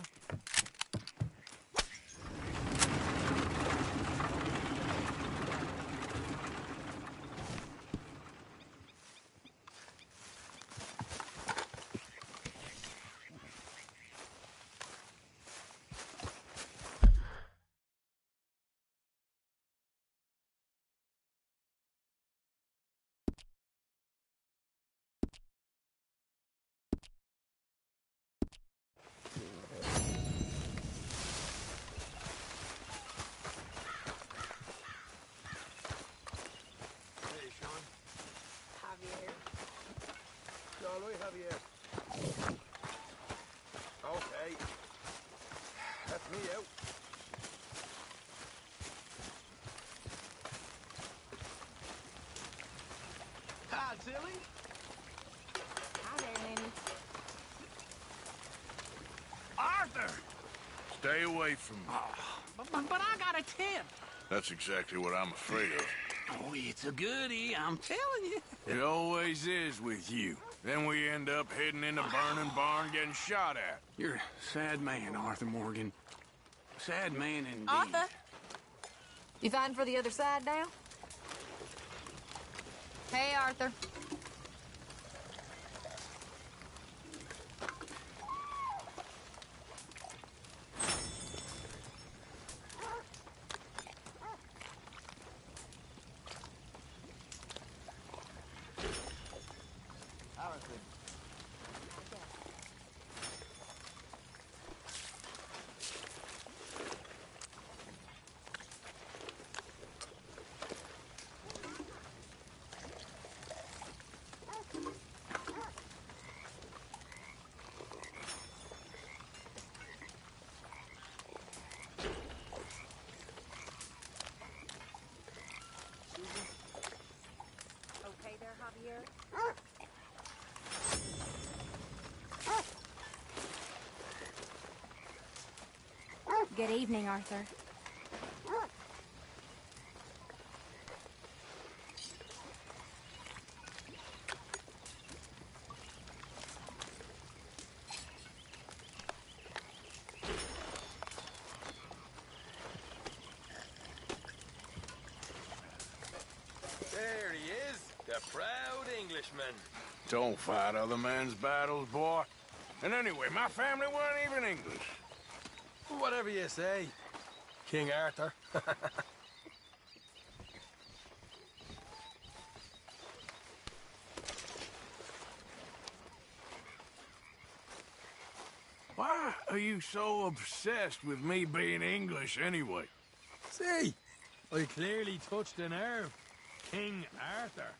Me out. Hi, Tilly. Hi there, Nanny. Arthur! Stay away from me. But I got a tip. That's exactly what I'm afraid of. Oh, it's a goodie, I'm telling you. It always is with you. Then we end up heading in a burning barn getting shot at. You're a sad man, Arthur Morgan. Sad man indeed. Arthur? You fighting for the other side now? Hey, Arthur. Okay there, Javier? Good evening, Arthur. There he is, the proud Englishman. Don't fight other men's battles, boy. And anyway, my family weren't even English. Whatever you say, King Arthur. Why are you so obsessed with me being English anyway? See, I clearly touched a nerve. King Arthur.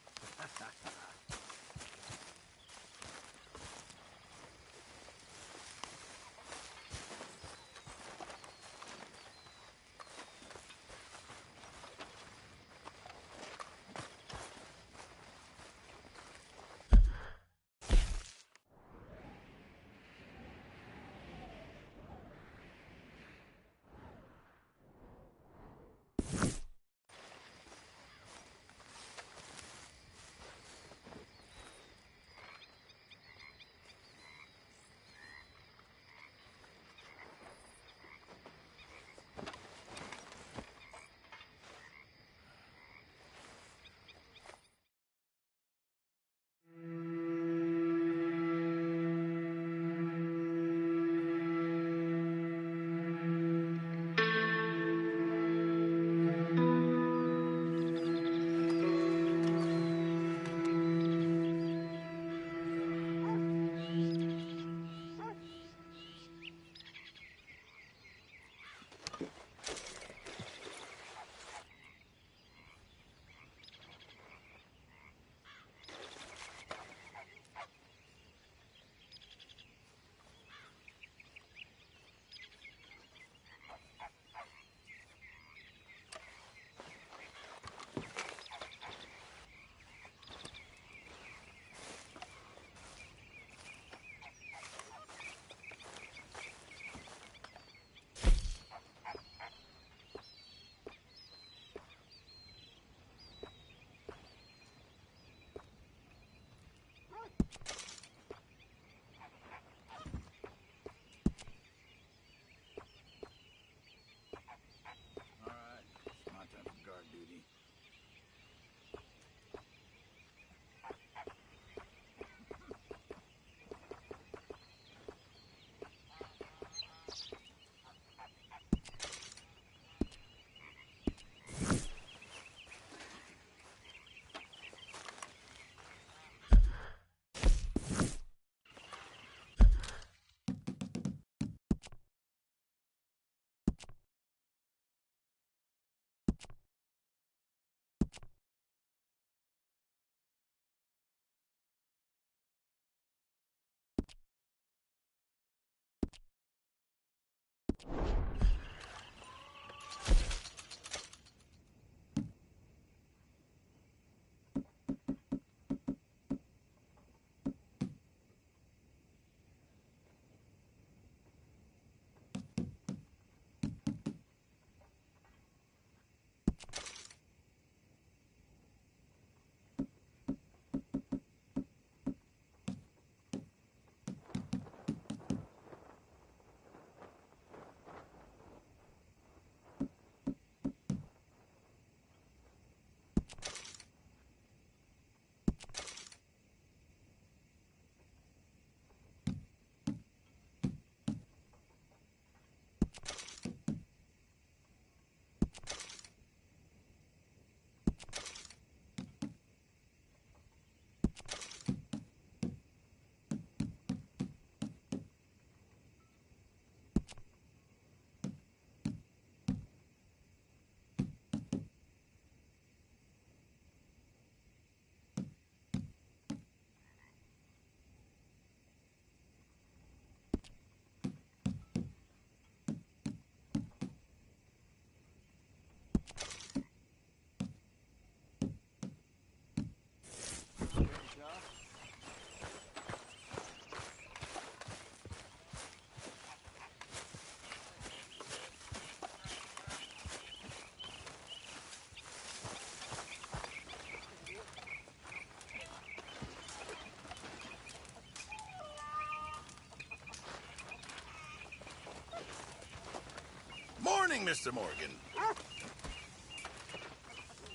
morning, Mr. Morgan.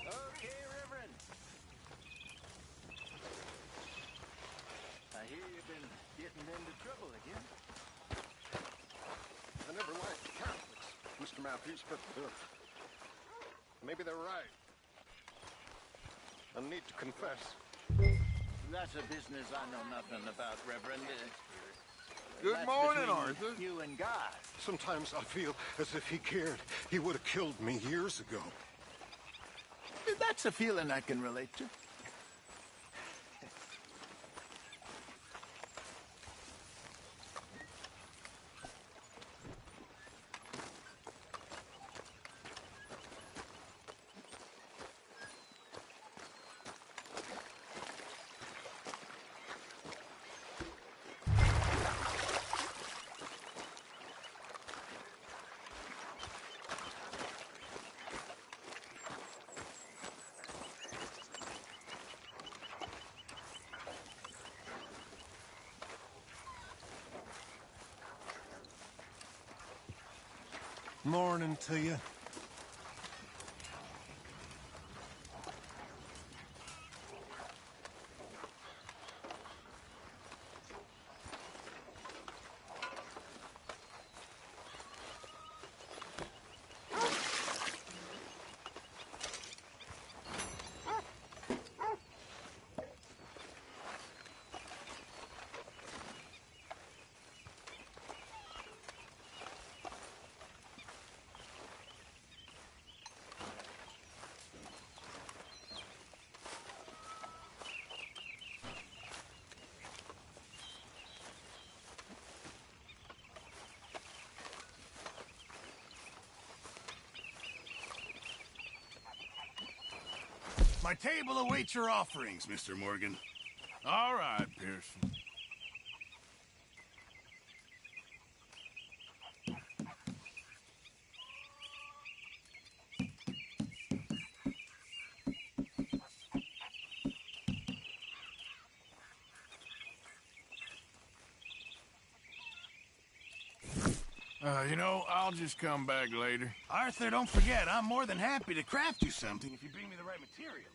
Okay, Reverend. I hear you've been getting into trouble again. I never liked Catholics, Mr. Matthews, but maybe they're right. I need to confess. That's a business I know nothing about, Reverend. Good That's morning, between Arthur. You and God. Sometimes I feel as if he cared. He would have killed me years ago. That's a feeling I can relate to. Morning to you. My table awaits your offerings, Mr. Morgan. All right, Pearson. You know, I'll just come back later. Arthur, don't forget, I'm more than happy to craft you something if you bring me the right materials.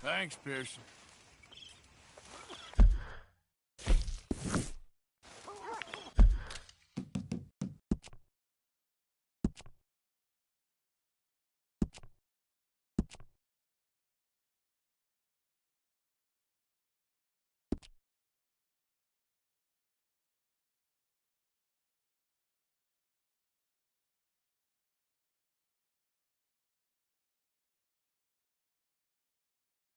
Thanks, Pearson.